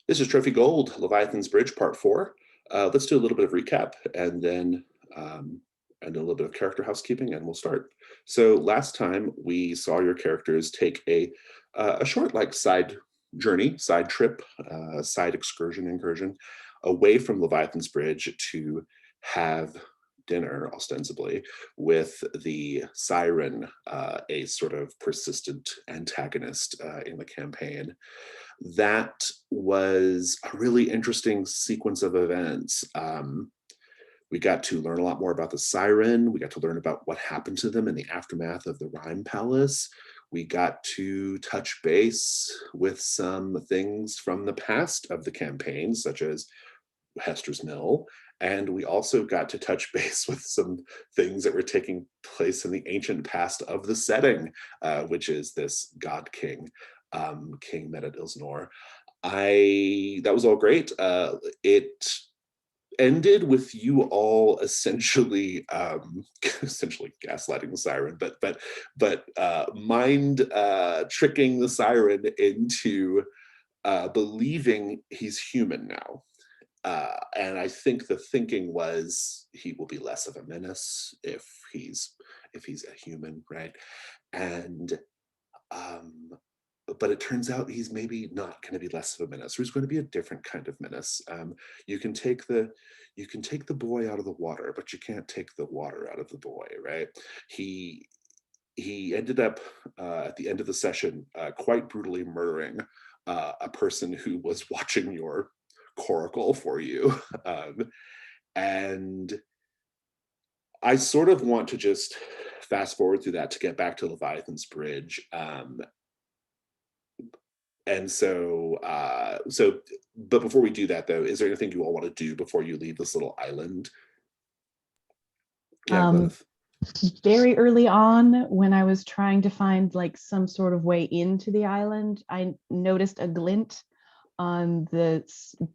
This is Trophy Gold, Leviathan's Bridge, Part 4. Let's do a little bit of recap and then and a little bit of character housekeeping, and we'll start. So last time we saw your characters take a short, like, side journey, side trip, side incursion away from Leviathan's Bridge to have dinner, ostensibly, with the Siren, a sort of persistent antagonist in the campaign. That was a really interesting sequence of events. We got to learn a lot more about the Siren. We got to learn about what happened to them in the aftermath of the Rhyme Palace. We got to touch base with some things from the past of the campaign, such as Hester's Mill. And we also got to touch base with some things that were taking place in the ancient past of the setting, which is this God King, King Medad Ilznor. That was all great. It ended with you all essentially gaslighting the Siren, but mind tricking the Siren into believing he's human now. And I think the thinking was he will be less of a menace if he's a human, right? And but it turns out he's maybe not going to be less of a menace. He's going to be a different kind of menace. You can take the boy out of the water, but you can't take the water out of the boy, right? He ended up at the end of the session quite brutally murdering a person who was watching your coracle for you. And I sort of want to just fast forward through that to get back to Leviathan's Bridge. And so, but before we do that, though, is there anything you all want to do before you leave this little island? Yeah, very early on, when I was trying to find like some sort of way into the island, I noticed a glint on the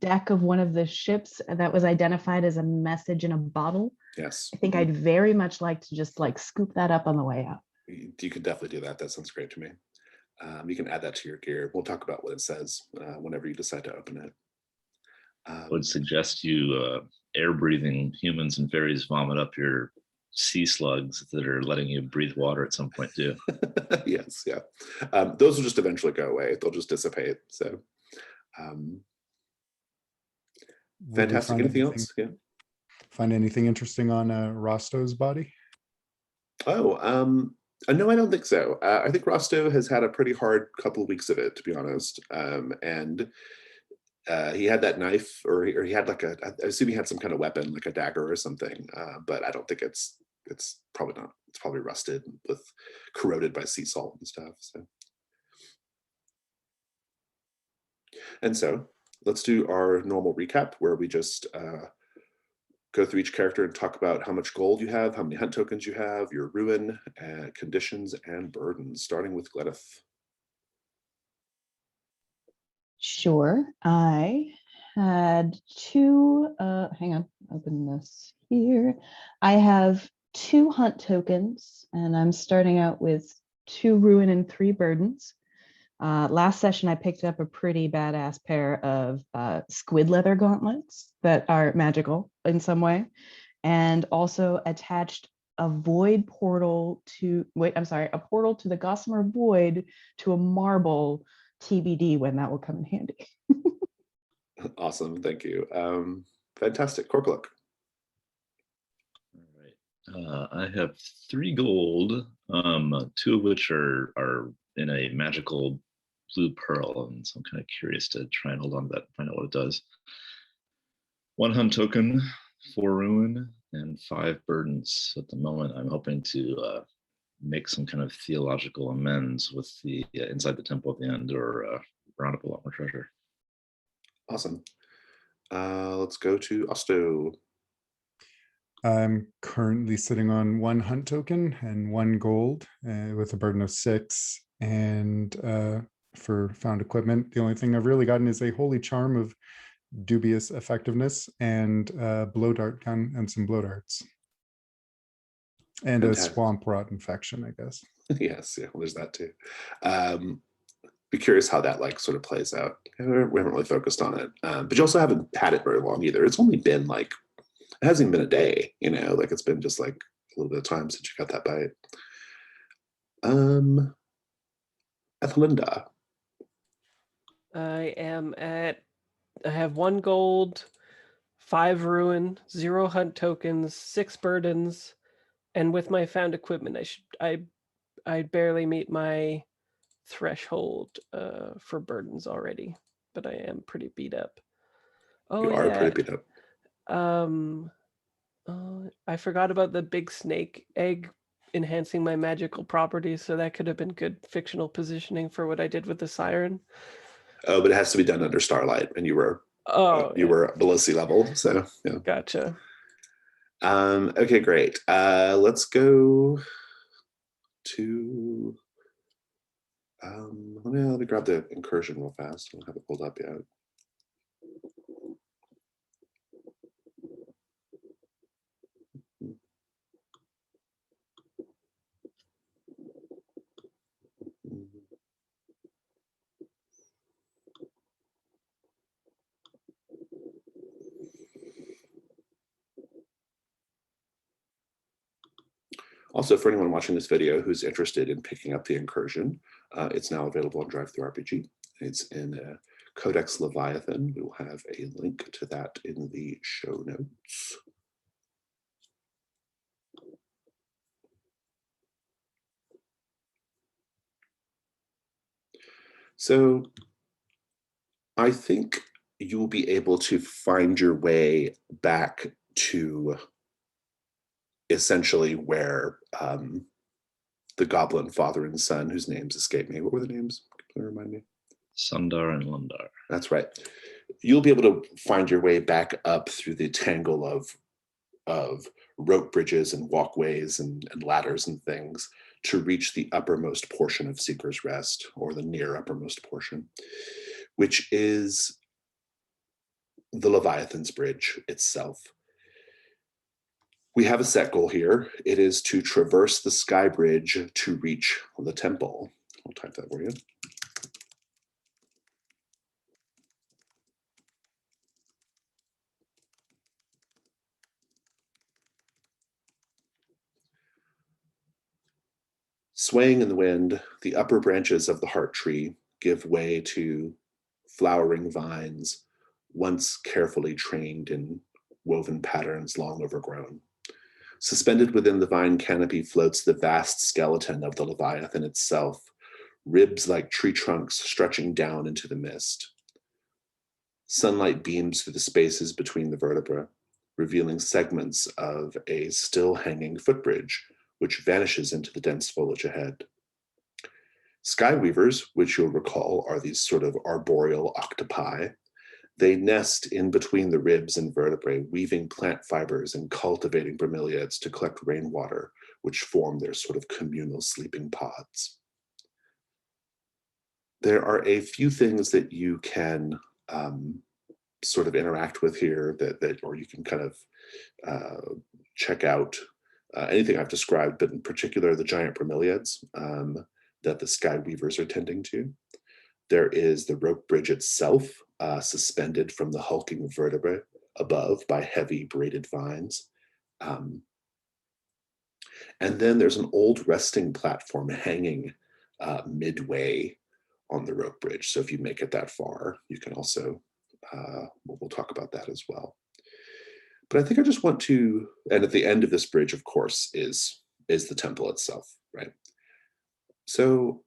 deck of one of the ships that was identified as a message in a bottle. Yes. I think I'd very much like to just like scoop that up on the way out. You could definitely do that. That sounds great to me. You can add that to your gear. We'll talk about what it says whenever you decide to open it. I would suggest you air breathing humans and fairies vomit up your sea slugs that are letting you breathe water at some point too. Yes, yeah. Those will just eventually go away. They'll just dissipate. So fantastic. Anything else? Yeah. Find anything interesting on Rosto's body? Oh, no, I don't think so. I think Rosto has had a pretty hard couple of weeks of it, to be honest. And he had that knife, or he had like I assume he had some kind of weapon, like a dagger or something. But I don't think it's probably not. It's probably rusted, with corroded by sea salt and stuff. So let's do our normal recap, where we just go through each character and talk about how much gold you have, how many hunt tokens you have, your ruin, conditions, and burdens, starting with Gleneth. Sure. I had two, hang on, open this here. I have 2 hunt tokens, and I'm starting out with 2 ruin and 3 burdens. Last session, I picked up a pretty badass pair of squid leather gauntlets that are magical in some way, and also attached a void portal to, a portal to the Gossamer Void to a marble, TBD when that will come in handy. Awesome, thank you. Fantastic. Korkluk. All right. I have 3 gold, 2 of which are in a magical blue pearl, and so I'm kind of curious to try and hold on to that and find out what it does. 1 hunt token, 4 ruin, and 5 burdens. At the moment, I'm hoping to make some kind of theological amends with the inside the temple at the end, or round up a lot more treasure. Awesome. Let's go to Osto. I'm currently sitting on 1 hunt token and 1 gold with a burden of 6. And for found equipment, the only thing I've really gotten is a holy charm of dubious effectiveness and a blow dart gun and some blow darts. And fantastic. A swamp rot infection, I guess. Yes, yeah, well, there's that too. be curious how that like sort of plays out. We haven't really focused on it, but you also haven't had it very long either. It's only been like, it hasn't even been a day, you know, like it's been just like a little bit of time since you got that bite. Ethelinda. I have 1 gold, 5 ruin, 0 hunt tokens, 6 burdens, and with my found equipment, I barely meet my threshold for burdens already, but I am pretty beat up. Oh You are yeah. pretty beat up. I forgot about the big snake egg enhancing my magical properties, so that could have been good fictional positioning for what I did with the siren. Oh, but it has to be done under starlight, and you were Yeah. were below sea level, so yeah. Gotcha. Okay, great. Let's go to let me grab the incursion real fast. I don't have it pulled up yet. Also, for anyone watching this video who's interested in picking up the incursion, it's now available on DriveThruRPG. It's in Codex Leviathan. We will have a link to that in the show notes. So I think you will be able to find your way back to essentially where the goblin father and son, whose names escape me. What were the names? Can you remind me? Sundar and Lundar. That's right. You'll be able to find your way back up through the tangle of rope bridges and walkways and ladders and things to reach the uppermost portion of Seeker's Rest, or the near uppermost portion, which is the Leviathan's Bridge itself. We have a set goal here. It is to traverse the sky bridge to reach the temple. I'll type that for you. Swaying in the wind, the upper branches of the heart tree give way to flowering vines, once carefully trained in woven patterns long overgrown. Suspended within the vine canopy floats the vast skeleton of the Leviathan itself, ribs like tree trunks stretching down into the mist. Sunlight beams through the spaces between the vertebrae, revealing segments of a still hanging footbridge, which vanishes into the dense foliage ahead. Skyweavers, which you'll recall are these sort of arboreal octopi, they nest in between the ribs and vertebrae, weaving plant fibers and cultivating bromeliads to collect rainwater, which form their sort of communal sleeping pods. There are a few things that you can sort of interact with here or you can kind of check out anything I've described, but in particular the giant bromeliads that the sky weavers are tending to. There is the rope bridge itself, suspended from the hulking vertebrae above by heavy braided vines. And then there's an old resting platform hanging midway on the rope bridge. So if you make it that far, you can also, we'll talk about that as well. But I think I just want to, and at the end of this bridge, of course, is the temple itself, right? So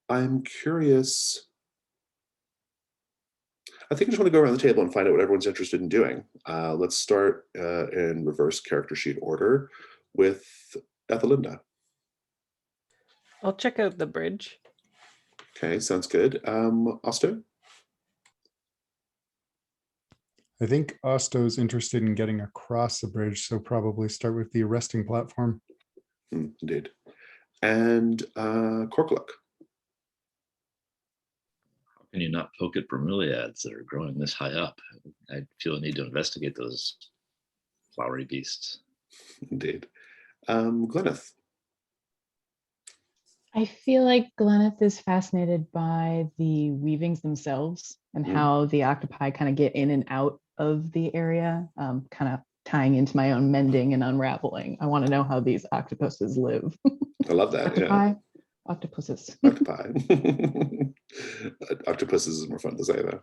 I'm curious. I think I just want to go around the table and find out what everyone's interested in doing. Let's start in reverse character sheet order with Ethelinda. I'll check out the bridge. Okay, sounds good. Osto? I think Osto's interested in getting across the bridge, so probably start with the resting platform. Indeed. And Korkuluk? How can you not poke at bromeliads that are growing this high up? I feel a need to investigate those flowery beasts. Indeed. Gleneth? I feel like Gleneth is fascinated by the weavings themselves and how the octopi kind of get in and out of the area, kind of tying into my own mending and unraveling. I want to know how these octopuses live. I love that. Yeah. Octopi, octopuses. Octopi. Octopuses is more fun to say though.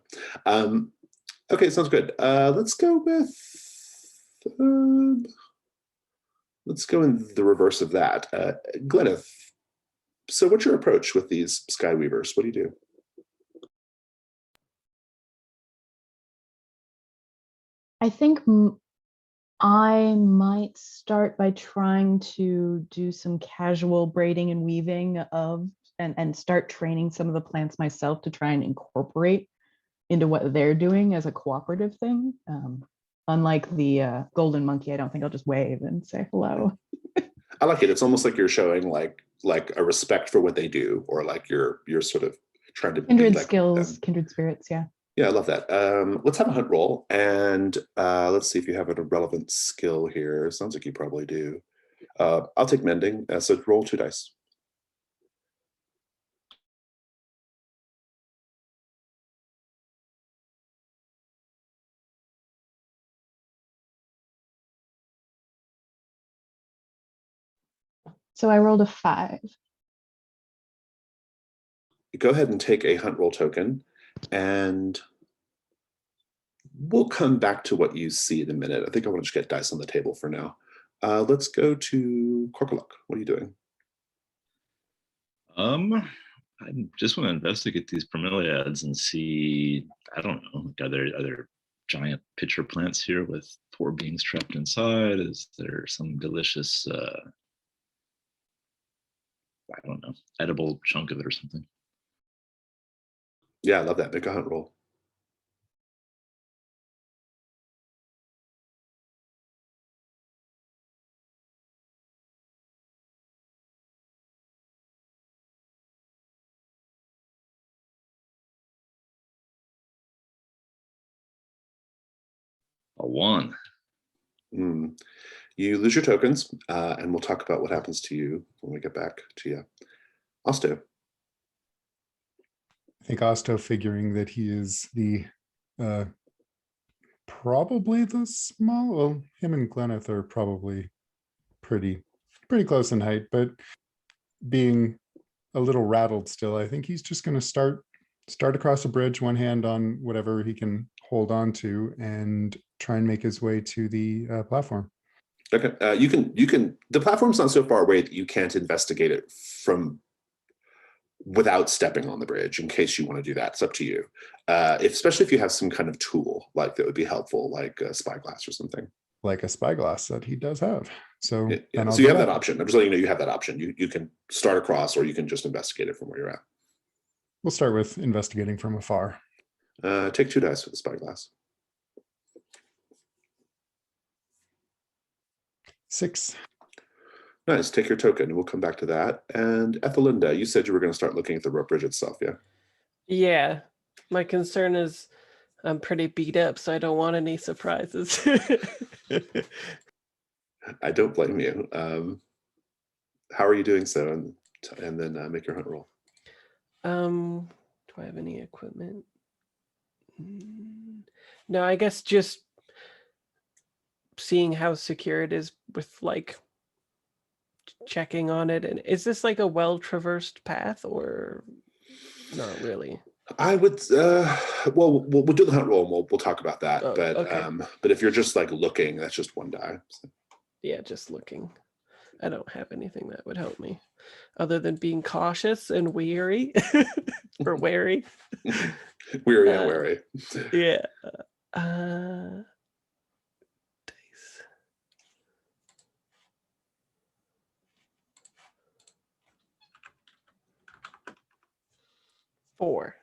Okay, sounds good. Let's go in the reverse of that. Gleneth, so what's your approach with these sky weavers? What do you do? I think I might start by trying to do some casual braiding and weaving of and start training some of the plants myself to try and incorporate into what they're doing as a cooperative thing. Unlike the golden monkey, I don't think I'll just wave and say hello. I like it. It's almost like you're showing like a respect for what they do, or like you're sort of trying to Kindred be like skills, kindred spirits, yeah. Yeah, I love that. Let's have a hunt roll, and let's see if you have a relevant skill here. Sounds like you probably do. I'll take mending. So roll 2 dice. So I rolled a 5. Go ahead and take a hunt roll token, and we'll come back to what you see in a minute. I think I want to just get dice on the table for now. Let's go to Korkaluk. What are you doing? I just want to investigate these bromeliads and see, I don't know, are there giant pitcher plants here with 4 beings trapped inside? Is there some delicious, I don't know, edible chunk of it or something? Yeah, I love that. Make a hunt roll. A 1. You lose your tokens, and we'll talk about what happens to you when we get back to you. Osto. I think Osto, figuring that he is the probably the small, well, him and Gleneth are probably pretty close in height, but being a little rattled still, I think he's just going to start across the bridge, one hand on whatever he can hold on to, and try and make his way to the platform. Okay, you can. The platform's not so far away that you can't investigate it from without stepping on the bridge. In case you want to do that, it's up to you. Especially if you have some kind of tool like that would be helpful, like a spyglass or something. Like a spyglass that he does have. So, yeah. So you have that option. I'm just letting you know you have that option. You can start across, or you can just investigate it from where you're at. We'll start with investigating from afar. Take 2 dice for the spyglass. 6. Nice. Take your token. We'll come back to that. And Ethelinda, you said you were going to start looking at the rope bridge itself, yeah? Yeah. My concern is I'm pretty beat up, so I don't want any surprises. I don't blame you. How are you doing so? And then make your hunt roll. Do I have any equipment? No, I guess just seeing how secure it is with like checking on it. And is this like a well-traversed path or not really? I would well we'll do the hunt roll and we'll talk about that. Oh, but okay. But if you're just like looking, that's just 1 die. So. Yeah, just looking. I don't have anything that would help me other than being cautious and weary or wary. Weary and wary. Yeah. Dice. Four.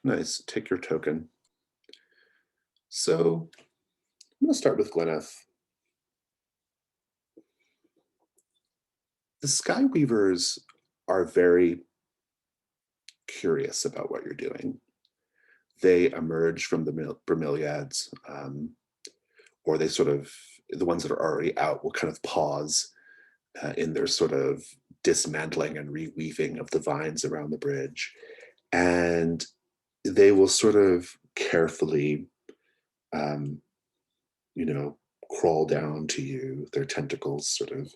Nice. Take your token. So I'm going to start with Gleneth. The Sky Weavers are very curious about what you're doing. They emerge from the bromeliads, or they sort of, the ones that are already out will kind of pause in their sort of dismantling and reweaving of the vines around the bridge. And they will sort of carefully, you know, crawl down to you. Their tentacles sort of,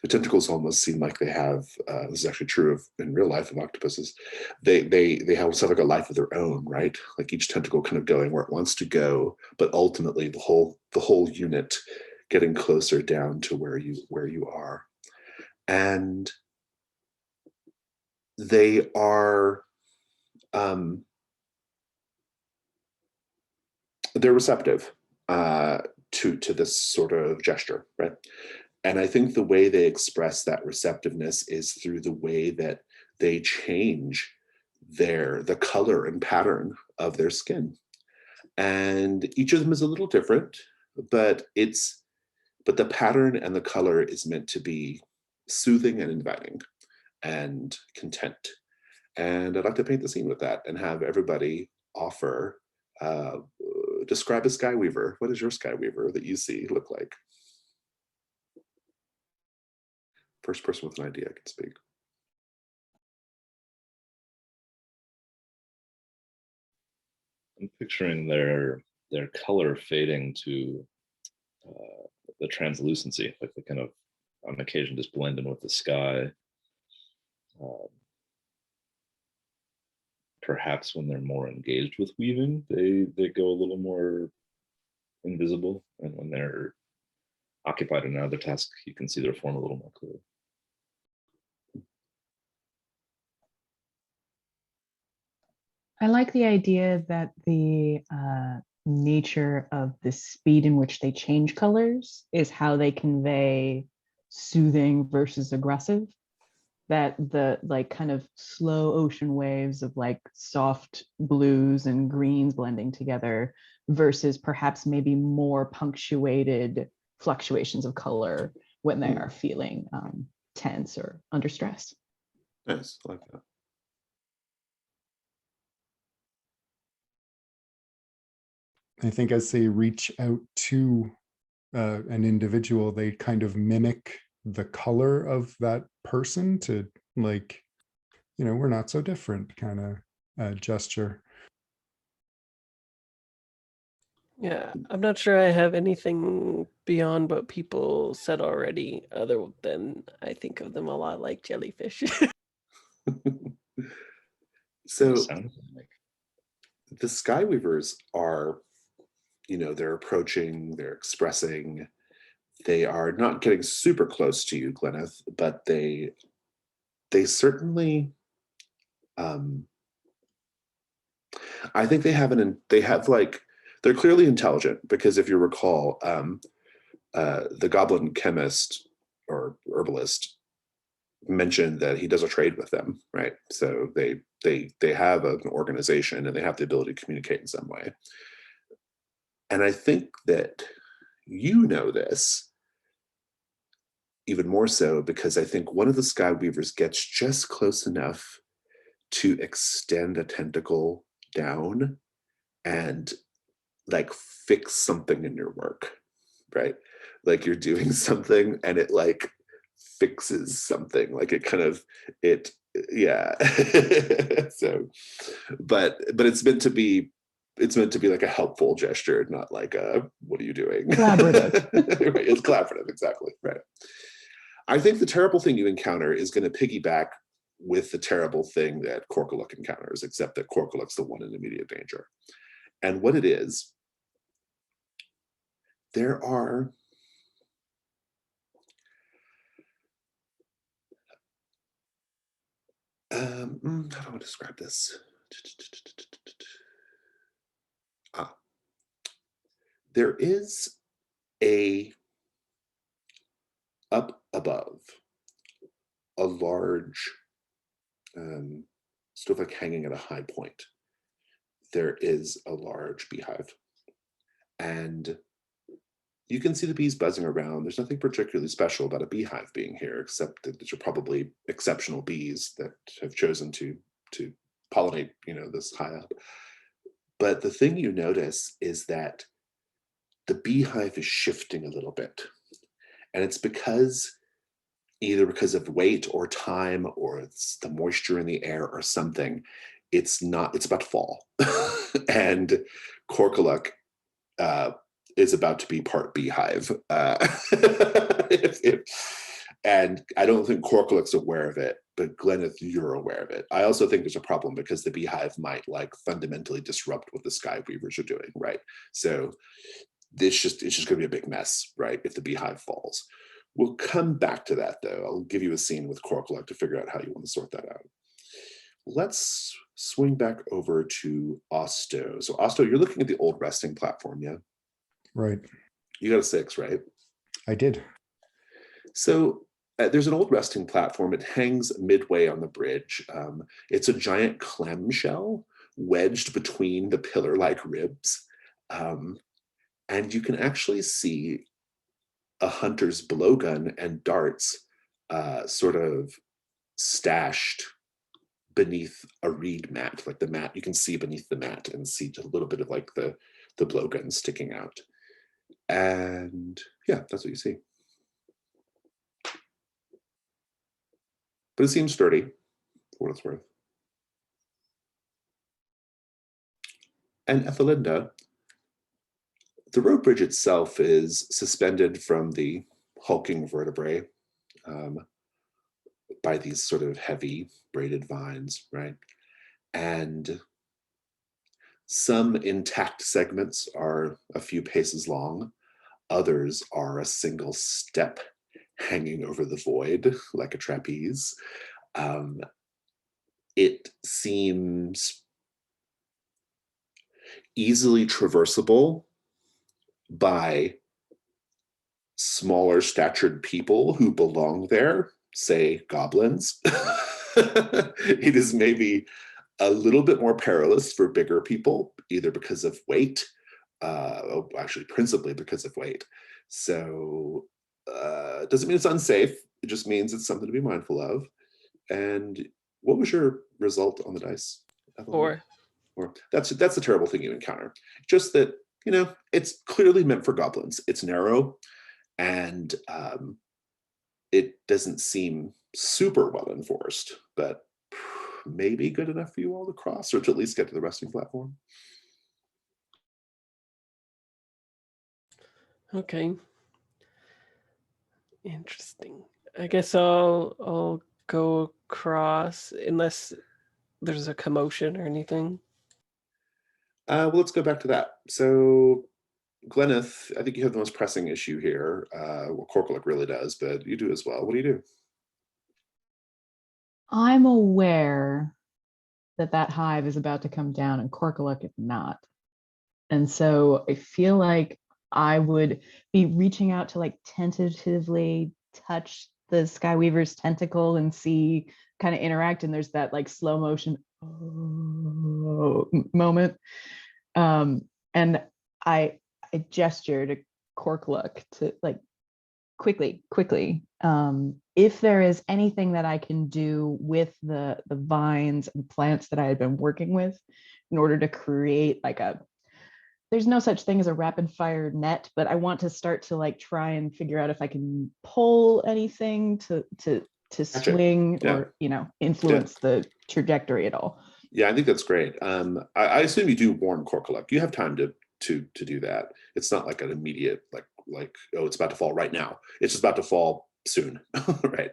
the tentacles almost seem like they have, this is actually true in real life of octopuses, they have sort of like a life of their own, right? Like each tentacle kind of going where it wants to go, but ultimately the whole unit getting closer down to where you are. And they are, they're receptive to this sort of gesture, right? And I think the way they express that receptiveness is through the way that they change the color and pattern of their skin. And each of them is a little different, but the pattern and the color is meant to be soothing and inviting and content. And I'd like to paint the scene with that and have everybody offer, describe a Skyweaver. What does your Skyweaver that you see look like? First person with an idea can speak. I'm picturing their color fading to the translucency, like they kind of on occasion just blend in with the sky. Perhaps when they're more engaged with weaving, they go a little more invisible, and when they're occupied in another task, you can see their form a little more clearly. I like the idea that the nature of the speed in which they change colors is how they convey soothing versus aggressive. That the like kind of slow ocean waves of like soft blues and greens blending together versus perhaps maybe more punctuated fluctuations of color when they are feeling tense or under stress. Nice, I like that. I think as they reach out to an individual, they kind of mimic the color of that person to, like, you know, we're not so different kind of gesture. Yeah, I'm not sure I have anything beyond what people said already, other than I think of them a lot like jellyfish. So Sound like the Skyweavers are, you know, they're approaching, they're expressing, they are not getting super close to you, Gleneth, but they certainly, I think they're clearly intelligent, because if you recall, the goblin chemist or herbalist mentioned that he does a trade with them, right? So they have an organization and they have the ability to communicate in some way. And I think that you know this even more so because I think one of the Skyweavers gets just close enough to extend a tentacle down and like fix something in your work, right? Like you're doing something and it like fixes something, like yeah. So but it's meant to be like a helpful gesture, not like a what are you doing? Collaborative. Right, it's collaborative, exactly, right. I think the terrible thing you encounter is going to piggyback with the terrible thing that Korkaluk encounters, except that Korkaluk's the one in immediate danger. And what it is, there are how do I describe this? There is up above a large, sort of like hanging at a high point, there is a large beehive. And you can see the bees buzzing around. There's nothing particularly special about a beehive being here, except that these are probably exceptional bees that have chosen to pollinate, you know, this high up. But the thing you notice is that the beehive is shifting a little bit. And it's because either because of weight or time or it's the moisture in the air or something, it's about to fall. And Korkaluk is about to be part beehive. And I don't think Korkaluk's aware of it, but Gleneth, you're aware of it. I also think there's a problem because the beehive might like fundamentally disrupt what the Sky Weavers are doing, right? So it's just going to be a big mess, right, if the beehive falls. We'll come back to that, though. I'll give you a scene with Korkaluk to figure out how you want to sort that out. Let's swing back over to Osto. So Osto, you're looking at the old resting platform, yeah? Right. You got a 6, right? I did. So there's an old resting platform. It hangs midway on the bridge. It's a giant clamshell wedged between the pillar-like ribs. And you can actually see a hunter's blowgun and darts sort of stashed beneath a reed mat, like the mat. You can see beneath the mat and see a little bit of like the blowgun sticking out. And yeah, that's what you see. But it seems sturdy, for what it's worth. And Ethelinda, the rope bridge itself is suspended from the hulking vertebrae by these sort of heavy braided vines, right? And some intact segments are a few paces long. Others are a single step hanging over the void like a trapeze. It seems easily traversable by smaller statured people who belong there, say goblins. It is maybe a little bit more perilous for bigger people, either because of weight, actually principally because of weight. So it doesn't mean it's unsafe. It just means it's something to be mindful of. And what was your result on the dice? 4. Or that's a terrible thing you encounter. Just that, you know, it's clearly meant for goblins. It's narrow, and it doesn't seem super well enforced, but maybe good enough for you all to cross, or to at least get to the resting platform. Okay. Interesting. I guess I'll go across unless there's a commotion or anything. Well, let's go back to that. So, Gleneth, I think you have the most pressing issue here. Well, Korkaluk really does, but you do as well. What do you do? I'm aware that hive is about to come down and Korkaluk is not. And so I feel like I would be reaching out to like tentatively touch the Skyweaver's tentacle and see, kind of interact. And there's that like slow motion moment. And I gesture to Korkaluk to like quickly. If there is anything that I can do with the vines and plants that I had been working with in order to create like there's no such thing as a rapid fire net, but I want to start to like try and figure out if I can pull anything to swing or, you know, influence the trajectory at all. Yeah, I think that's great. I assume you do warn Korkaluk. You have time to do that. It's not like an immediate like oh, it's about to fall right now. It's just about to fall soon, right?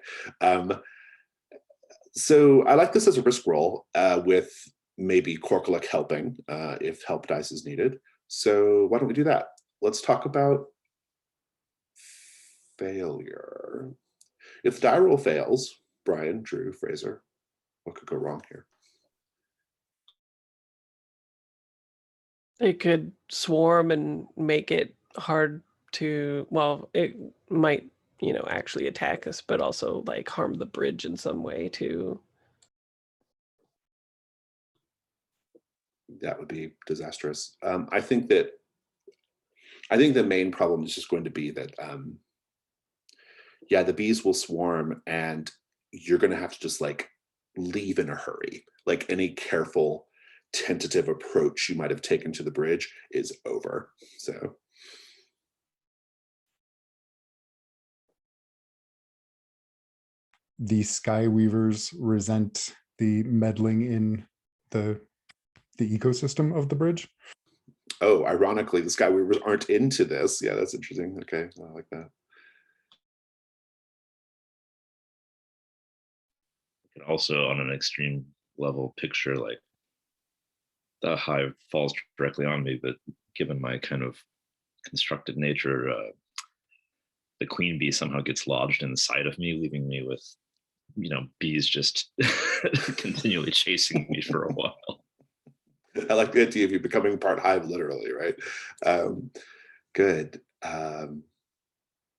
So I like this as a risk roll with maybe Korkaluk helping if help dice is needed. So why don't we do that? Let's talk about failure. If the die roll fails, Brian, Drew, Fraser, what could go wrong here? It could swarm and make it hard to, well, it might, you know, actually attack us, but also like harm the bridge in some way too. That would be disastrous. I think the main problem is just going to be that yeah, the bees will swarm and you're going to have to just like leave in a hurry. Like any careful tentative approach you might have taken to the bridge is over. So the Skyweavers resent the meddling in the ecosystem of the bridge. Oh, ironically, the Skyweavers aren't into this. Yeah, that's interesting. Okay, I like that. You can also, on an extreme level, picture like the hive falls directly on me, but given my kind of constructed nature, the queen bee somehow gets lodged inside of me, leaving me with, bees just continually chasing me for a while. I like the idea of you becoming part hive, literally, right? Good. Yeah,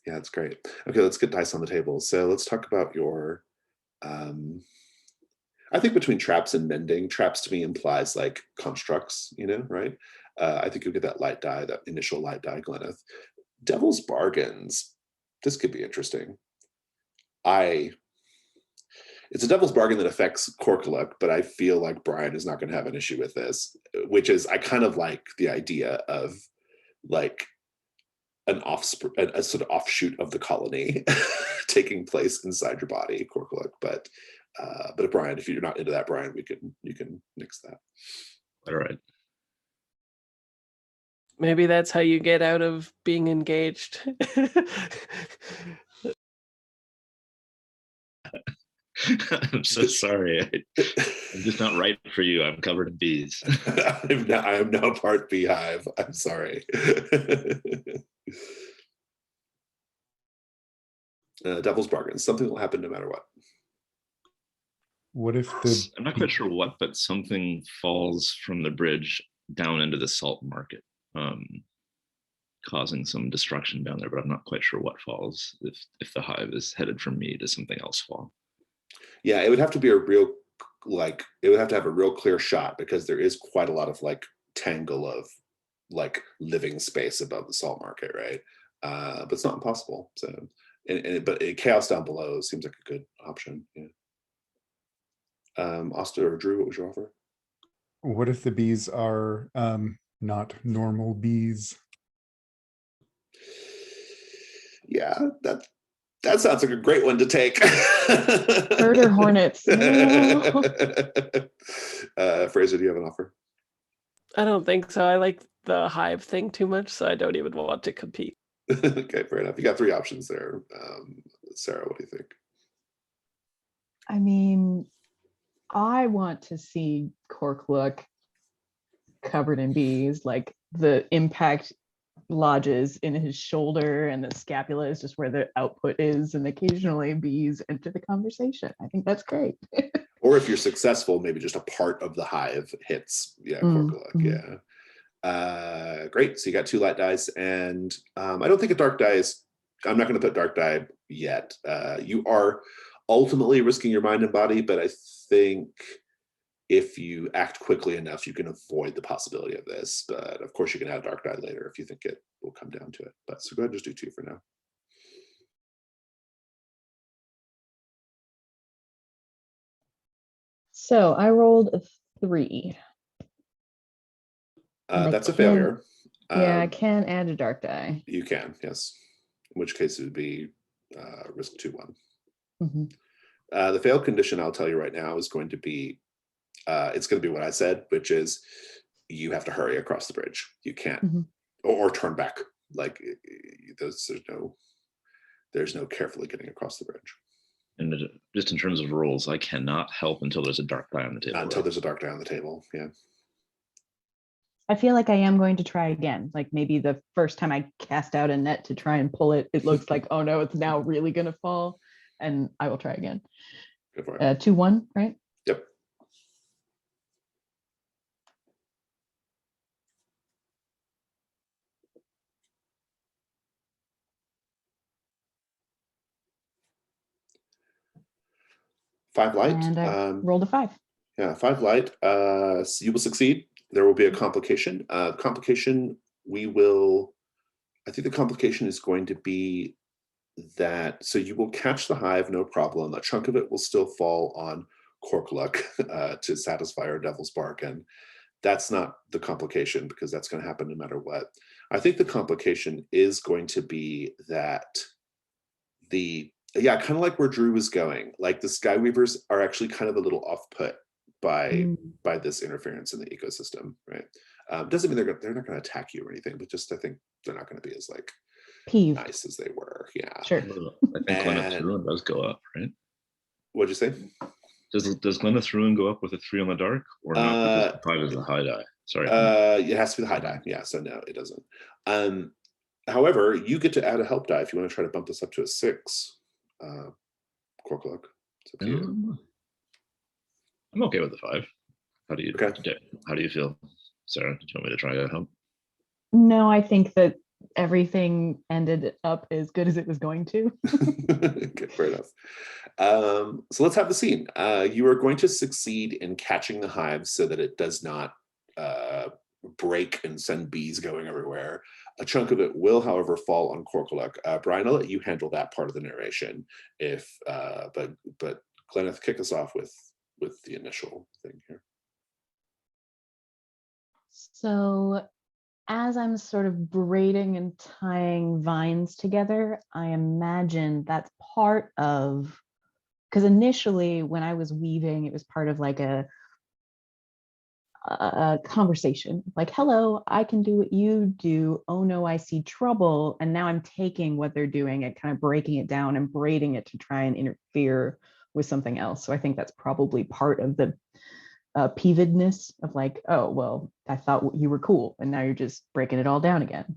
that's great. Okay, let's get dice on the table. So let's talk about your, I think between traps and mending, traps to me implies like constructs, right? I think you'll get that light die, that initial light die, Gleneth. Devil's bargains. This could be interesting. It's a devil's bargain that affects Korkuluk, but I feel like Brian is not going to have an issue with this, which is I kind of like the idea of like a sort of offshoot of the colony taking place inside your body, Korkuluk. But Brian, if you're not into that, Brian, you can nix that. All right. Maybe that's how you get out of being engaged. I'm so sorry. I'm just not right for you. I'm covered in bees. I am now part beehive. I'm sorry. Devil's bargain. Something will happen no matter what. What if I'm not quite sure what, but something falls from the bridge down into the salt market, causing some destruction down there, but I'm not quite sure what falls if the hive is headed from me to something else fall. Yeah, it would have to be it would have to have a real clear shot, because there is quite a lot of like tangle of like living space above the salt market, right? But it's not impossible. So, but chaos down below seems like a good option. Yeah. Asta or Drew, what was your offer? What if the bees are not normal bees? Yeah, that sounds like a great one to take. Murder hornets. No. Fraser, do you have an offer? I don't think so. I like the hive thing too much, so I don't even want to compete. Okay, fair enough. You got 3 options there. Sarah, what do you think? I mean, I want to see Korkuluk covered in bees, like the impact lodges in his shoulder and the scapula is just where the output is, and occasionally bees enter the conversation. I think that's great. Or if you're successful, maybe just a part of the hive hits. Yeah, Korkuluk. Mm-hmm. Yeah. Great. So you got 2 light dice, and I don't think a dark die is. I'm not going to put dark die yet. You are ultimately risking your mind and body, but I think if you act quickly enough, you can avoid the possibility of this. But of course, you can add dark die later if you think it will come down to it. But so go ahead and just do 2 for now. So I rolled a 3. That's a failure. Yeah, I can add a dark die. You can, yes. In which case it would be risk 2-1. Mm-hmm. The fail condition, I'll tell you right now, is going to be, it's going to be what I said, which is you have to hurry across the bridge. You can't, or turn back. Like there's no carefully getting across the bridge. And just in terms of rules, I cannot help until there's a dark die on the table. Until there's a dark die on the table, yeah. I feel like I am going to try again. Like maybe the first time I cast out a net to try and pull it, it looks like, oh no, it's now really going to fall. And I will try again. Go for it. 2-1, right? Yep. Five light. And I rolled a 5. Yeah, 5 light. So you will succeed. There will be a complication. I think the complication is going to be that, so you will catch the hive, no problem. A chunk of it will still fall on Korkuluk to satisfy our devil's bargain. That's not the complication, because that's going to happen no matter what. I think the complication is going to be that the Yeah, kind of like where Drew was going. Like the Skyweavers are actually kind of a little off-put by this interference in the ecosystem, right? Doesn't mean they're not going to attack you or anything, but just I think they're not going to be as like Peeved. nice as they were. Yeah. Sure. I think Gleneth's Ruin does go up, right? What'd you say? Does Gleneth's Ruin go up with a 3 on the dark, or not? Because the 5 is a high die. Sorry. It has to be the high die. Yeah, so no, it doesn't. However, you get to add a help die if you want to try to bump this up to a 6. Corkluck, it's up to you. I'm okay with the 5. How do you? Okay. How do you feel, Sarah? Do you want me to try to help? No, I think that everything ended up as good as it was going to. Okay, fair enough. So let's have the scene. You are going to succeed in catching the hive so that it does not break and send bees going everywhere. A chunk of it will, however, fall on Corkluck. Brian, I'll let you handle that part of the narration. But Gleneth, kick us off with the initial thing here. So as I'm sort of braiding and tying vines together, I imagine that's part of, because initially when I was weaving, it was part of like a conversation, like, hello, I can do what you do. Oh no, I see trouble. And now I'm taking what they're doing and kind of breaking it down and braiding it to try and interfere with something else. So I think that's probably part of the peevedness of like, oh, well, I thought you were cool and now you're just breaking it all down again.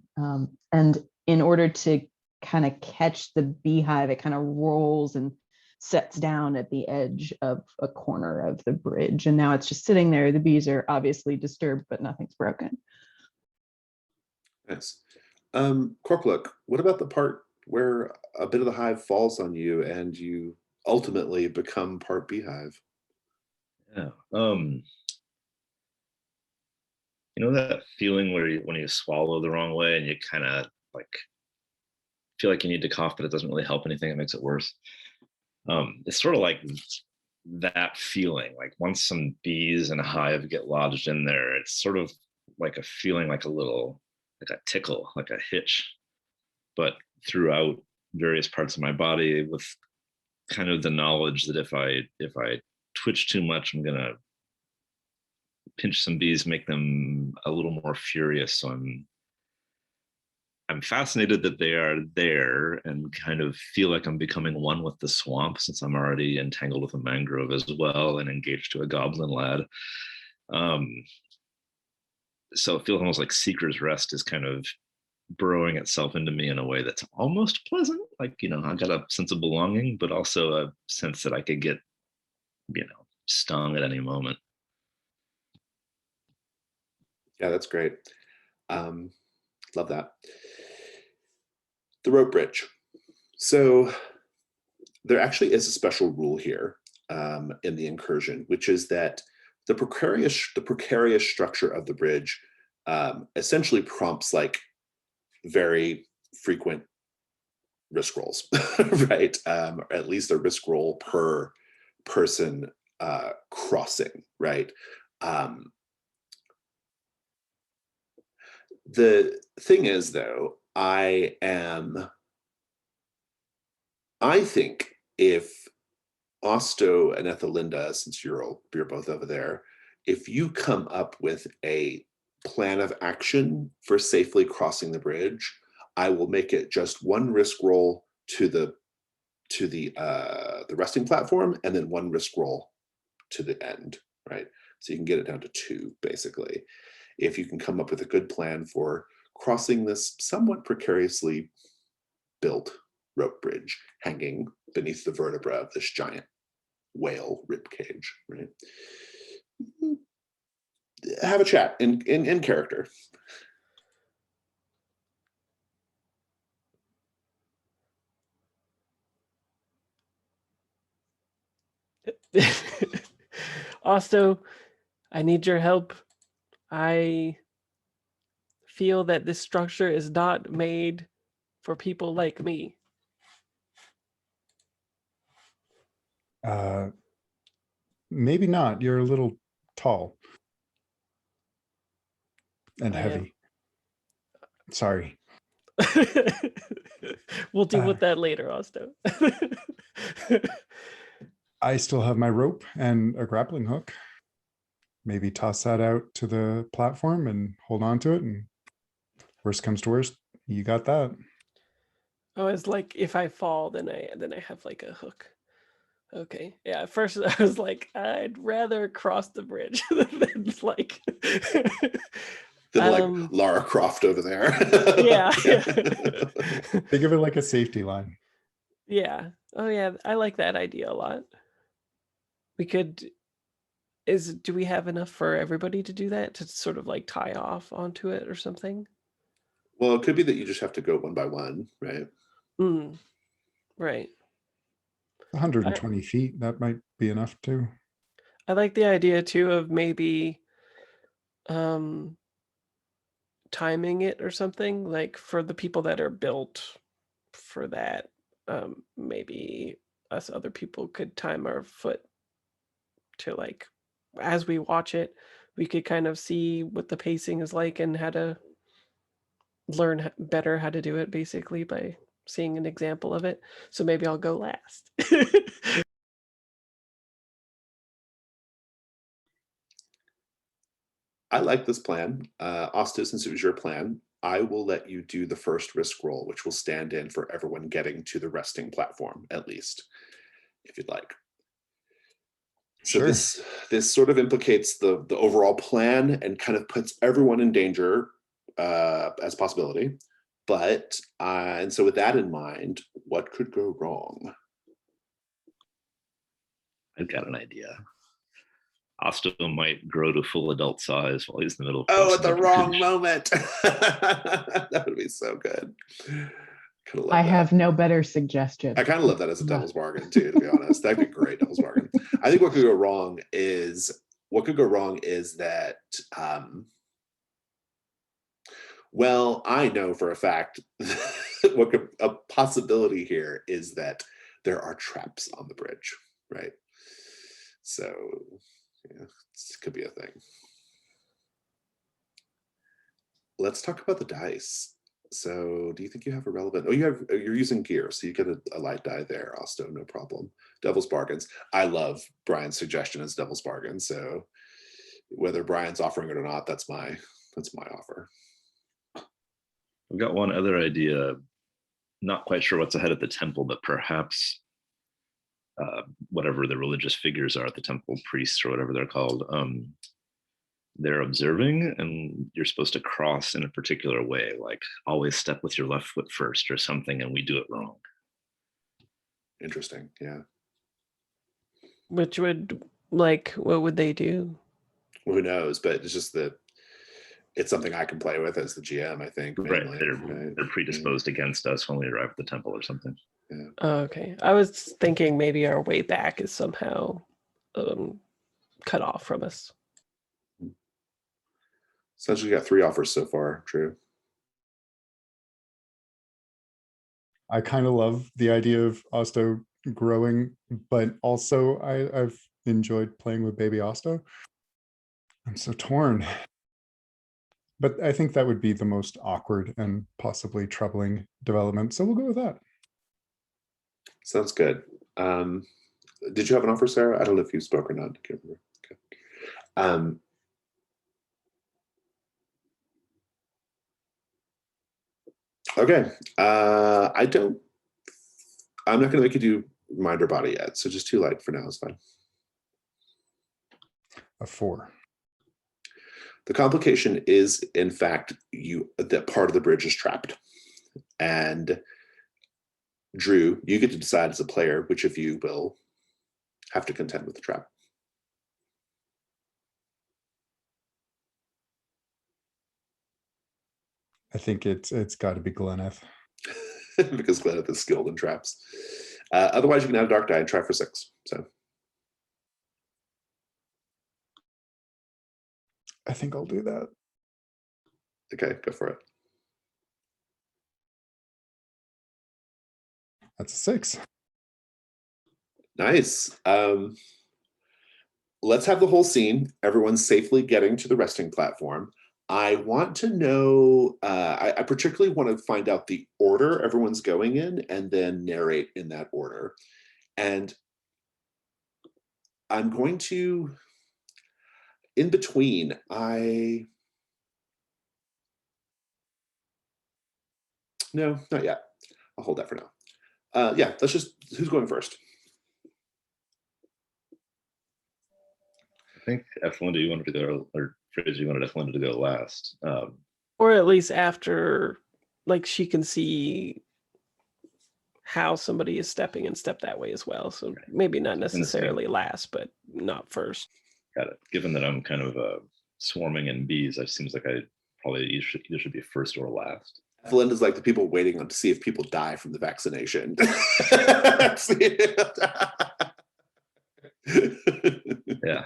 And in order to kind of catch the beehive, it kind of rolls and sets down at the edge of a corner of the bridge. And now it's just sitting there. The bees are obviously disturbed, but nothing's broken. Nice. Corkluck, what about the part where a bit of the hive falls on you and you ultimately become part beehive? Yeah. You know that feeling where when you swallow the wrong way and you kind of like feel like you need to cough, but it doesn't really help anything. It makes it worse. It's sort of like that feeling. Like once some bees and a hive get lodged in there, it's sort of like a feeling like a little, like a tickle, like a hitch, but throughout various parts of my body with kind of the knowledge that if I twitch too much, I'm gonna pinch some bees, make them a little more furious. So I'm fascinated that they are there and kind of feel like I'm becoming one with the swamp since I'm already entangled with a mangrove as well and engaged to a goblin lad. So it feels almost like Seeker's Rest is kind of burrowing itself into me in a way that's almost pleasant. Like, you know, I got a sense of belonging, but also a sense that I could get, you know, stung at any moment. Yeah, that's great. Love that. The rope bridge. So there actually is a special rule here in the incursion, which is that the precarious structure of the bridge essentially prompts like very frequent risk rolls, right? Or at least a risk roll per person crossing, right? The thing is, though, I think if Osto and Ethelinda, since you're both over there, if you come up with a plan of action for safely crossing the bridge, I will make it just one risk roll to the resting platform and then one risk roll to the end, right? So you can get it down to 2, basically. If you can come up with a good plan for crossing this somewhat precariously built rope bridge hanging beneath the vertebra of this giant whale rib cage, right? Have a chat in character. Osto, I need your help. I feel that this structure is not made for people like me. Maybe not. You're a little tall and I am. heavy. Sorry. We'll deal with that later, Osto. I still have my rope and a grappling hook. Maybe toss that out to the platform and hold on to it. And worst comes to worst, you got that. Oh, it's like if I fall, then I have like a hook. Okay, yeah. At first, I was like, I'd rather cross the bridge than like. Then like Lara Croft over there. Yeah. Think of it like a safety line. Yeah. Oh yeah, I like that idea a lot. We could. Do we have enough for everybody to do that, to sort of like tie off onto it or something? Well, it could be that you just have to go one by one, right? Right. 120 feet, that might be enough too. I like the idea too of maybe timing it or something, like for the people that are built for that. Maybe us other people could time our foot to, like, as we watch it, we could kind of see what the pacing is like and how to learn better how to do it, basically by seeing an example of it. So maybe I'll go last. I like this plan. Asta, since it was your plan, I will let you do the first risk roll, which will stand in for everyone getting to the resting platform, at least, if you'd like. So this sort of implicates the overall plan and kind of puts everyone in danger as possibility. But and so with that in mind, what could go wrong? I've got an idea. Osto might grow to full adult size while he's in the middle of at the wrong moment. That would be so good. I have no better suggestion. I kind of love that as a devil's bargain too, to be honest. That'd be great devil's bargain. I think what could go wrong is that well, I know for a fact a possibility here is that there are traps on the bridge, right? So yeah, this could be a thing. Let's talk about the dice. So do you think you have a relevant, you're using gear, so you get a light die there, Osto, no problem. Devil's bargains. I love Brian's suggestion as devil's bargain, so whether Brian's offering it or not, that's my offer. I've got one other idea. Not quite sure what's ahead at the temple, but perhaps whatever the religious figures are at the temple, priests or whatever they're called, they're observing and you're supposed to cross in a particular way, like always step with your left foot first or something, and we do it wrong. Interesting, yeah. Which would, like, what would they do? Well, who knows, but it's just that it's something I can play with as the GM, I think. Right, they're predisposed against us when we arrive at the temple or something. Yeah. Oh, okay. I was thinking maybe our way back is somehow cut off from us. Essentially, got 3 offers so far, Drew. I kind of love the idea of Osto growing, but also I've enjoyed playing with baby Osto. I'm so torn. But I think that would be the most awkward and possibly troubling development. So we'll go with that. Sounds good. Did you have an offer, Sarah? I don't know if you spoke or not. I can't remember. Okay. I'm not going to make you do mind or body yet. So just 2 light for now is fine. A 4. The complication is, in fact, that part of the bridge is trapped. And Drew, you get to decide as a player which of you will have to contend with the trap. I think it's got to be Gleneth. Because Gleneth is skilled in traps. Otherwise, you can add a dark die and try for 6. So I think I'll do that. Okay, go for it. That's a 6. Nice. Let's have the whole scene. Everyone's safely getting to the resting platform. I want to know, I particularly want to find out the order everyone's going in and then narrate in that order. And I'm going to, in between, no, not yet. I'll hold that for now. Yeah, let's just, who's going first? I think Ethelinda, you wanted to go, or Fraser, you wanted Ethelinda to go last. Or at least after, like, she can see how somebody is stepping and step that way as well. So maybe not necessarily last, but not first. Got it. Given that I'm kind of swarming in bees, it seems like I probably either should be first or last. Ethelinda's like the people waiting on to see if people die from the vaccination. Yeah,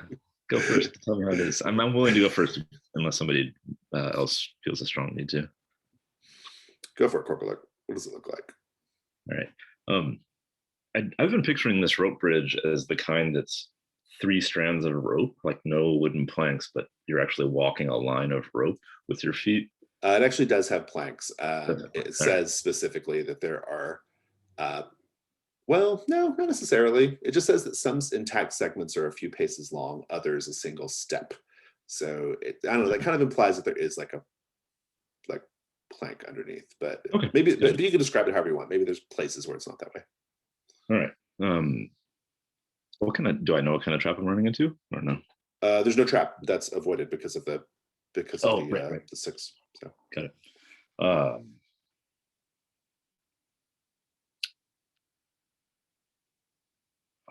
go first. Tell me how it is. I'm willing to go first unless somebody else feels a strong need to. Go for it, Corporate. What does it look like? All right. I've been picturing this rope bridge as the kind that's 3 strands of rope, like no wooden planks, but you're actually walking a line of rope with your feet. It actually does have planks. It says specifically that there are, well, no, not necessarily. It just says that some intact segments are a few paces long, others a single step. So I don't know, that kind of implies that there is like a plank underneath, but okay. Maybe you can describe it however you want. Maybe there's places where it's not that way. All right. What kind of, do I know what kind of trap I'm running into or no? There's no trap that's avoided because of the right. the 6. So got it.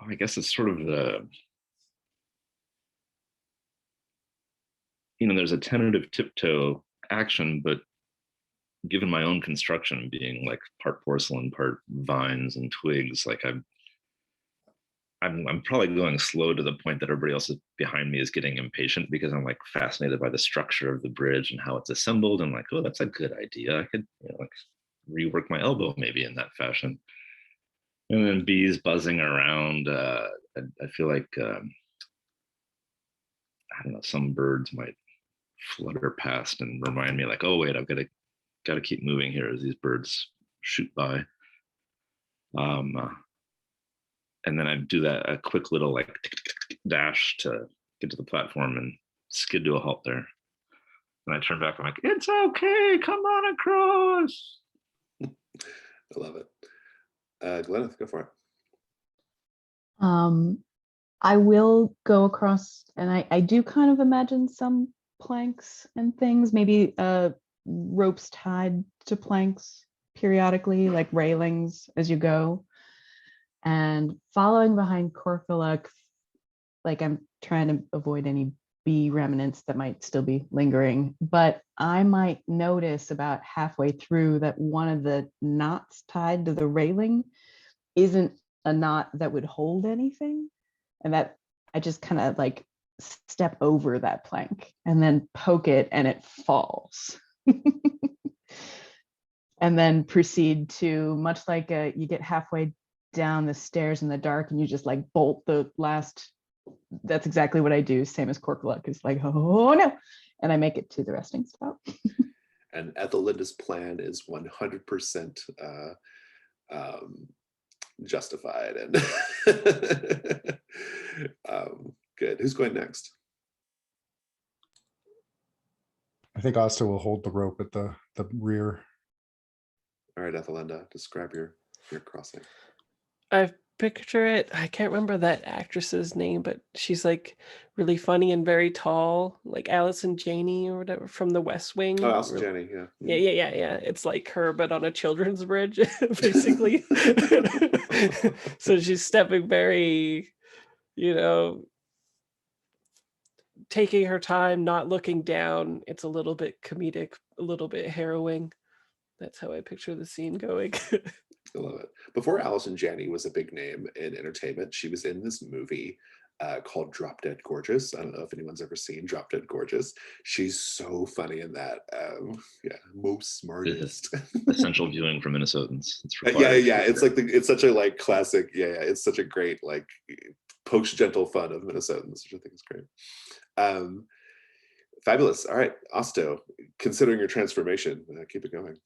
I guess it's sort of the, there's a tentative tiptoe action, but given my own construction being like part porcelain, part vines and twigs, like I'm probably going slow to the point that everybody else behind me is getting impatient because I'm like fascinated by the structure of the bridge and how it's assembled, and like, oh, that's a good idea. I could like rework my elbow maybe in that fashion. And then bees buzzing around. I feel like I don't know, some birds might flutter past and remind me like, oh wait, I've got to keep moving here as these birds shoot by. And then I do that a quick little like dash to get to the platform and skid to a halt there. And I turn back. I'm like, it's okay. Come on across. I love it. Gleneth, go for it. I will go across, and I do kind of imagine some planks and things, maybe ropes tied to planks periodically, like railings as you go. And following behind Corkuluk, like I'm trying to avoid any bee remnants that might still be lingering, but I might notice about halfway through that one of the knots tied to the railing isn't a knot that would hold anything, and that I just kind of like step over that plank and then poke it and it falls. And then proceed to, much like you get halfway down the stairs in the dark and you just like bolt the last. That's exactly what I do. Same as Corkuluk. It's like, oh no, and I make it to the resting spot. And Ethelinda's plan is 100% justified and good. Who's going next? I think Asta will hold the rope at the rear. All right, Ethelinda, describe your crossing. I picture it. I can't remember that actress's name, but she's like really funny and very tall, like Allison Janney or whatever from The West Wing. Oh, Allison Janney, yeah. Yeah. It's like her, but on a children's bridge, basically. So she's stepping very, taking her time, not looking down. It's a little bit comedic, a little bit harrowing. That's how I picture the scene going. I love it. Before Allison Janney was a big name in entertainment, she was in this movie called Drop Dead Gorgeous. I don't know if anyone's ever seen Drop Dead Gorgeous. She's so funny in that. Yeah, most smartest. Essential viewing for Minnesotans. It's required. Yeah. It's like it's such a like classic. Yeah. It's such a great like pokes gentle fun of Minnesotans, which I think is great. Fabulous. All right, Osto, considering your transformation, keep it going.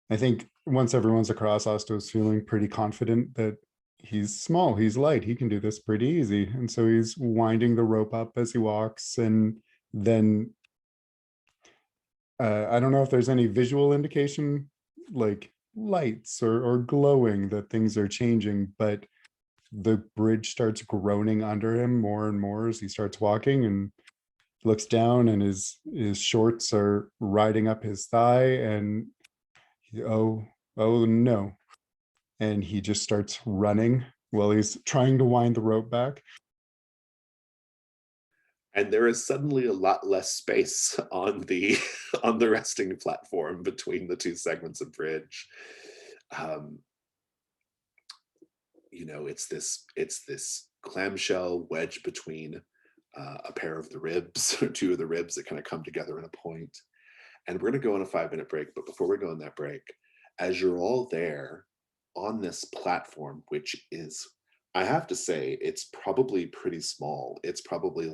I think once everyone's across, Osto's feeling pretty confident that he's small, he's light, he can do this pretty easy. And so he's winding the rope up as he walks. And then I don't know if there's any visual indication, like lights or glowing, that things are changing, but the bridge starts groaning under him more and more as he starts walking, and looks down, and his shorts are riding up his thigh, and oh no. And he just starts running while he's trying to wind the rope back. And there is suddenly a lot less space on the on the resting platform between the two segments of bridge. You know, it's this clamshell wedge between a pair of the ribs, or two of the ribs that kind of come together in a point. And we're going to go on a 5-minute break. But before we go on that break, as you're all there on this platform, which is, I have to say, it's probably pretty small. It's probably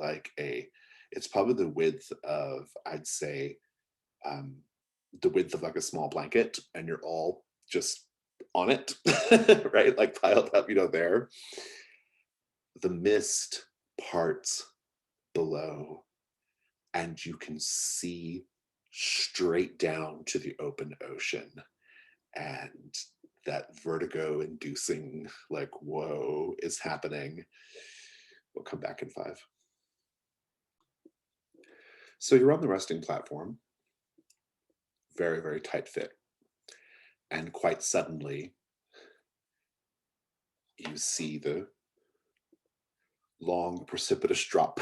it's probably the width of, I'd say, the width of like a small blanket, and you're all just on it, right? Like piled up, there. The mist parts below, and you can see straight down to the open ocean, and that vertigo inducing, like, whoa, is happening. We'll come back in 5. So you're on the resting platform, very, very tight fit. And quite suddenly, you see the long, precipitous drop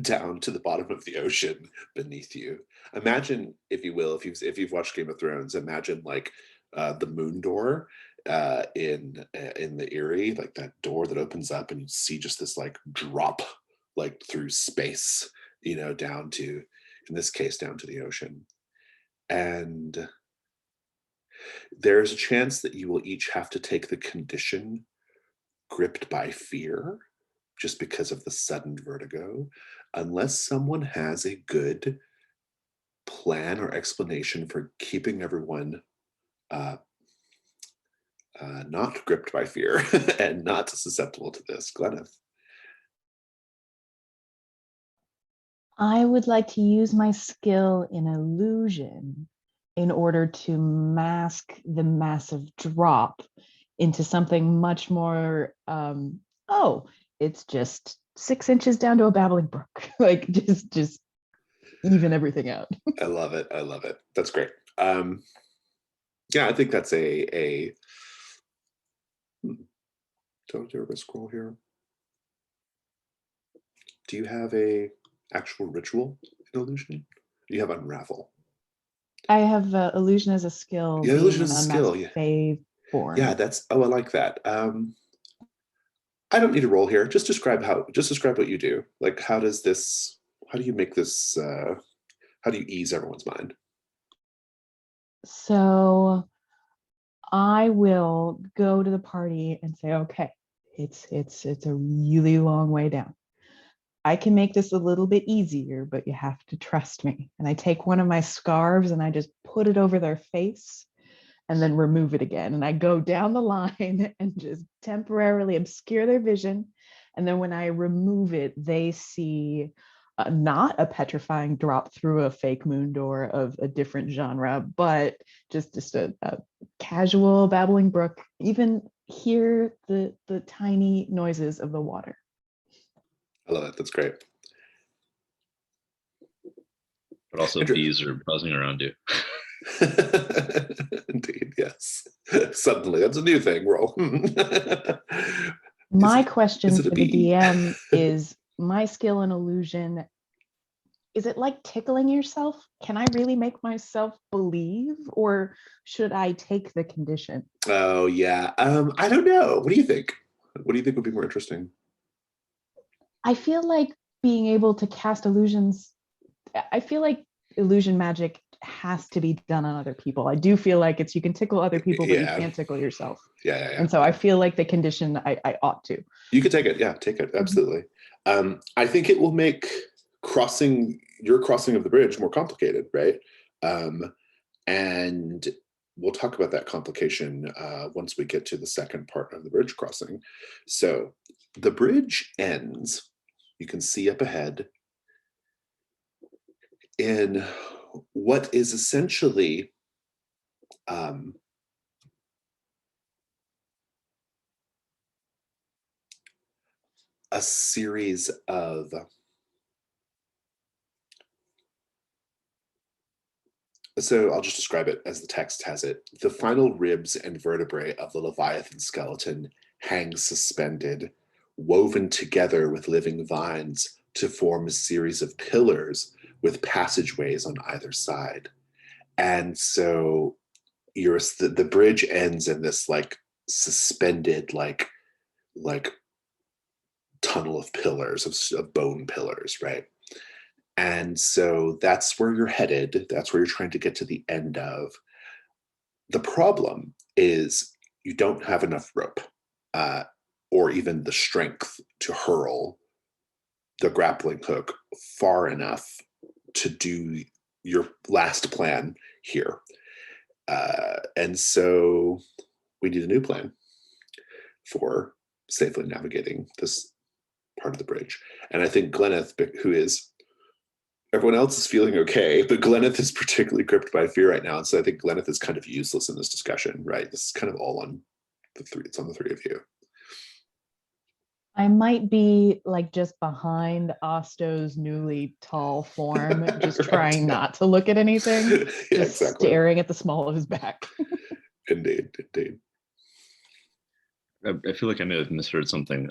down to the bottom of the ocean beneath you. Imagine, if you will, if you've watched Game of Thrones, imagine like the moon door in the Eyrie, like that door that opens up, and you see just this like drop, like through space, down to, in this case, down to the ocean. And there's a chance that you will each have to take the condition gripped by fear, just because of the sudden vertigo, unless someone has a good plan or explanation for keeping everyone not gripped by fear and not susceptible to this. Gleneth. I would like to use my skill in illusion in order to mask the massive drop into something much more, it's just 6 inches down to a babbling brook. Like just even everything out. I love it. That's great. Yeah, I think that's a don't do a scroll here. Do you have a actual ritual in illusion? Do you have unravel? I have illusion as a skill. Yeah, illusion as a skill. Yeah. Fave form. Yeah, I like that. I don't need a roll here. Just describe what you do. Like, how do you make this, how do you ease everyone's mind? So I will go to the party and say, okay, it's a really long way down. I can make this a little bit easier, but you have to trust me. And I take one of my scarves and I just put it over their face and then remove it again. And I go down the line and just temporarily obscure their vision. And then when I remove it, they see not a petrifying drop through a fake moon door of a different genre, but just a casual babbling brook, even hear the tiny noises of the water. I love it. That's great. But also bees are buzzing around you. Indeed, yes. Suddenly, that's a new thing. Roll. My question for the DM is, my skill in illusion, is it like tickling yourself? Can I really make myself believe, or should I take the condition? Oh, yeah. I don't know. What do you think? What do you think would be more interesting? I feel like being able to cast illusions, I feel like illusion magic has to be done on other people. I do feel like you can tickle other people, but you can't tickle yourself. Yeah. And so I feel like the condition, I ought to. You could take it. Yeah, take it. Absolutely. I think it will make crossing your crossing of the bridge more complicated, right? And we'll talk about that complication once we get to the second part of the bridge crossing. So the bridge ends, you can see up ahead, in what is essentially a series of so I'll just describe it as the text has it. The final ribs and vertebrae of the Leviathan skeleton hang suspended, woven together with living vines to form a series of pillars with passageways on either side. And so the bridge ends in this like suspended like tunnel of pillars, of bone pillars, right? And so that's where you're headed. That's where you're trying to get to the end of. The problem is you don't have enough rope or even the strength to hurl the grappling hook far enough to do your last plan here. And so we need a new plan for safely navigating this part of the bridge. And I think Gleneth, who is everyone else is feeling okay, but Gleneth is particularly gripped by fear right now. And so I think Gleneth is kind of useless in this discussion, right? This is kind of all on the three. It's on the three of you. I might be like just behind Osto's newly tall form, just Right, trying yeah. not to look at anything, Yeah, just exactly. staring at the small of his back. Indeed. I feel like I may have misheard something.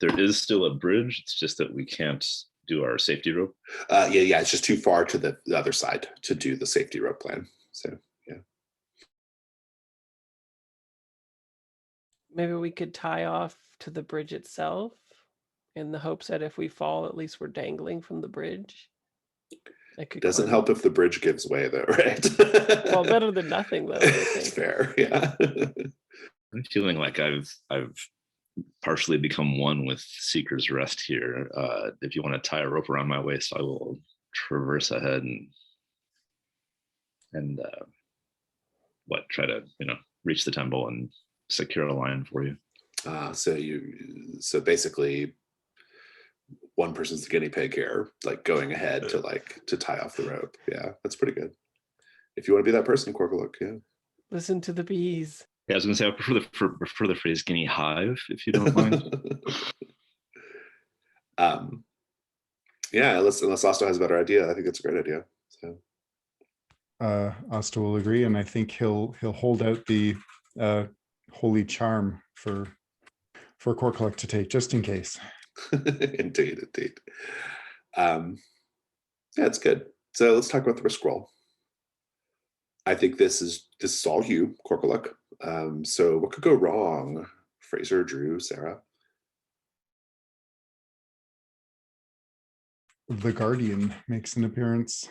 There is still a bridge. It's just that we can't do our safety rope. Yeah. It's just too far to the other side to do the safety rope plan. So yeah. Maybe we could tie off to the bridge itself in the hopes that if we fall, at least we're dangling from the bridge. It doesn't help if the bridge gives way, though, right? Well, better than nothing, though. I think. Fair, yeah. I'm feeling like I've partially become one with Seeker's Rest here. If you want to tie a rope around my waist, I will traverse ahead and try to reach the temple and secure a line for you. So basically one person's the guinea pig here, like going ahead to tie off the rope. Yeah, that's pretty good. If you want to be that person, Corvaluk, yeah. Listen to the bees. Yeah, I was going to say I prefer the phrase "guinea hive" if you don't mind. Yeah, unless Osto has a better idea, I think it's a great idea. So Osto will agree, and I think he'll hold out the holy charm for Corkaluk to take, just in case. Indeed. Yeah, it's good. So let's talk about the risk roll. I think this is all you, Corkaluk. So what could go wrong? Fraser, Drew, Sarah. The Guardian makes an appearance.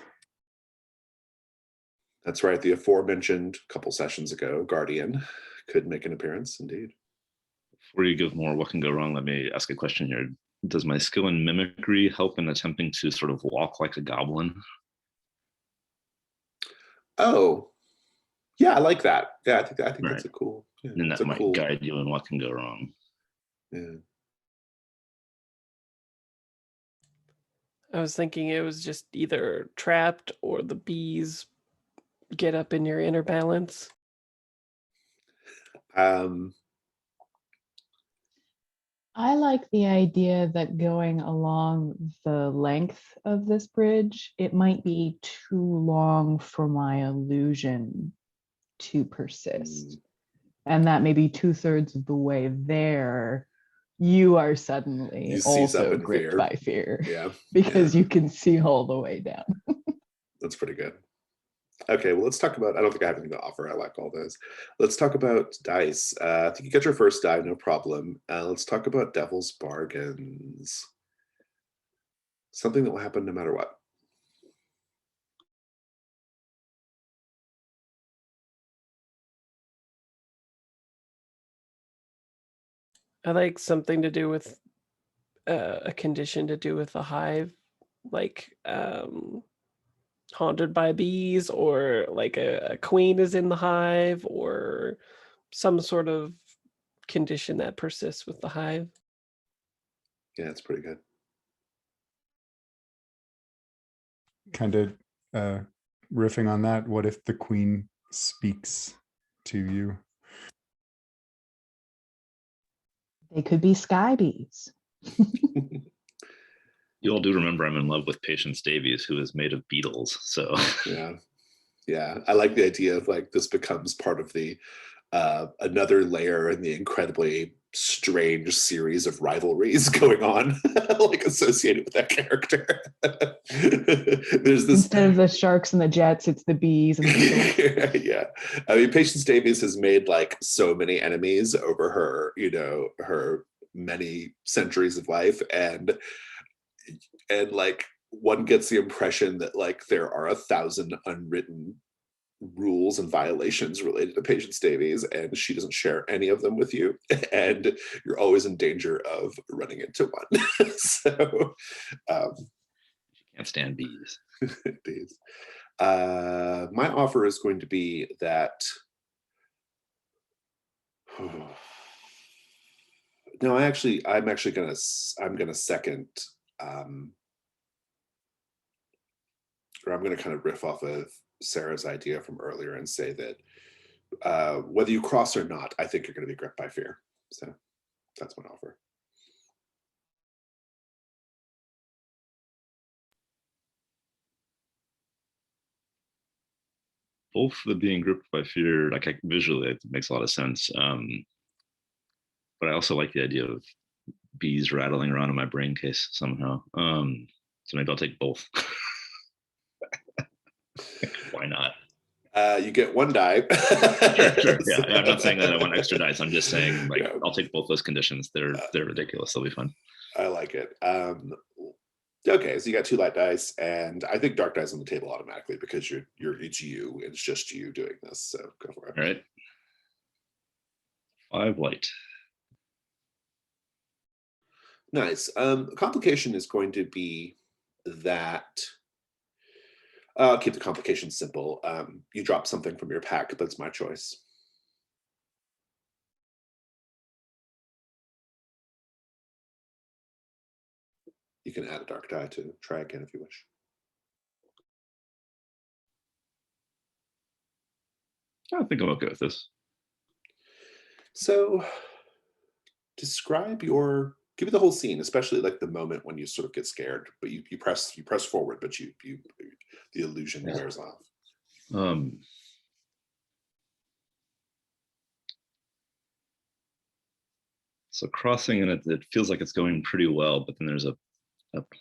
That's right. The aforementioned couple sessions ago, Guardian could make an appearance, indeed. Before you give more what can go wrong, let me ask a question here. Does my skill in mimicry help in attempting to sort of walk like a goblin? Oh, yeah, I like that. Yeah, I think right. That's a cool. Yeah, and that might guide you in what can go wrong. Yeah. I was thinking it was just either trapped or the bees get up in your inner balance. I like the idea that going along the length of this bridge, it might be too long for my illusion to persist. And that maybe 2/3 of the way there, you are suddenly also gripped by fear. Yeah. Because you can see all the way down. That's pretty good. Okay, well, let's talk about, I don't think I have anything to offer. I like all those. Let's talk about dice. I think you get your first die, no problem. Let's talk about Devil's Bargains. Something that will happen no matter what. I like something to do with a condition to do with the hive like haunted by bees, or like a queen is in the hive, or some sort of condition that persists with the hive. Yeah, it's pretty good. Kind of riffing on that, what if the queen speaks to you? They could be sky bees. You all do remember I'm in love with Patience Davies, who is made of beetles. So Yeah, I like the idea of like this becomes part of the another layer in the incredibly strange series of rivalries going on, like associated with that character. There's this Instead of the sharks and the jets, it's the bees and the beetles. yeah. I mean, Patience Davies has made like so many enemies over her, her many centuries of life, and like one gets the impression that like there are 1,000 unwritten rules and violations related to Patience Davies, and she doesn't share any of them with you, and you're always in danger of running into one. So can't stand bees. bees. My offer is going to be that no, I'm gonna second or I'm gonna kind of riff off of Sarah's idea from earlier and say that whether you cross or not, I think you're going to be gripped by fear. So that's my offer. Both the being gripped by fear, like visually, it makes a lot of sense. But I also like the idea of bees rattling around in my brain case somehow. So maybe I'll take both. Why not? You get one die. Sure. Yeah, I'm not saying that I want extra dice. I'm just saying, like, yeah. I'll take both those conditions. They're ridiculous. They'll be fun. I like it. Okay, so you got 2 light dice, and I think dark dice on the table automatically because it's you. It's just you doing this. So go for it. All right. 5 light. Nice. Complication is going to be that. I'll keep the complication simple. You drop something from your pack. That's my choice. You can add a dark die to try again if you wish. I think I'm okay with this. So give me the whole scene, especially like the moment when you sort of get scared, but you press forward, but the illusion wears off. So crossing in it feels like it's going pretty well, but then there's a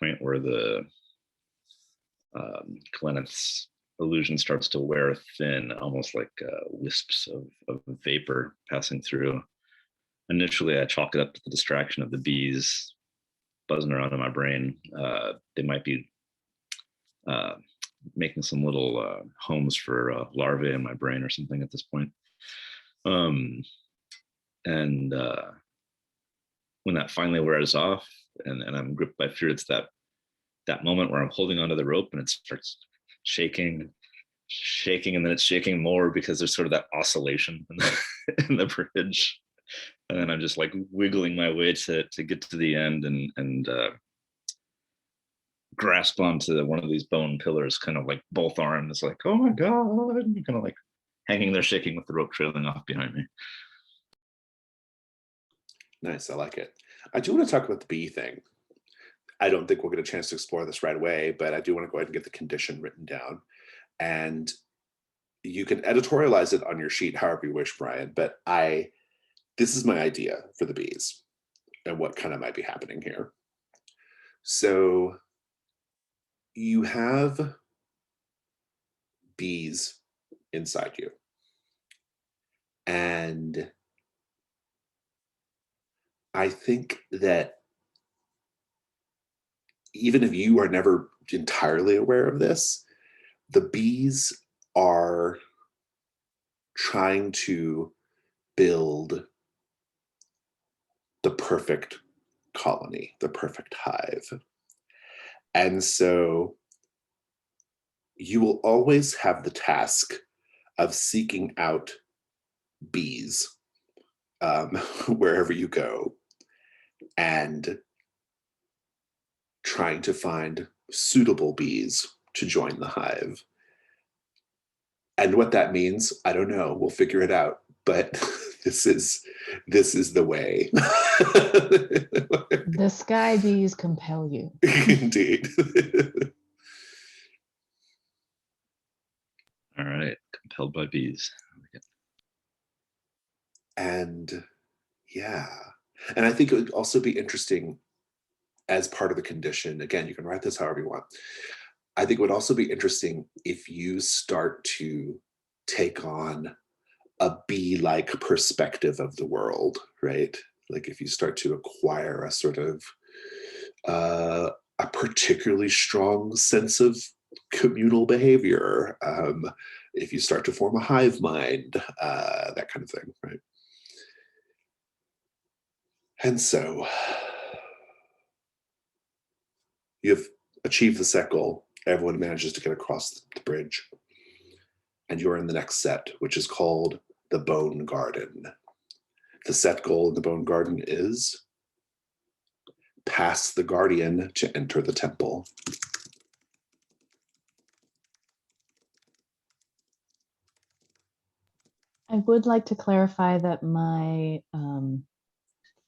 point where the Gleneth's illusion starts to wear thin, almost like wisps of vapor passing through. Initially, I chalk it up to the distraction of the bees buzzing around in my brain. They might be making some little homes for larvae in my brain or something at this point. And when that finally wears off and I'm gripped by fear, it's that moment where I'm holding onto the rope and it starts shaking, and then it's shaking more because there's sort of that oscillation in the bridge. And then I'm just like wiggling my way to get to the end and grasp onto one of these bone pillars, kind of like both arms, like, oh my God, and kind of like hanging there shaking with the rope trailing off behind me. Nice, I like it. I do want to talk about the bee thing. I don't think we'll get a chance to explore this right away, but I do want to go ahead and get the condition written down. And you can editorialize it on your sheet however you wish, Brian, but this is my idea for the bees and what kind of might be happening here. So you have bees inside you. And I think that even if you are never entirely aware of this, the bees are trying to build the perfect colony, the perfect hive. And so you will always have the task of seeking out bees wherever you go and trying to find suitable bees to join the hive. And what that means, I don't know. We'll figure it out. But this is the way. The sky bees compel you. Indeed. All right, compelled by bees. And yeah, and I think it would also be interesting as part of the condition. Again, you can write this however you want. I think it would also be interesting if you start to take on a bee-like perspective of the world, right? Like if you start to acquire a sort of a particularly strong sense of communal behavior, if you start to form a hive mind, that kind of thing, right? And so you've achieved the set goal. Everyone manages to get across the bridge. And you're in the next set, which is called the Bone Garden. The set goal in the Bone Garden is pass the Guardian to enter the temple. I would like to clarify that my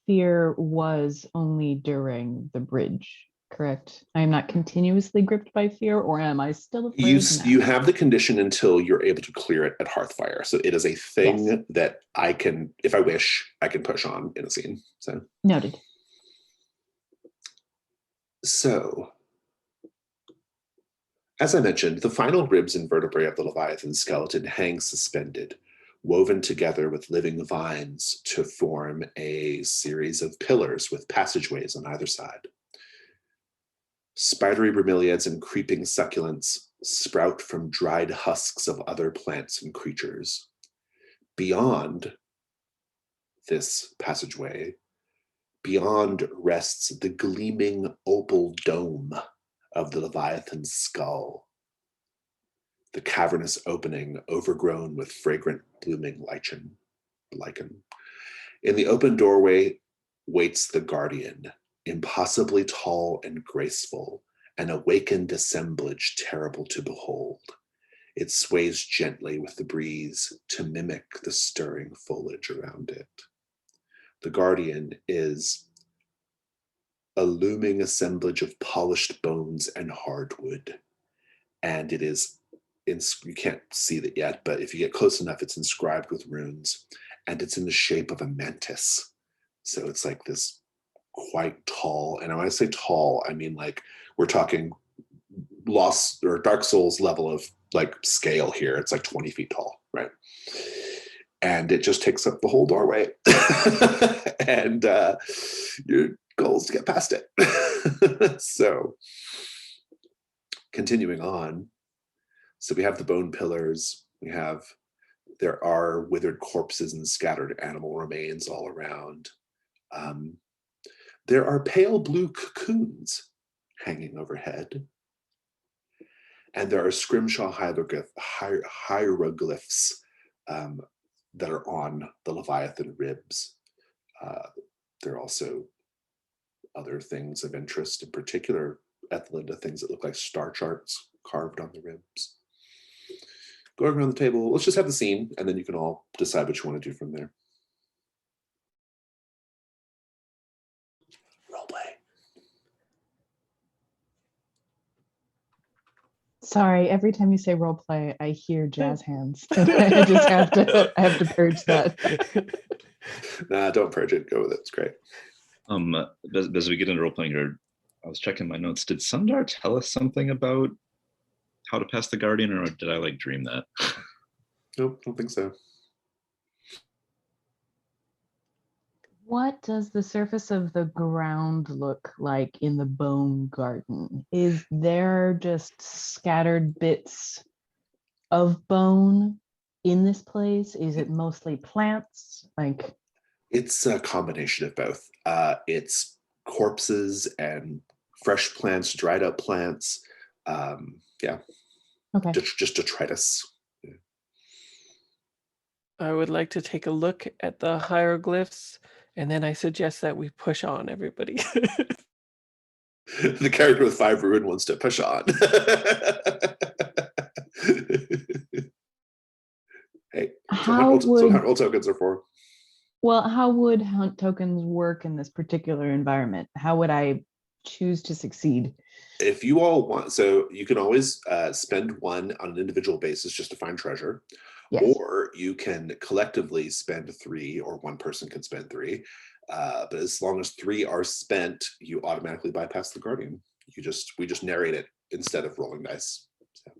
fear was only during the bridge, correct? I am not continuously gripped by fear, or am I still afraid now? You have the condition until you're able to clear it at Hearthfire. So it is a thing Yes. that I can, if I wish, I can push on in a scene. So Noted. So, as I mentioned, the final ribs and vertebrae of the Leviathan skeleton hang suspended, woven together with living vines to form a series of pillars with passageways on either side. Spidery bromeliads and creeping succulents sprout from dried husks of other plants and creatures. Beyond this passageway, beyond rests the gleaming opal dome of the Leviathan's skull, the cavernous opening overgrown with fragrant blooming lichen. In the open doorway waits the Guardian, impossibly tall and graceful, an awakened assemblage terrible to behold. It sways gently with the breeze to mimic the stirring foliage around it. The Guardian is a looming assemblage of polished bones and hardwood. And it is, you can't see it yet, but if you get close enough, it's inscribed with runes. And it's in the shape of a mantis. So it's like this quite tall. And when I say tall, I mean like we're talking Lost or Dark Souls level of like scale here. It's like 20 feet tall, right? And it just takes up the whole doorway. And your goal is to get past it. So continuing on. So we have the bone pillars. There are withered corpses and scattered animal remains all around. There are pale blue cocoons hanging overhead. And there are scrimshaw hieroglyphs that are on the Leviathan ribs. There are also other things of interest, in particular, Ethelinda, things that look like star charts carved on the ribs. Going around the table, let's just have the scene, and then you can all decide what you want to do from there. Roleplay. Sorry, every time you say role play, I hear jazz hands. I just have to purge that. Nah, don't purge it. Go with it. It's great. As we get into role playing here, I was checking my notes. Did Sundar tell us something about how to pass the Guardian, or did I like dream that? Nope, don't think so. What does the surface of the ground look like in the Bone Garden? Is there just scattered bits of bone in this place? Is it mostly plants? Like, it's a combination of both. It's corpses and fresh plants, dried up plants. Yeah, Okay. just detritus. I would like to take a look at the hieroglyphs, and then I suggest that we push on, everybody. The character with 5 ruin wants to push on. Hey, that's what hunt roll tokens are for. Well, how would hunt tokens work in this particular environment? How would I choose to succeed? If you all want, so you can always spend 1 on an individual basis just to find treasure. Yes. Or you can collectively spend 3, or 1 person can spend 3. But as long as 3 are spent, you automatically bypass the guardian. We just narrate it instead of rolling dice. So.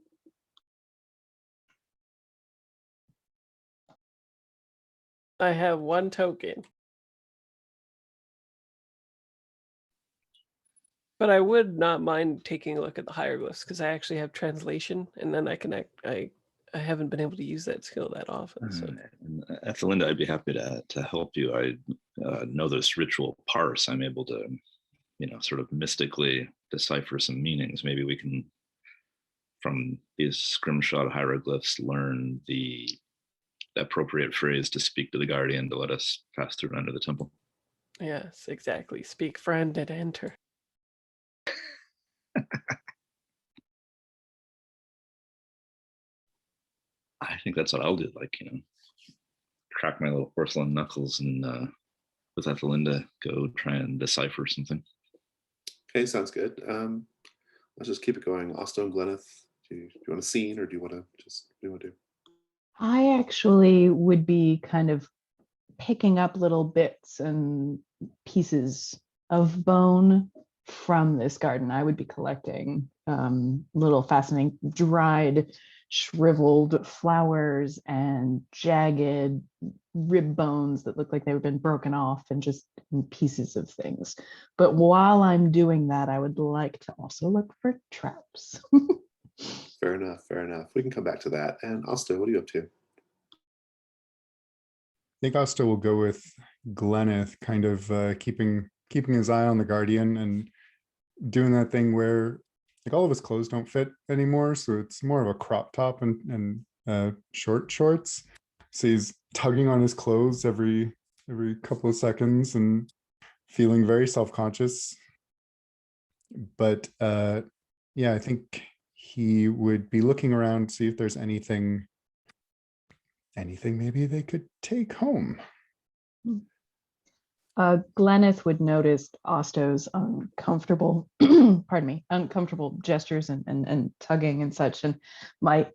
I have 1 token. But I would not mind taking a look at the hieroglyphs because I actually have translation, and then I haven't been able to use that skill that often. So, Ethelinda, I'd be happy to help you. I know this ritual parse. I'm able to, sort of mystically decipher some meanings. Maybe we can, from these scrimshot hieroglyphs, learn the appropriate phrase to speak to the guardian to let us pass through under the temple. yes, exactly. Speak, friend, and enter. I think that's what I'll do. Crack my little porcelain knuckles and with Ethelinda go try and decipher something. Okay, sounds good. Let's just keep it going. Osto and Gleneth, do you want a scene, or do you want to do? I actually would be kind of picking up little bits and pieces of bone from this garden. I would be collecting little fascinating dried, shriveled flowers and jagged rib bones that look like they've been broken off, and just pieces of things. But while I'm doing that, I would like to also look for traps. Fair enough. We can come back to that. And Osto, what are you up to? I think Osto will go with Gleneth, kind of keeping his eye on the guardian and doing that thing where all of his clothes don't fit anymore, so it's more of a crop top and short shorts. So he's tugging on his clothes every couple of seconds and feeling very self-conscious. But yeah, I think he would be looking around to see if there's anything maybe they could take home. Gleneth would notice Osto's uncomfortable, uncomfortable gestures and tugging and such, and might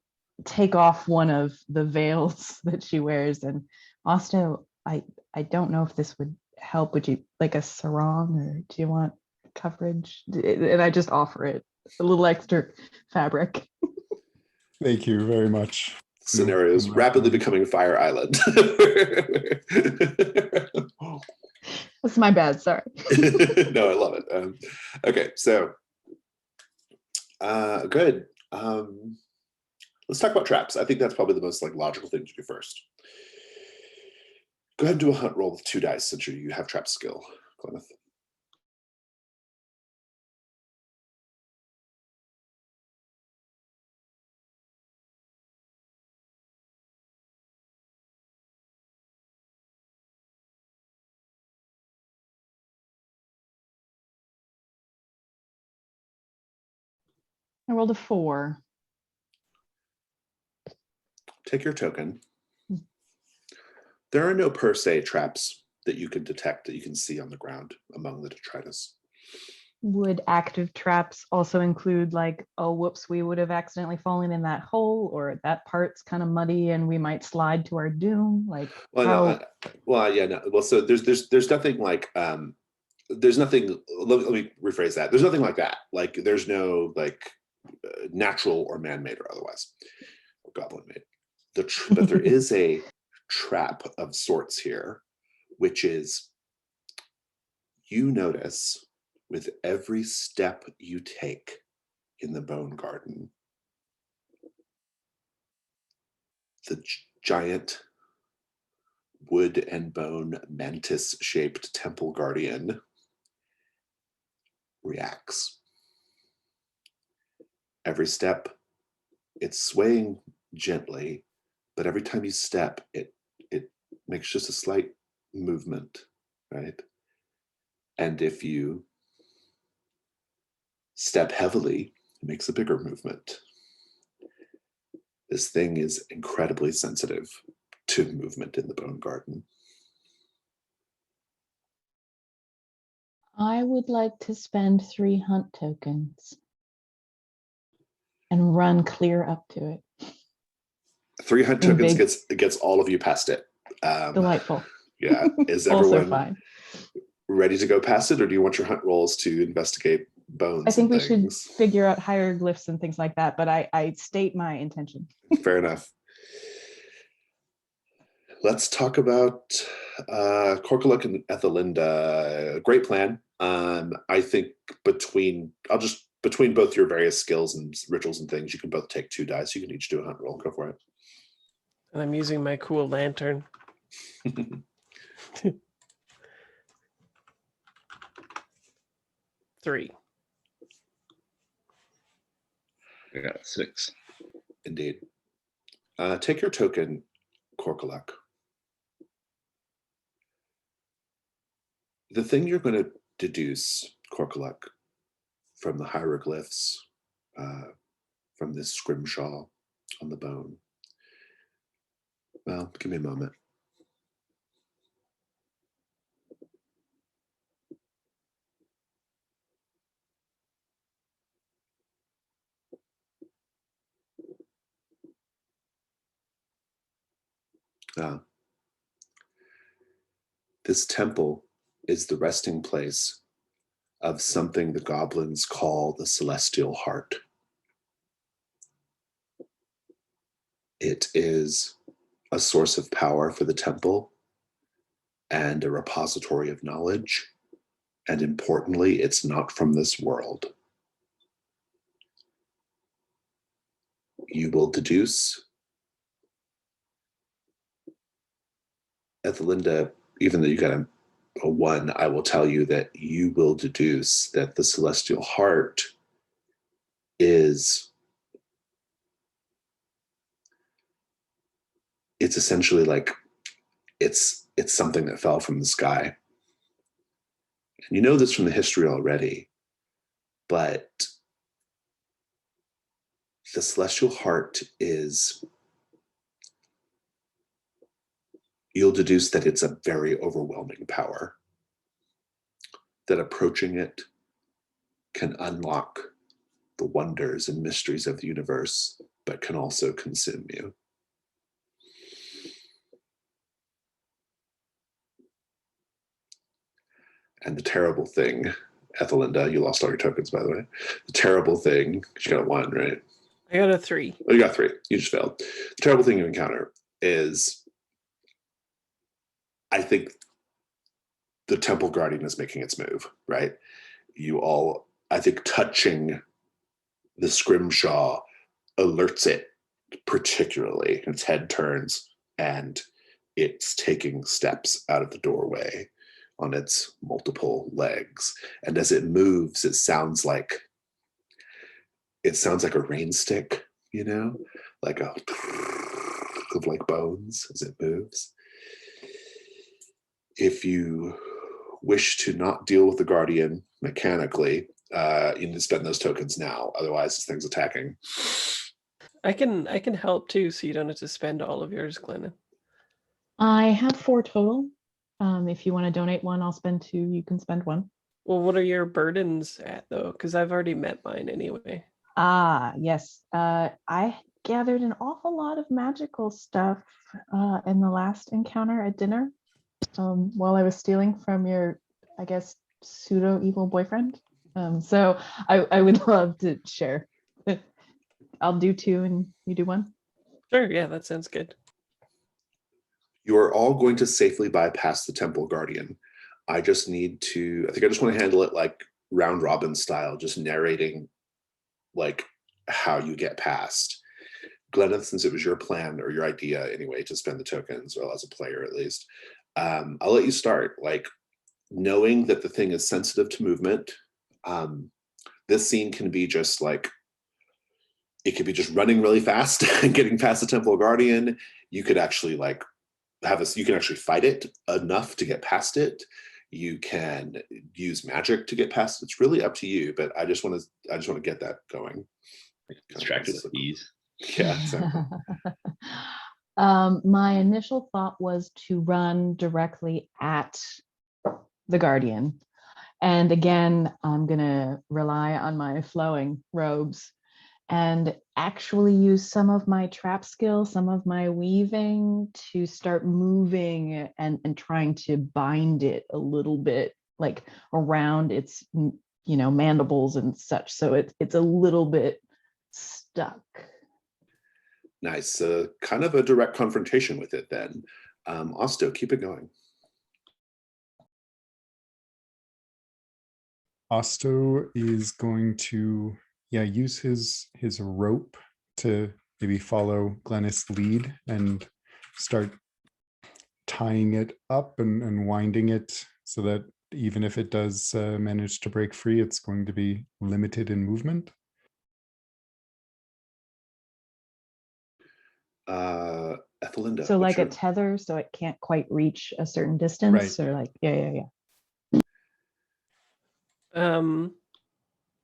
take off one of the veils that she wears. And Osto, I don't know if this would help. Would you like a sarong, or do you want coverage? And I just offer it a little extra fabric. Thank you very much. Scenarios rapidly becoming Fire Island. That's my bad, sorry. No, I love it. Okay, so good. Let's talk about traps. I think that's probably the most logical thing to do first. Go ahead and do a hunt roll with 2 dice since you have trap skill, Gleneth. I rolled a 4. Take your token. There are no per se traps that you can detect, that you can see on the ground among the detritus. Would active traps also include oh, whoops, we would have accidentally fallen in that hole, or that part's kind of muddy and we might slide to our doom? No. So there's nothing there's nothing. Let me rephrase that. There's nothing like that. There's no natural or man-made or otherwise, or goblin-made. But there is a trap of sorts here, which is, you notice with every step you take in the bone garden, the giant wood and bone mantis-shaped temple guardian reacts. Every step, it's swaying gently, but every time you step, it makes just a slight movement, right? And if you step heavily, it makes a bigger movement. This thing is incredibly sensitive to movement in the bone garden. I would like to spend 3 hunt tokens and run clear up to it. 3 hunt In tokens big- gets all of you past it. Delightful. Yeah. Is Also everyone fine. ready to go past it, or do you want your hunt rolls to investigate bones I think and we should things? figure out hieroglyphs and things like that, but I state my intention. Fair enough. Let's talk about Korkaluk and Ethelinda. Great plan. I think between both your various skills and rituals and things, you can both take 2 dice. You can each do a hunt roll. Go for it. And I'm using my cool lantern. 3. I got 6. Indeed. Take your token, Korkaluk. The thing you're going to deduce, Korkaluk, from the hieroglyphs, from this scrimshaw on the bone. Well, give me a moment. This temple is the resting place of something the goblins call the celestial heart. It is a source of power for the temple and a repository of knowledge. And importantly, it's not from this world. You will deduce, Ethelinda, even though you got a 1, I will tell you that you will deduce that the celestial heart is, it's essentially like it's something that fell from the sky. And you know this from the history already, but the celestial heart is, you'll deduce that it's a very overwhelming power, that approaching it can unlock the wonders and mysteries of the universe, but can also consume you. And the terrible thing, Ethelinda, you lost all your tokens, by the way. The terrible thing, because you got a 1, right? I got a 3. Oh, you got 3. You just failed. The terrible thing you encounter is, I think the temple guardian is making its move, right? You all, I think touching the scrimshaw alerts it particularly. Its head turns and it's taking steps out of the doorway on its multiple legs. And as it moves, it sounds like a rain stick, you know, like a of like bones as it moves. If you wish to not deal with the guardian mechanically, you need to spend those tokens now. Otherwise, this thing's attacking. I can help too, so you don't have to spend all of yours, Glennon. I have 4 total. If you want to donate 1, I'll spend 2. You can spend 1. Well, what are your burdens at though? Because I've already met mine anyway. Yes. I gathered an awful lot of magical stuff in the last encounter at dinner while I was stealing from your, I guess, pseudo evil boyfriend. So I would love to share. I'll do 2 and you do 1. Sure, yeah, that sounds good. You are all going to safely bypass the temple guardian. I just want to handle it like round robin style, just narrating like how you get past. Glennon, since it was your plan or your idea anyway to spend the tokens, well, as a player at least, I'll let you start. Like, knowing that the thing is sensitive to movement, This scene can be just like, it could be just running really fast and getting past the Temple Guardian. You could actually like you can actually fight it enough to get past it. You can use magic to get past it. It's really up to you, but I just want to get that going. Distracted ease. Yeah, exactly. My initial thought was to run directly at the Guardian. And again, I'm going to rely on my flowing robes and actually use some of my trap skill, some of my weaving to start moving and trying to bind it a little bit, like around its, mandibles and such. So it's a little bit stuck. Nice. Kind of a direct confrontation with it then. Osto, keep it going. Osto is going to use his rope to maybe follow Glennis' lead and start tying it up and winding it so that even if it does manage to break free, it's going to be limited in movement. Ethelinda. So like a tether, so it can't quite reach a certain distance, Right. or like, yeah.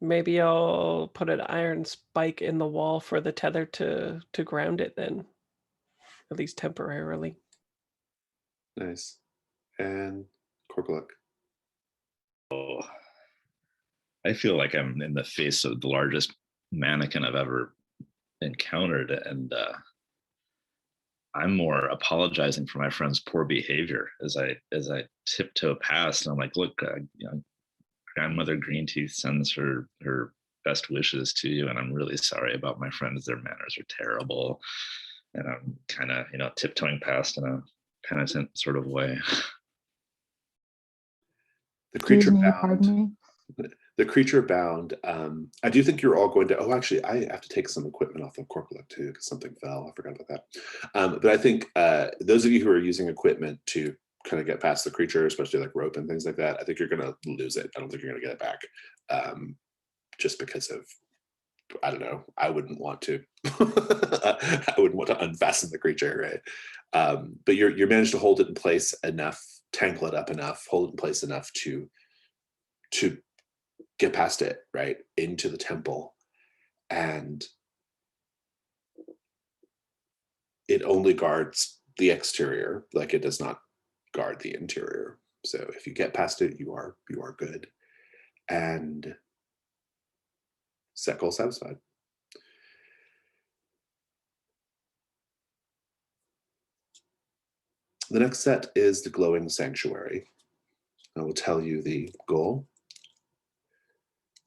Maybe I'll put an iron spike in the wall for the tether to ground it then, at least temporarily. Nice. And Korkuluk. Oh, I feel like I'm in the face of the largest mannequin I've ever encountered, and I'm more apologizing for my friend's poor behavior as I tiptoe past. And I'm like, look, Grandmother Greenteeth sends her best wishes to you, and I'm really sorry about my friends. Their manners are terrible, and I'm kind of tiptoeing past in a penitent sort of way. The creature bound. Pardon me? The creature bound. I do think you're all going to. Oh, actually, I have to take some equipment off of Korkuluk too because something fell. I forgot about that. But I think those of you who are using equipment to kind of get past the creature, especially like rope and things like that, I think you're going to lose it. I don't think you're going to get it back, just because of, I don't know. I wouldn't want to. I wouldn't want to unfasten the creature, right? But you managed to hold it in place enough, tangle it up enough, hold it in place enough to get past it, right, into the temple. And it only guards the exterior, like it does not guard the interior. So if you get past it, you are good. And set goal satisfied. The next set is the glowing sanctuary. I will tell you the goal.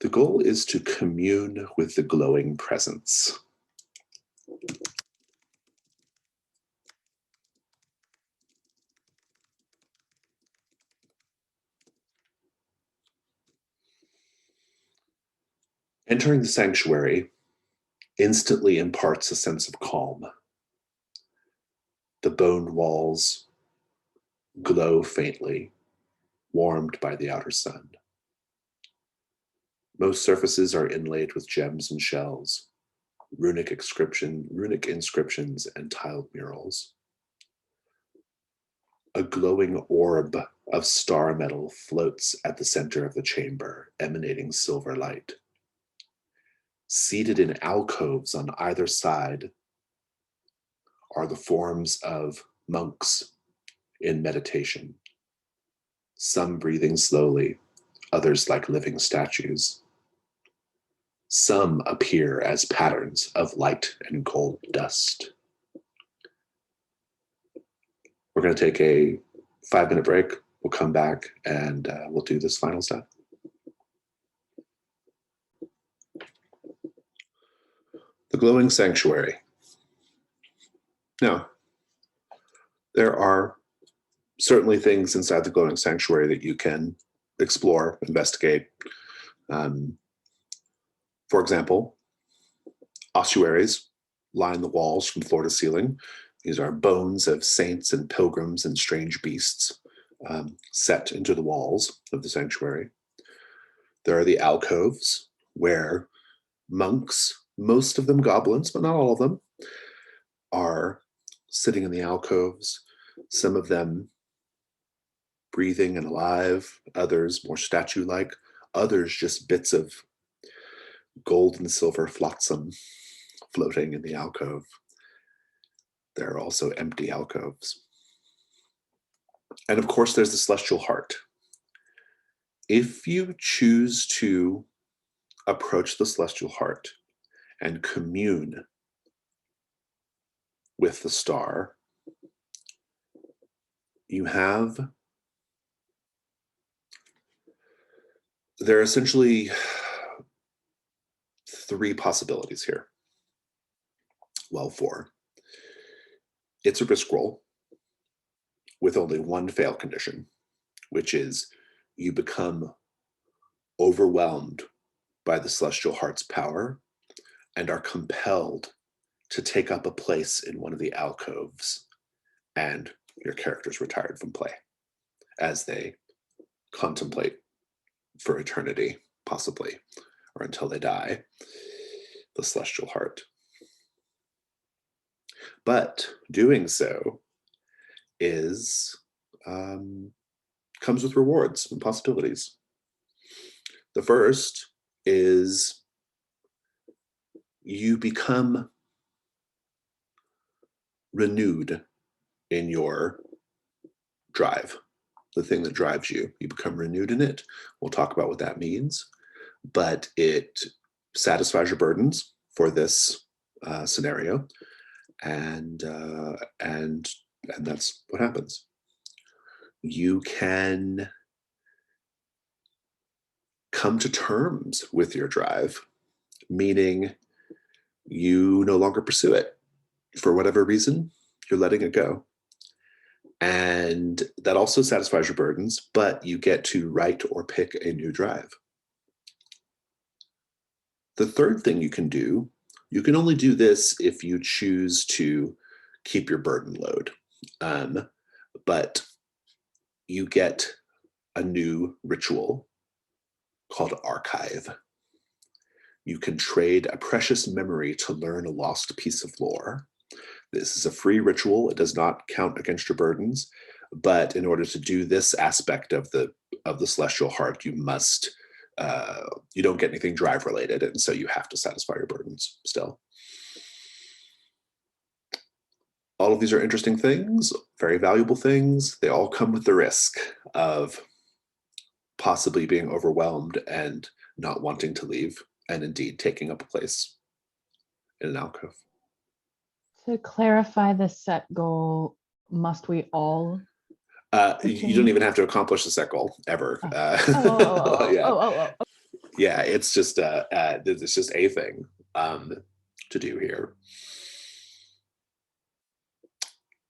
The goal is to commune with the glowing presence. Entering the sanctuary instantly imparts a sense of calm. The bone walls glow faintly, warmed by the outer sun. Most surfaces are inlaid with gems and shells, runic inscriptions, and tiled murals. A glowing orb of star metal floats at the center of the chamber, emanating silver light. Seated in alcoves on either side are the forms of monks in meditation, some breathing slowly, others like living statues. Some appear as patterns of light and gold dust. We're going to take a 5-minute break. We'll come back and we'll do this final step. The glowing sanctuary. Now, there are certainly things inside the glowing sanctuary that you can explore, investigate. For example, ossuaries line the walls from floor to ceiling. These are bones of saints and pilgrims and strange beasts set into the walls of the sanctuary. There are the alcoves where monks, most of them goblins, but not all of them, are sitting in the alcoves, some of them breathing and alive, others more statue-like, others just bits of gold and silver flotsam floating in the alcove. There are also empty alcoves. And of course, there's the celestial heart. If you choose to approach the celestial heart and commune with the star, there are essentially 3 possibilities here. Well, 4. It's a risk roll with only one fail condition, which is you become overwhelmed by the celestial heart's power and are compelled to take up a place in one of the alcoves, and your character's retired from play as they contemplate for eternity, possibly, or until they die, the celestial heart. But doing so comes with rewards and possibilities. The first is you become renewed in your drive, the thing that drives you. You become renewed in it. We'll talk about what that means, but it satisfies your burdens for this scenario, and that's what happens. You can come to terms with your drive, meaning you no longer pursue it. For whatever reason, you're letting it go. And that also satisfies your burdens, but you get to write or pick a new drive. The third thing you can do, you can only do this if you choose to keep your burden load. But you get a new ritual called Archive. You can trade a precious memory to learn a lost piece of lore. This is a free ritual. It does not count against your burdens, but in order to do this aspect of the celestial heart, you don't get anything drive related, and so you have to satisfy your burdens still. All of these are interesting things, very valuable things. They all come with the risk of possibly being overwhelmed and not wanting to leave, and indeed taking up a place in an alcove. To clarify the set goal, must we all? You don't even have to accomplish the set goal ever. Yeah, it's just a thing to do here.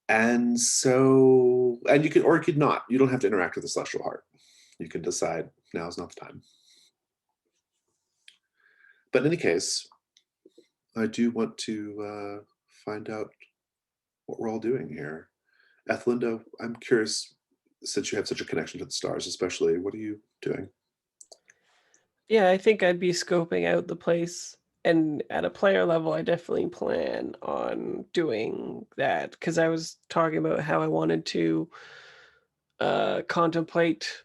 And so, and you can, or you could not. You don't have to interact with the celestial heart. You can decide now is not the time. But in any case, I do want to find out what we're all doing here. Ethelinda, I'm curious, since you have such a connection to the stars, especially, what are you doing? Yeah, I think I'd be scoping out the place. And at a player level, I definitely plan on doing that, because I was talking about how I wanted to contemplate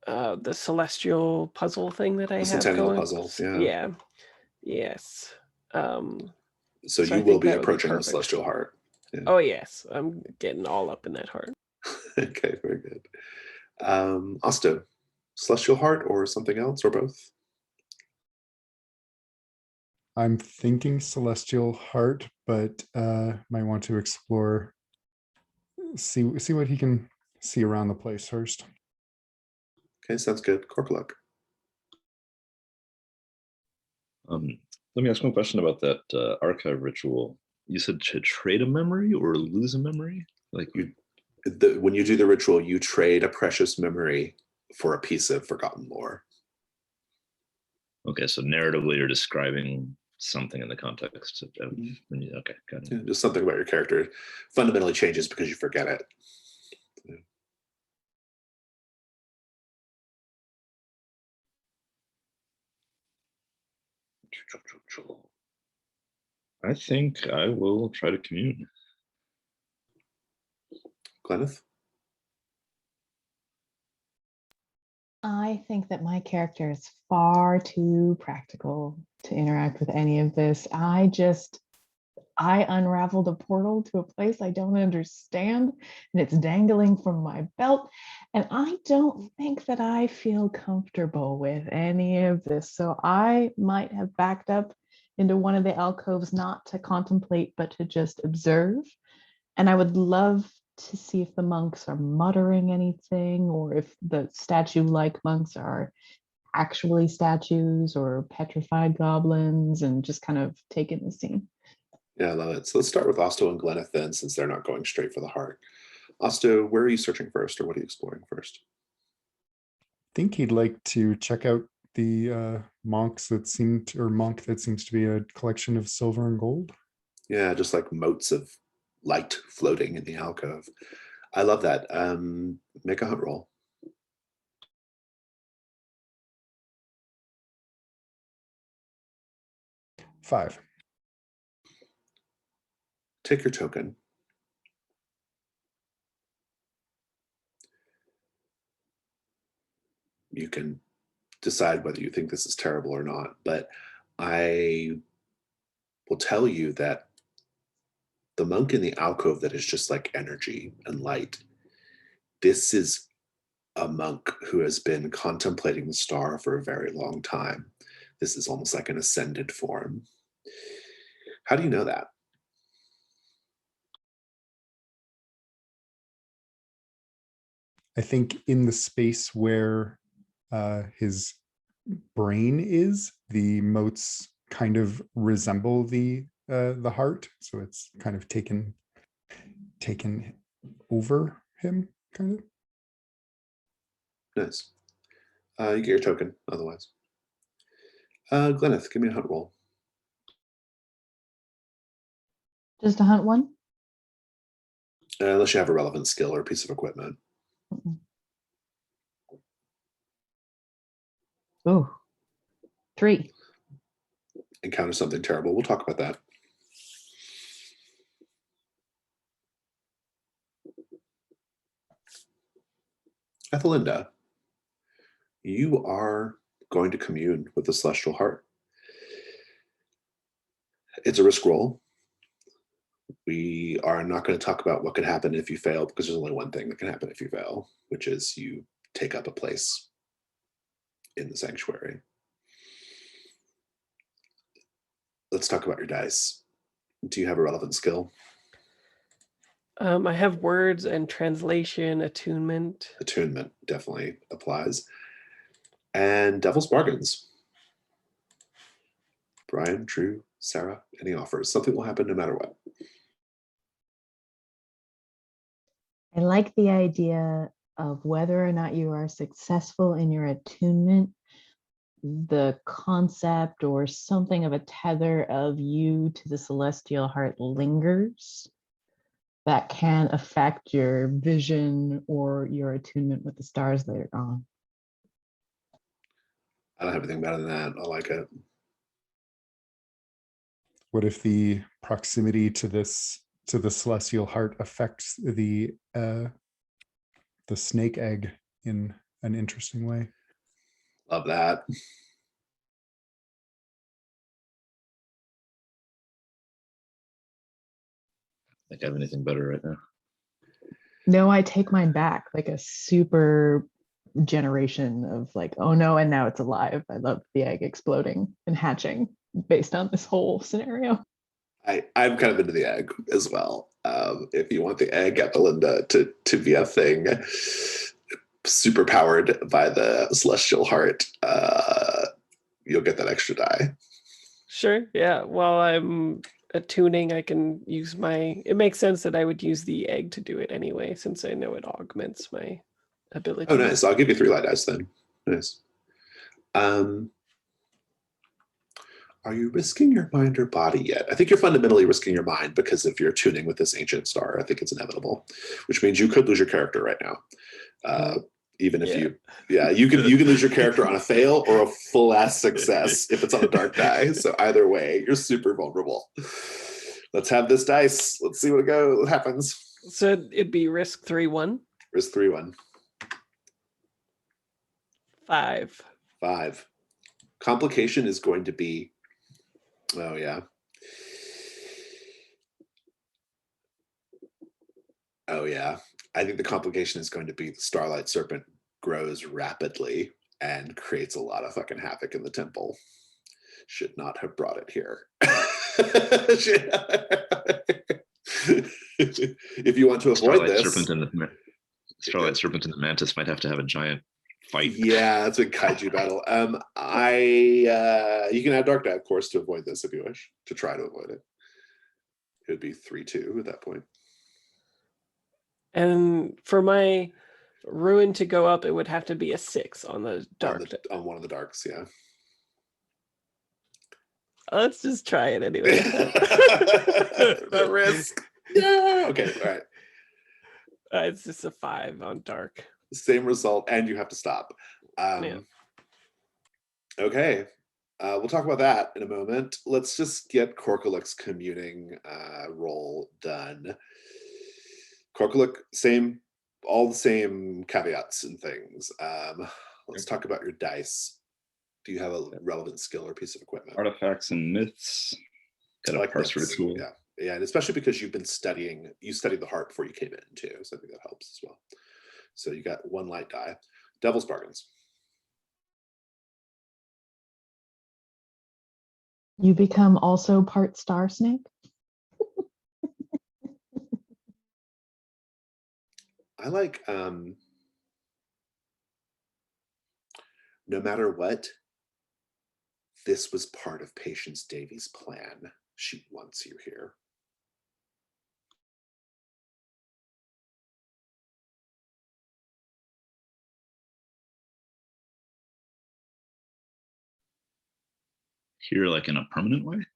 the celestial puzzle thing that I have Centennial going. puzzle, yeah. Yeah. Yes. So I you will think be that would be approaching the perfect. celestial heart. Yeah. Oh yes, I'm getting all up in that heart. Okay, very good. Asta, celestial heart or something else or both? I'm thinking celestial heart, but might want to explore, see what he can see around the place first. Okay, sounds good. Korkaluk. Let me ask one question about that archive ritual. You said to trade a memory or lose a memory? Like when you do the ritual, you trade a precious memory for a piece of forgotten lore. Okay, so narratively you're describing something in the context of okay, got it. Yeah, just something about your character fundamentally changes because you forget it. Yeah. I think I will try to commune. Gleneth? I think that my character is far too practical to interact with any of this. I unraveled a portal to a place I don't understand, and it's dangling from my belt. And I don't think that I feel comfortable with any of this. So I might have backed up into one of the alcoves, not to contemplate, but to just observe. And I would love to see if the monks are muttering anything, or if the statue-like monks are actually statues or petrified goblins, and just kind of take in the scene. Yeah, I love it. So let's start with Osto and Gleneth then, since they're not going straight for the heart. Osto, where are you searching first, or what are you exploring first? I think he'd like to check out the monk that seems to be a collection of silver and gold. Yeah, just like motes of light floating in the alcove. I love that. Make a hunt roll. 5. Take your token. You can decide whether you think this is terrible or not, but I will tell you that the monk in the alcove that is just like energy and light, this is a monk who has been contemplating the star for a very long time. This is almost like an ascended form. How do you know that? I think in the space where his brain is, the motes kind of resemble the heart, so it's kind of taken over him, kind of. Nice. You get your token otherwise. Gleneth, give me a hunt roll. Just a hunt one? Unless you have a relevant skill or a piece of equipment. Oh, 3. Encounter something terrible. We'll talk about that. Ethelinda, you are going to commune with the celestial heart. It's a risk roll. We are not going to talk about what could happen if you fail, because there's only one thing that can happen if you fail, which is you take up a place in the sanctuary. Let's talk about your dice. Do you have a relevant skill? I have words and translation, attunement. Attunement definitely applies. And Devil's Bargains. Brian, Drew, Sarah, any offers? Something will happen no matter what. I like the idea of whether or not you are successful in your attunement, the concept or something of a tether of you to the celestial heart lingers that can affect your vision or your attunement with the stars later on. I don't have anything better than that. I like it. What if the proximity to the celestial heart affects the snake egg in an interesting way? Love that. Think I have anything better right now. No, I take mine back, like a super generation of like, oh no, and now it's alive. I love the egg exploding and hatching based on this whole scenario. I'm kind of into the egg as well. If you want the egg at Belinda to be a thing, super powered by the celestial heart, you'll get that extra die. Sure. Yeah. While I'm attuning, I can use my. It makes sense that I would use the egg to do it anyway, since I know it augments my ability. Oh, nice. I'll give you 3 light dice then. Nice. Are you risking your mind or body yet? I think you're fundamentally risking your mind because if you're tuning with this ancient star, I think it's inevitable, which means you could lose your character right now. Even if Yeah. you can lose your character on a fail or a full ass success if it's on a dark die. So either way, you're super vulnerable. Let's have this dice. Let's see what happens. So it'd be risk 3-1. Risk 3-1. 5. 5. Complication is going to be, oh yeah. Oh yeah. I think the complication is going to be the Starlight Serpent grows rapidly and creates a lot of fucking havoc in the temple. Should not have brought it here. If you want to avoid Starlight this, Starlight Serpent and the Mantis might have to have a giant fight. Yeah, it's a kaiju battle. You can add Dark Die, of course, to avoid this if you wish, to try to avoid it. It would be 3-2 at that point. And for my ruin to go up, it would have to be a 6 on the dark. On one of the darks, yeah. Let's just try it anyway. That risk. Yeah. Okay. All right. It's just a 5 on dark. Same result, and you have to stop. Yeah. Okay. We'll talk about that in a moment. Let's just get Korkaluk's communing roll done. Korkaluk, all the same caveats and things. Let's talk about your dice. Do you have a relevant skill or piece of equipment? Artifacts and myths. Got a parser tool. Yeah, and especially because you studied the heart before you came in too, so I think that helps as well. So you got 1 light die. Devil's Bargains. You become also part star snake. I like no matter what, this was part of Patience Davies' plan. She wants you here. Here, like in a permanent way?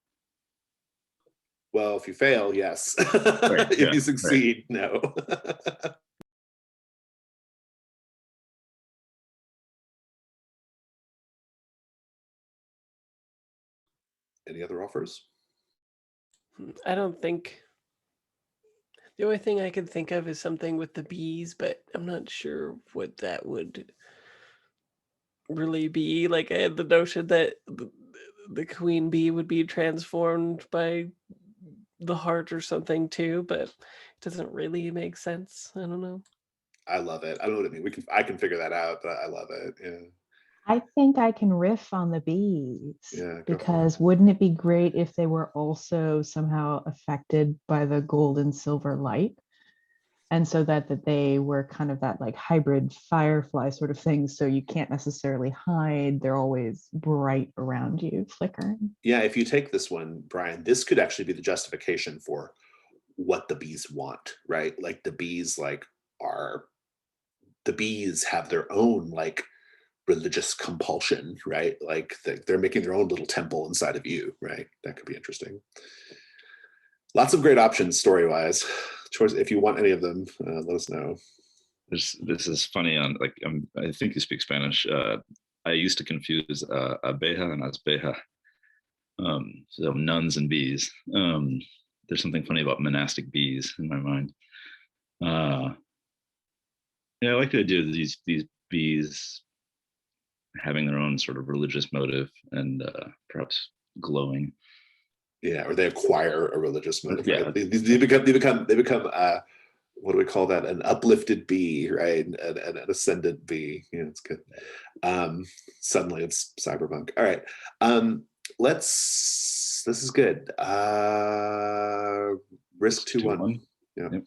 Well, if you fail, yes. Right, If you succeed, no. Any other offers? I don't think. The only thing I could think of is something with the bees, but I'm not sure what that would really be. Like, I had the notion that the queen bee would be transformed by the heart or something too, but it doesn't really make sense. I don't know. I love it. I don't know what I mean. I can figure that out, but I love it. Yeah. I think I can riff on the bees. Yeah, because wouldn't it be great if they were also somehow affected by the gold and silver light? And so that they were kind of that like hybrid firefly sort of thing. So you can't necessarily hide. They're always bright around you, flickering. Yeah, if you take this one, Brian, this could actually be the justification for what the bees want, right? Like the bees have their own like religious compulsion, right? Like they're making their own little temple inside of you, right? That could be interesting. Lots of great options story-wise. Choice. If you want any of them, let us know. This is funny. I think you speak Spanish. I used to confuse abeja and asbeja. So nuns and bees. There's something funny about monastic bees in my mind. Yeah, I like the idea of these bees having their own sort of religious motive and perhaps glowing. Yeah, or they acquire a religious motive. Yeah. Right? They become what do we call that? An uplifted bee, right? An ascendant bee. Yeah, it's good. Suddenly it's cyberpunk. All right. This is good. Risk 2-1. Yeah. Yep.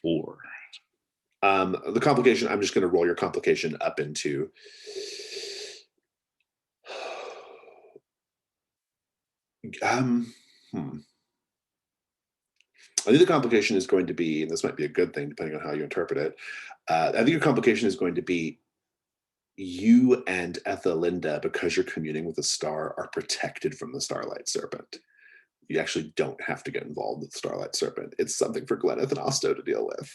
4. The complication, I'm just going to roll your complication up into I think the complication is going to be, and this might be a good thing depending on how you interpret it. I think your complication is going to be you and Ethelinda, because you're communing with a star, are protected from the Starlight Serpent. You actually don't have to get involved with Starlight Serpent. It's something for Gleneth and Osto to deal with.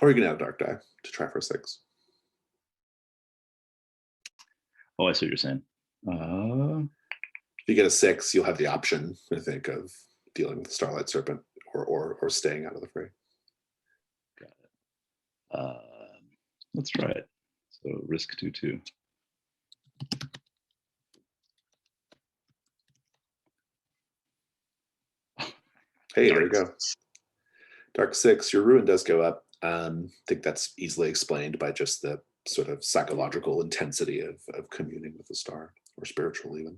Or you can add a dark die to try for 6. Oh, I see what you're saying. If you get a 6, you'll have the option, I think, of dealing with the Starlight Serpent or staying out of the fray. Got it. Let's try it. So risk 2/2. Hey, there you go. Dark 6, your ruin does go up. I think that's easily explained by just the sort of psychological intensity of communing with the star, or spiritual even.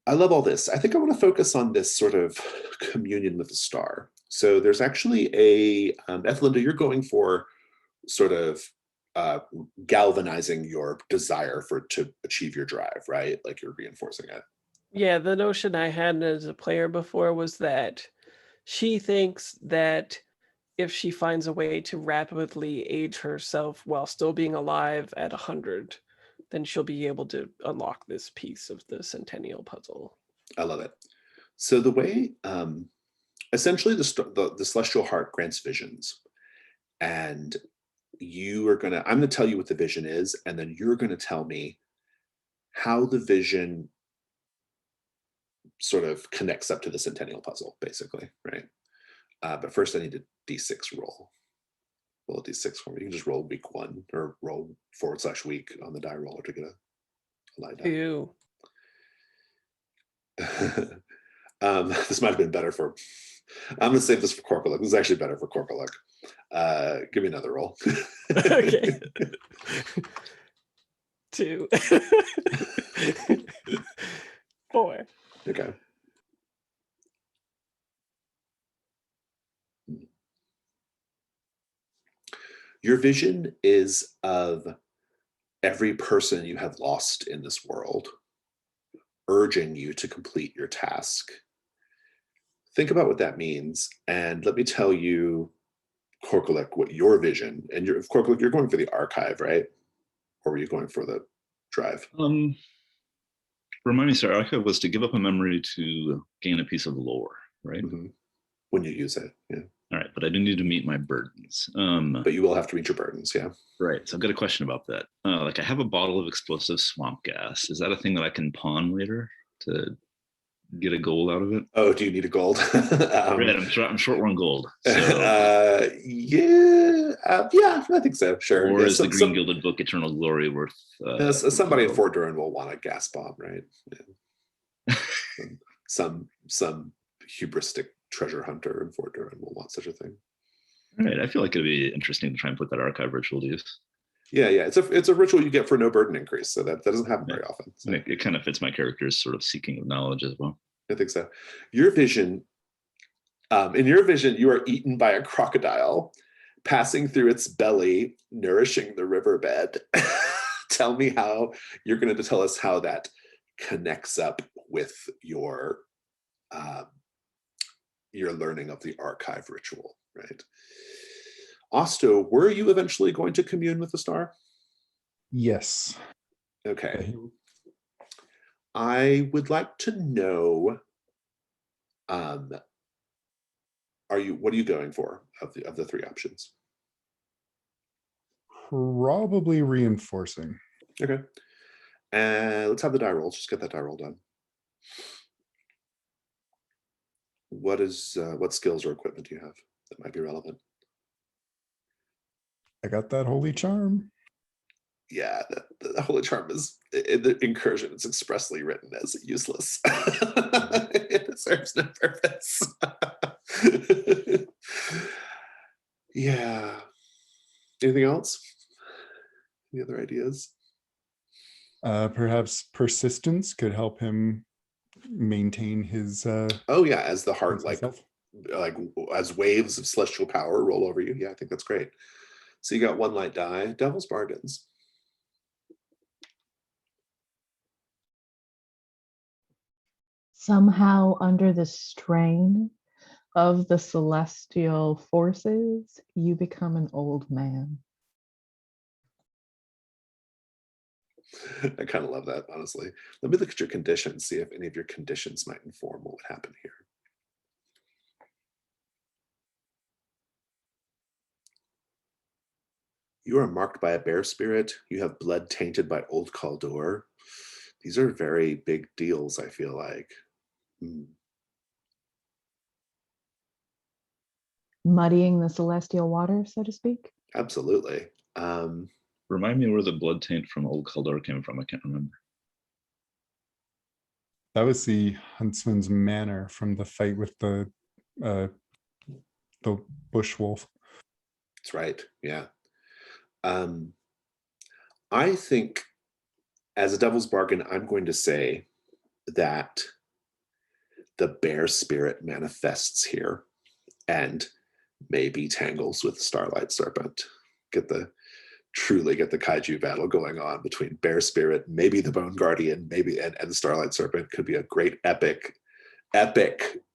I love all this. I think I want to focus on this sort of communion with the star. So there's actually a, Ethelinda, you're going for sort of galvanizing your desire to achieve your drive, right? Like you're reinforcing it. Yeah, the notion I had as a player before was that she thinks that if she finds a way to rapidly age herself while still being alive at 100, then she'll be able to unlock this piece of the Centennial puzzle. I love it. So the way, essentially the Celestial Heart grants visions, and I'm going to tell you what the vision is, and then you're going to tell me how the vision sort of connects up to the Centennial puzzle, basically, right? But first I need a D6 roll. Roll a D6 for me. You can just roll week 1 or roll /week on the die roller to get a light die. Ew. This might have been better for, I'm going to save this for Corkaluk. This is actually better for Corkaluk. Give me another roll. Okay. 2. 4. Okay. Your vision is of every person you have lost in this world, urging you to complete your task. Think about what that means, and let me tell you, Corkaluk, what your vision, and Corkaluk, you're going for the archive, right? Or were you going for the drive? Remind me, sir, archive was to give up a memory to gain a piece of lore, right? Mm-hmm. When you use it, yeah. All right, but I do need to meet my burdens. But you will have to meet your burdens, yeah. Right, so I've got a question about that. Like I have a bottle of explosive swamp gas. Is that a thing that I can pawn later to get a gold out of it? Oh, do you need a gold? Right, I'm short 1 gold. So. Yeah, I think so. Sure. Or yeah, is the Green Gilded Book Eternal Glory worth? Somebody in Fort Duran will want a gas bomb, right? Yeah. some hubristic treasure hunter in Fort Duran will want such a thing. Right, I feel like it'd be interesting to try and put that archive ritual to use. Yeah, it's a ritual you get for no burden increase, so that doesn't happen very often. So. It kind of fits my character's sort of seeking of knowledge as well. I think so. Your vision, in your vision, you are eaten by a crocodile, passing through its belly, nourishing the riverbed. Tell me how you're going to tell us how that connects up with your learning of the archive ritual, right? Osto, were you eventually going to commune with the star? Yes. Okay. I would like to know, what are you going for of the 3 options? Probably reinforcing. Okay. And let's have the die roll. Just get that die roll done. What skills or equipment do you have that might be relevant? I got that holy charm. Yeah, the holy charm is in the incursion. It's expressly written as useless. It serves no purpose. Yeah. Anything else? Any other ideas? Perhaps persistence could help him maintain his. Oh yeah, as the heart like himself. as waves of celestial power roll over you. Yeah, I think that's great. So you got 1 light die. Devil's bargains. Somehow, under the strain of the celestial forces, you become an old man. I kind of love that, honestly. Let me look at your conditions, see if any of your conditions might inform what would happen here. You are marked by a bear spirit. You have blood tainted by old Kaldor. These are very big deals, I feel like. Muddying the celestial water, so to speak. Absolutely. Remind me where the blood taint from Old Kaldor came from. I can't remember. That was the huntsman's manor from the fight with the bush wolf. That's right. Yeah. I think, as a devil's bargain, I'm going to say that the bear spirit manifests here and maybe tangles with the Starlight Serpent. Truly get the kaiju battle going on between bear spirit, maybe the Bone Guardian, maybe and the Starlight Serpent. Could be a great epic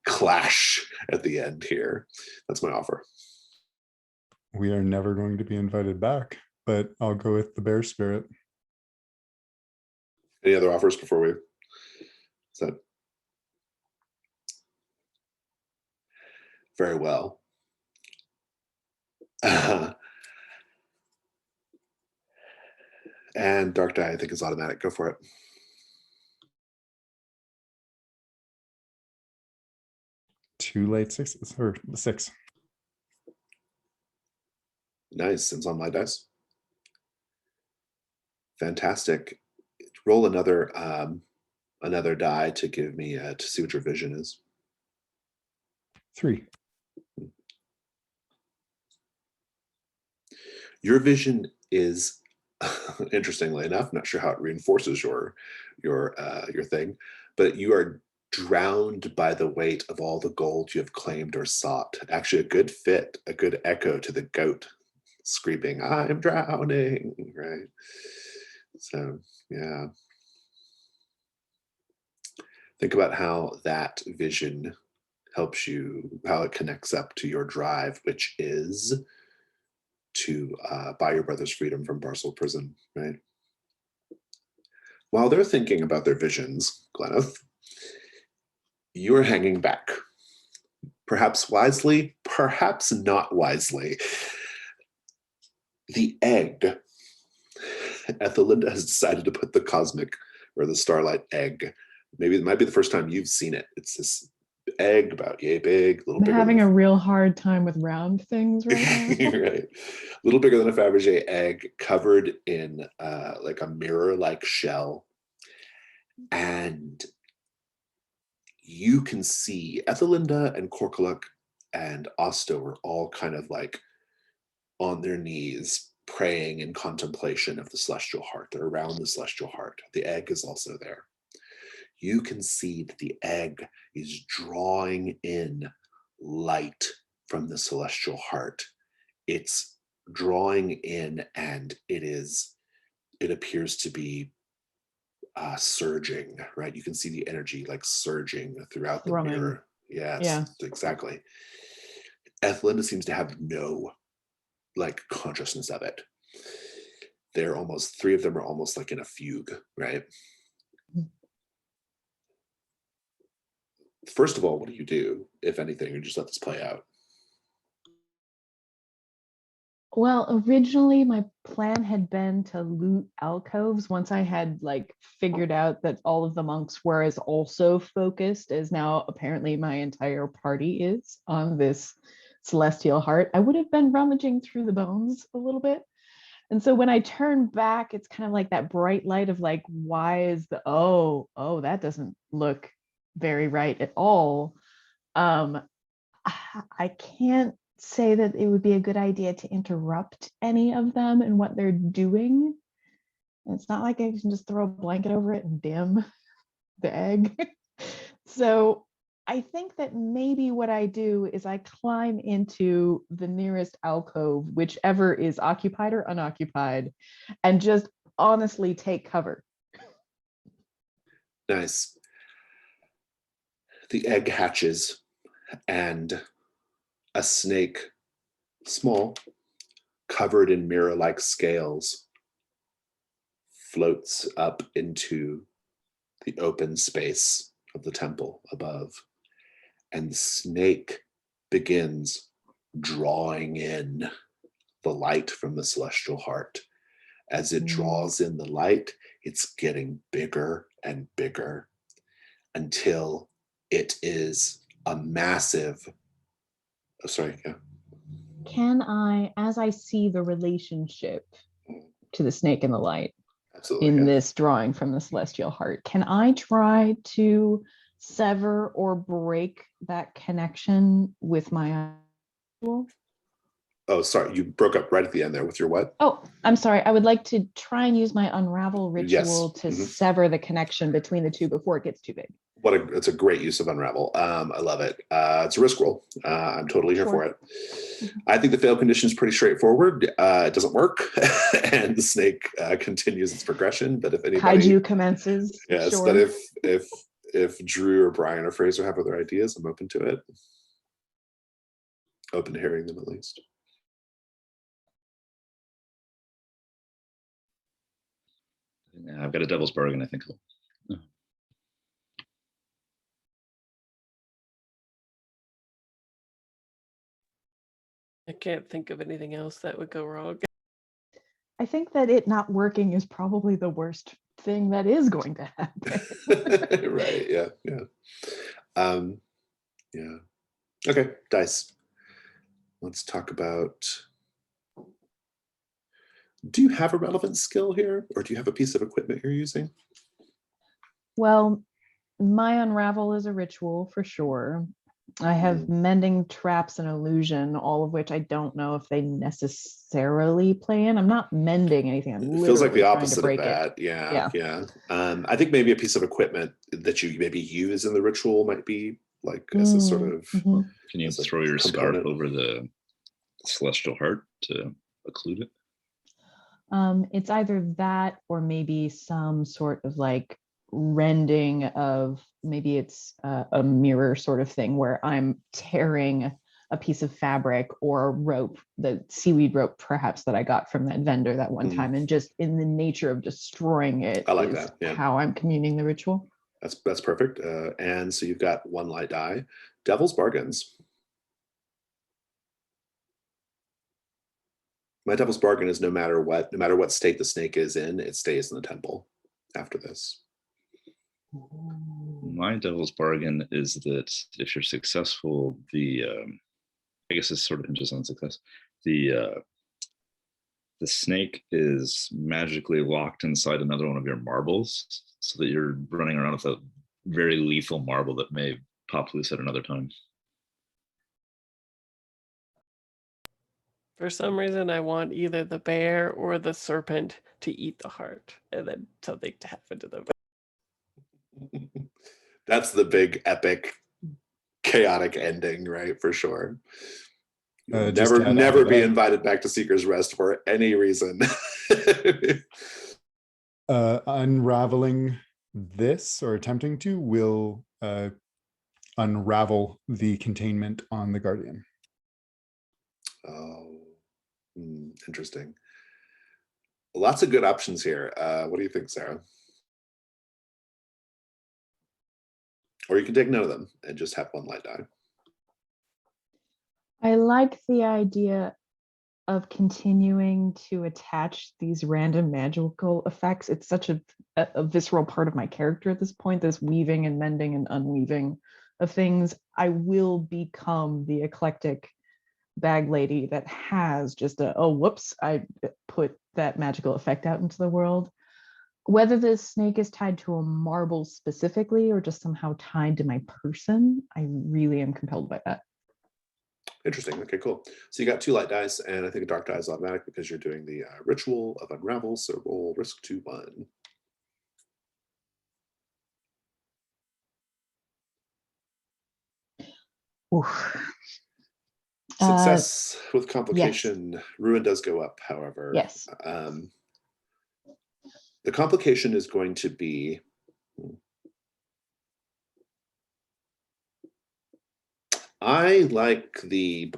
clash at the end here. That's my offer. We are never going to be invited back, but I'll go with the bear spirit. Any other offers before we set? Very well. And Dark Die, I think, is automatic. Go for it. Two late sixes, or 6. Nice. It's on my dice. Fantastic. Roll another die to give me to see what your vision is. 3. Your vision is, interestingly enough, not sure how it reinforces your thing, but you are drowned by the weight of all the gold you have claimed or sought. Actually, a good fit, a good echo to the goat screaming, "I'm drowning," right? So, yeah. Think about how that vision helps you, how it connects up to your drive, which is to buy your brother's freedom from Barcel prison, right? While they're thinking about their visions, Gleneth, you're hanging back. Perhaps wisely, perhaps not wisely. The egg, Ethelinda has decided to put the cosmic or the starlight egg. Maybe it might be the first time you've seen it. It's this egg about yay big, a little I'm bigger. having a real hard time with round things right now. Right. A little bigger than a Fabergé egg, covered in like a mirror-like shell. And you can see Ethelinda and Korkuluk and Osto are all kind of like on their knees, praying in contemplation of the celestial heart. They're around the celestial heart. The egg is also there. You can see that the egg is drawing in light from the celestial heart. It's drawing in, and it appears to be surging, right? You can see the energy like surging throughout the mirror. Yeah, exactly. Ethelinda seems to have no like consciousness of it. They're almost, 3 of them are almost like in a fugue, right? First of all, what do you do, if anything, or just let this play out? Well, originally my plan had been to loot alcoves once I had like figured out that all of the monks were as also focused as now apparently my entire party is on this celestial heart. I would have been rummaging through the bones a little bit. And so when I turn back, it's kind of like that bright light of like, why is that doesn't look very right at all. I can't say that it would be a good idea to interrupt any of them in what they're doing. It's not like I can just throw a blanket over it and dim the egg. So I think that maybe what I do is I climb into the nearest alcove, whichever is occupied or unoccupied, and just honestly take cover. Nice. The egg hatches, and a snake, small, covered in mirror-like scales, floats up into the open space of the temple above, and the snake begins drawing in the light from the celestial heart. As it draws in the light, it's getting bigger and bigger until it is a massive. Oh, sorry, yeah. Can I, as I see the relationship to the snake and the light Absolutely, in yeah. this drawing from the celestial heart, can I try to sever or break that connection with my ritual? Oh, sorry, you broke up right at the end there with your what? Oh, I'm sorry. I would like to try and use my unravel Yes. ritual to Mhm. sever the connection between the two before it gets too big. It's a great use of unravel. I love it. It's a risk roll. I'm totally here for Sure. it. I think the fail condition is pretty straightforward. It doesn't work, and the snake continues its progression. But if anybody, Kaiju commences. yes, Sure. but if Drew or Brian or Fraser have other ideas, I'm open to it. Open to hearing them at least. Yeah, I've got a devil's bargain, I think. I can't think of anything else that would go wrong. I think that it not working is probably the worst thing that is going to happen. Right, yeah. Yeah. Okay, dice. Let's talk about, do you have a relevant skill here, or do you have a piece of equipment you're using? Well, my unravel is a ritual for sure. I have mending, traps, and illusion, all of which I don't know if they necessarily play in. I'm not mending anything. I'm It feels like the literally trying to opposite of break it. that. Yeah. I think maybe a piece of equipment that you maybe use in the ritual might be like as a sort of. Mhm. Can you as a throw your scarf component. over the celestial heart to occlude it? It's either that or maybe some sort of like rending of, maybe it's a mirror sort of thing where I'm tearing a piece of fabric or a rope, the seaweed rope perhaps that I got from that vendor that one time, and just in the nature of destroying it I like is that, yeah. how I'm communing the ritual. That's perfect. And so you've got one light die. Devil's bargains. My devil's bargain is no matter what state the snake is in, it stays in the temple after this. My devil's bargain is that if you're successful, I guess this sort of hinges on success. The snake is magically locked inside another one of your marbles, so that you're running around with a very lethal marble that may pop loose at another time. For some reason, I want either the bear or the serpent to eat the heart, and then something to happen to them. That's the big epic chaotic ending, right? For sure. You'll never be invited back to Seeker's Rest for any reason. Unraveling this, or attempting to, will unravel the containment on the Guardian. Oh, interesting. Lots of good options here. What do you think, Sarah? Or you can take none of them and just have one light die. I like the idea of continuing to attach these random magical effects. It's such a visceral part of my character at this point, this weaving and mending and unweaving of things. I will become the eclectic bag lady that has just whoops, I put that magical effect out into the world. Whether this snake is tied to a marble specifically or just somehow tied to my person, I really am compelled by that. Interesting. Okay, cool. So you got 2 light dice, and I think a dark die is automatic because you're doing the ritual of unravel. So roll risk 2-1. Oof. Success with complication. Yes. Ruin does go up, however. Yes. The complication is going to be. I like the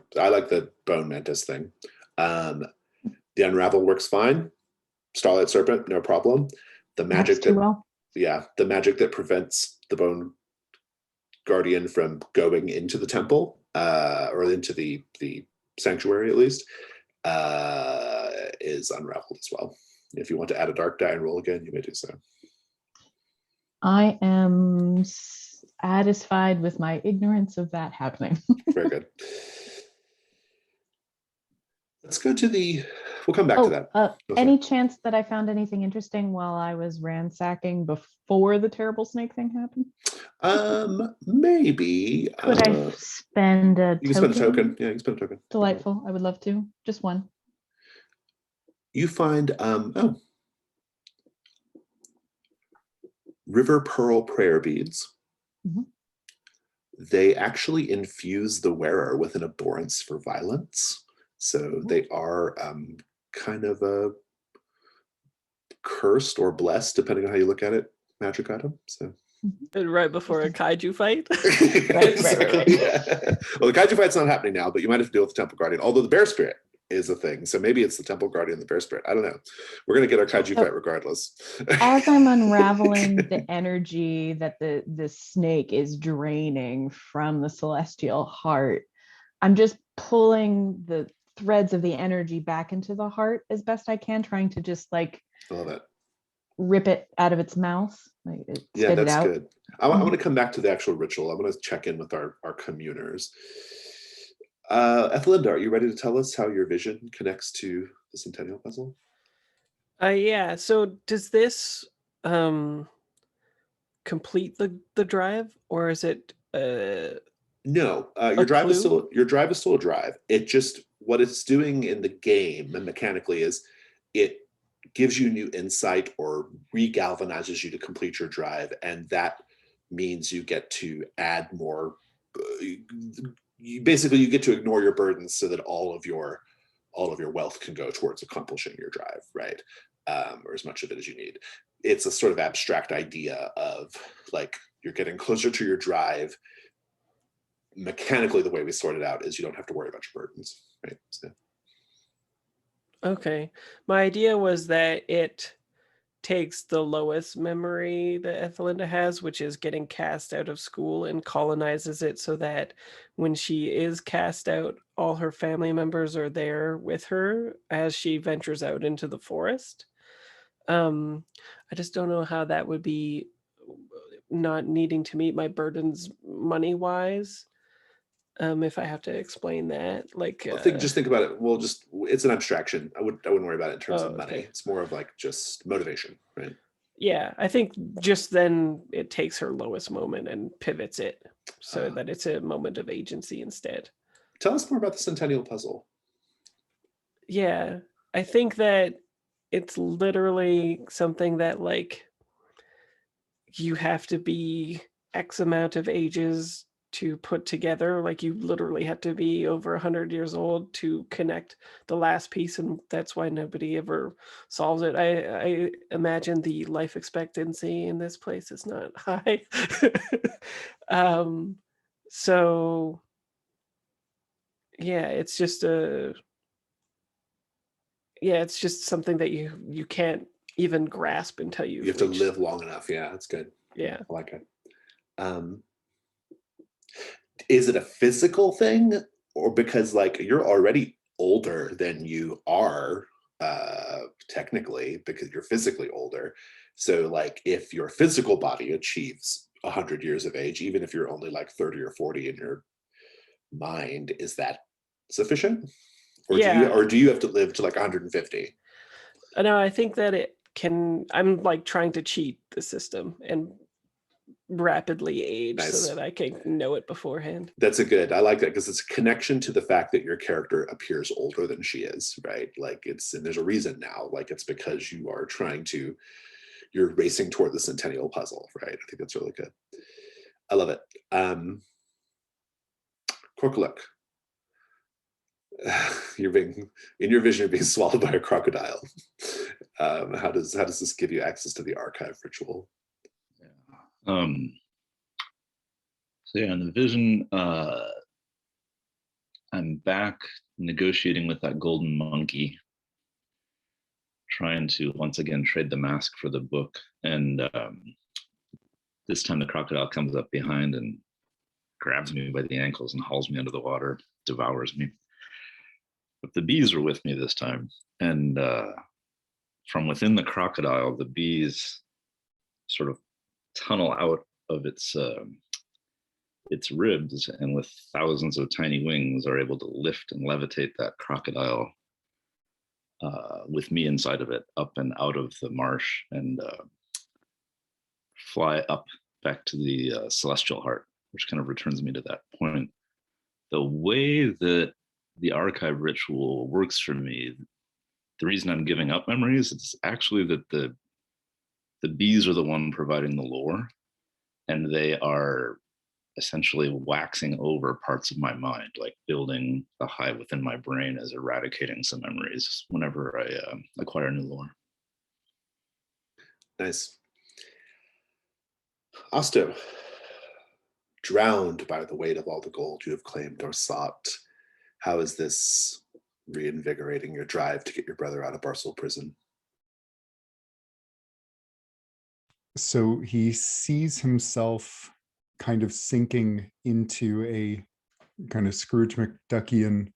bone mantis thing. The unravel works fine. Starlight Serpent, no problem. The magic That's too that well. the magic that prevents the Bone Guardian from going into the temple, or into the sanctuary at least, is unraveled as well. If you want to add a dark die and roll again, you may do so. I am satisfied with my ignorance of that happening. Very good. Let's go to we'll come back to that. Oh, Any chance that I found anything interesting while I was ransacking before the terrible snake thing happened? Maybe. Could I spend a You can spend a token. Yeah, you can spend a token. Delightful. I would love to. Just one. You find, river pearl prayer beads. Mhm. They actually infuse the wearer with an abhorrence for violence. So they are kind of a cursed or blessed, depending on how you look at it, magic item. So And right before a kaiju fight. Right. Yeah. Well, the kaiju fight's not happening now, but you might have to deal with the temple guardian, although the bear spirit is a thing. So maybe it's the temple guardian, the bear spirit. I don't know. We're gonna get our kaiju fight regardless. As I'm unraveling the energy that the snake is draining from the celestial heart, I'm just pulling the threads of the energy back into the heart as best I can, trying to just like I love it. Rip it out of its mouth. Like Yeah, spit it that's out. good. I want to come back to the actual ritual. I want to check in with our communers. Ethelinda, are you ready to tell us how your vision connects to the Centennial Puzzle? Yeah. So does this complete the drive, or is it No, your drive is still a drive. It just, what it's doing in the game and mechanically is it gives you new insight or regalvanizes you to complete your drive, and that means you get to add more. You get to ignore your burdens so that all of your wealth can go towards accomplishing your drive, right? Or as much of it as you need. It's a sort of abstract idea of like you're getting closer to your drive. Mechanically, the way we sort it out is you don't have to worry about your burdens, right? So. Okay. My idea was that it takes the lowest memory that Ethelinda has, which is getting cast out of school, and colonizes it so that when she is cast out, all her family members are there with her as she ventures out into the forest. I just don't know how that would be not needing to meet my burdens money-wise. If I have to explain that, like just think about it. Well, it's an abstraction. I wouldn't worry about it in terms of money. Okay. It's more of like just motivation, right? Yeah, I think just then it takes her lowest moment and pivots it so that it's a moment of agency instead. Tell us more about the Centennial Puzzle. Yeah, I think that it's literally something that like you have to be X amount of ages to put together. Like you literally have to be over 100 years old to connect the last piece, and that's why nobody ever solves it. I imagine the life expectancy in this place is not high. So yeah, it's just something that you can't even grasp until you have to live long enough. Yeah, that's good. Yeah, I like it. Is it a physical thing, or because like you're already older than you are technically, because you're physically older? So like if your physical body achieves 100 years of age, even if you're only like 30 or 40 in your mind, is that sufficient? Or do you have to live to like 150? No, I think that it can. I'm like trying to cheat the system and rapidly age so that I can know it beforehand. That's I like that, because it's a connection to the fact that your character appears older than she is, right? Like and there's a reason now, like it's because you're racing toward the Centennial Puzzle, right? I think that's really good. I love it. Korkuluk, in your vision, you're being swallowed by a crocodile. How does this give you access to the archive ritual? So yeah, in the vision, I'm back negotiating with that golden monkey, trying to once again trade the mask for the book. And this time the crocodile comes up behind and grabs me by the ankles and hauls me under the water, devours me. But the bees were with me this time. And from within the crocodile, the bees sort of tunnel out of its ribs, and with thousands of tiny wings are able to lift and levitate that crocodile with me inside of it, up and out of the marsh, and fly up back to the celestial heart, which kind of returns me to that point. The way that the archive ritual works for me, the reason I'm giving up memories is actually that the bees are the one providing the lore, and they are essentially waxing over parts of my mind, like building a hive within my brain as eradicating some memories whenever I acquire new lore. Nice. Osto, drowned by the weight of all the gold you have claimed or sought, how is this reinvigorating your drive to get your brother out of Barcel prison? So he sees himself kind of sinking into a kind of Scrooge McDuckian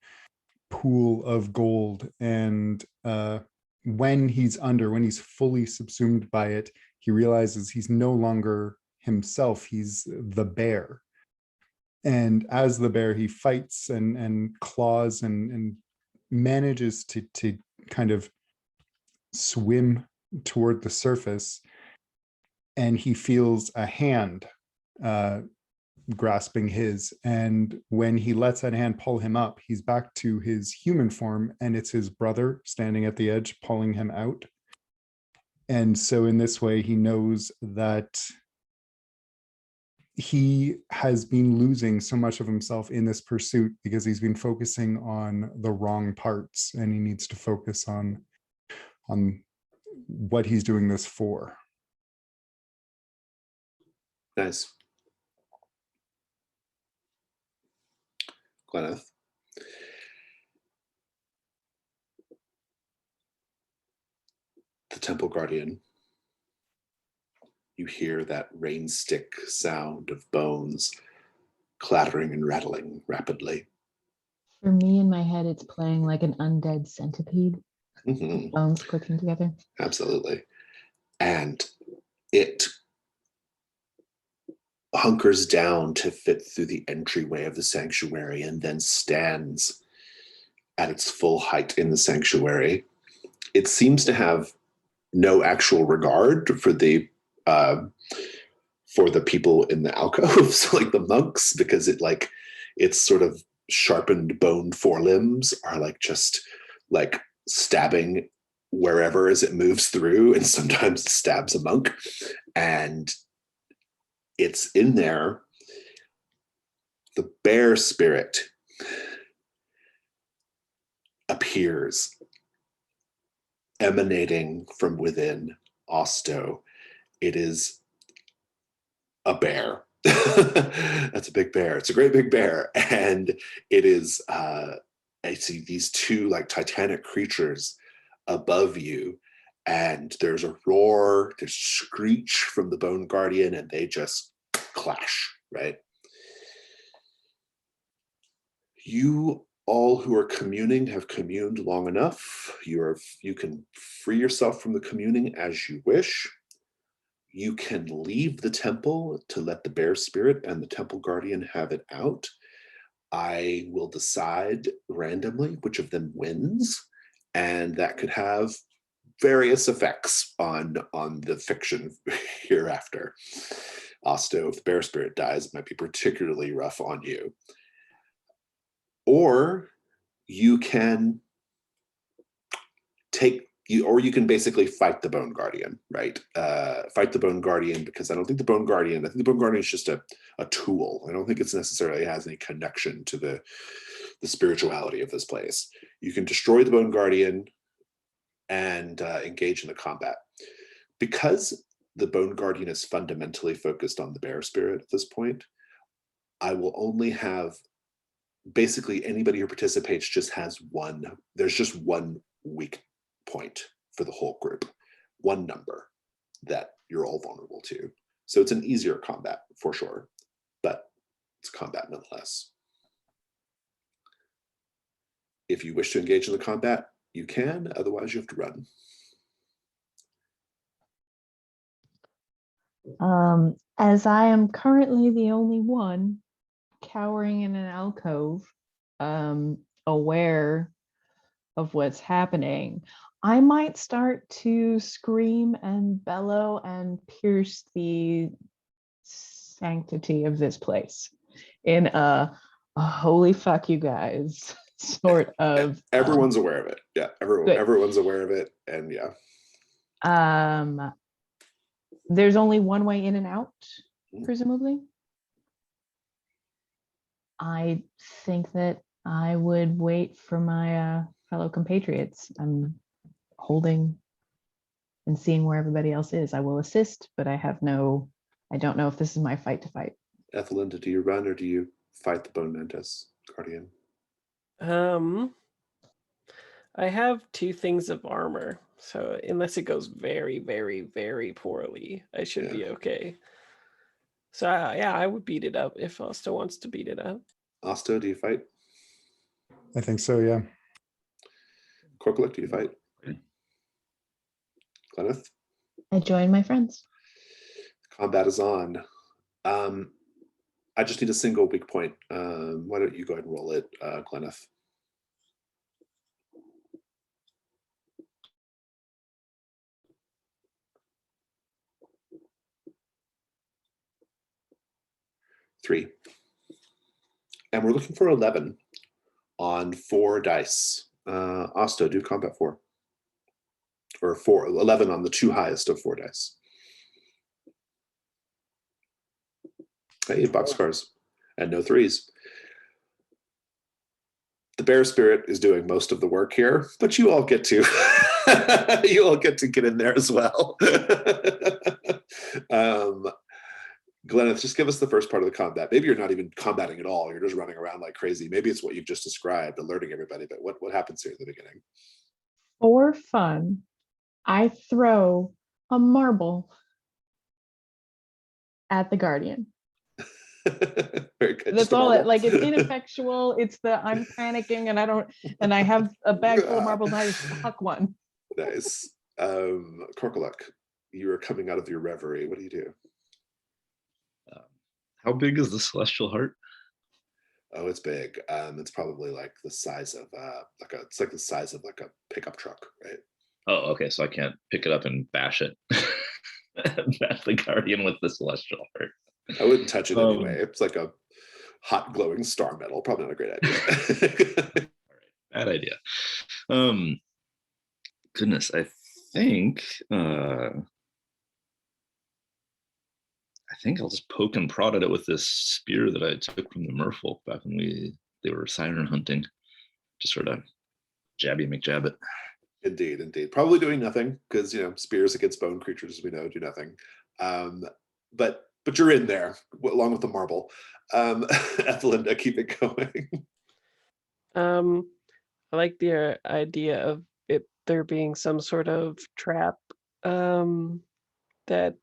pool of gold. And when he's fully subsumed by it, he realizes he's no longer himself, he's the bear. And as the bear, he fights and claws and manages to kind of swim toward the surface. And he feels a hand grasping his. And when he lets that hand pull him up, he's back to his human form, and it's his brother standing at the edge pulling him out. And so in this way, he knows that he has been losing so much of himself in this pursuit because he's been focusing on the wrong parts, and he needs to focus on what he's doing this for. Nice. Gwyneth. The Temple Guardian. You hear that rain stick sound of bones clattering and rattling rapidly. For me, in my head, it's playing like an undead centipede. Mm-hmm. Bones clicking together. Absolutely. And it hunkers down to fit through the entryway of the sanctuary and then stands at its full height in the sanctuary. It seems to have no actual regard for the people in the alcoves, like the monks, because its sort of sharpened bone forelimbs are just stabbing wherever as it moves through, and sometimes it stabs a monk. And it's in there. The bear spirit appears, emanating from within Osto. It is a bear. That's a big bear. It's a great big bear. And it is, I see these two titanic creatures above you, and there's a roar, there's a screech from the Bone Guardian, and they just clash, right? You all who are communing have communed long enough. You can free yourself from the communing as you wish. You can leave the temple to let the bear spirit and the temple guardian have it out. I will decide randomly which of them wins, and that could have various effects on the fiction hereafter. Osto, if the bear spirit dies, it might be particularly rough on you. Or you can you can basically fight the Bone Guardian, right? Fight the Bone Guardian, because I think the Bone Guardian is just a tool. I don't think it's necessarily has any connection to the spirituality of this place. You can destroy the Bone Guardian and engage in the combat. Because the Bone Guardian is fundamentally focused on the bear spirit at this point, I will only have, basically anybody who participates just has there's just one weak point for the whole group, one number that you're all vulnerable to. So it's an easier combat for sure, but it's combat nonetheless. If you wish to engage in the combat, you can, otherwise you have to run. As I am currently the only one cowering in an alcove, aware of what's happening, I might start to scream and bellow and pierce the sanctity of this place in a holy fuck you guys sort of. Everyone's aware of it. Yeah, everyone's aware of it, and yeah. There's only one way in and out, presumably. I think that I would wait for my fellow compatriots. I'm holding and seeing where everybody else is. I will assist, but I don't know if this is my fight to fight. Ethelinda, do you run or do you fight the Bone Mantis Guardian? I have 2 things of armor, so unless it goes very, very, very poorly, I should be okay. So yeah, I would beat it up if Osto wants to beat it up. Osto, do you fight? I think so, yeah. Korkuluk, do you fight? Gleneth? I join my friends. Combat is on. I just need a single weak point. Why don't you go ahead and roll it, Gleneth? Three. And we're looking for 11 on 4 dice. Osto, do combat 4. Or 11 on the 2 highest of 4 dice. Hey, boxcars. And no 3s. The bear spirit is doing most of the work here, but you all get to you all get to get in there as well. Gleneth, just give us the first part of the combat. Maybe you're not even combating at all. You're just running around like crazy. Maybe it's what you've just described, alerting everybody. But what happens here at the beginning? For fun, I throw a marble at the Guardian. Very good. That's all it, like, it's ineffectual. It's the I'm panicking and I have a bag full of marbles and I just huck one. Nice. Korkuluk, you are coming out of your reverie. What do you do? How big is the celestial heart? Oh, it's big. It's probably like the size of it's like the size of like a pickup truck, right? Oh, okay. So I can't pick it up and bash it. Bash the Guardian with the celestial heart. I wouldn't touch it anyway. It's like a hot glowing star metal. Probably not a great idea. All right, bad idea. Goodness, I think I'll just poke and prod at it with this spear that I took from the merfolk back when they were siren hunting. Just sort of jabby McJab it. Indeed. Probably doing nothing because spears against bone creatures, as we know, do nothing. But you're in there along with the marble. Ethelinda, keep it going. I like the idea of there being some sort of trap that,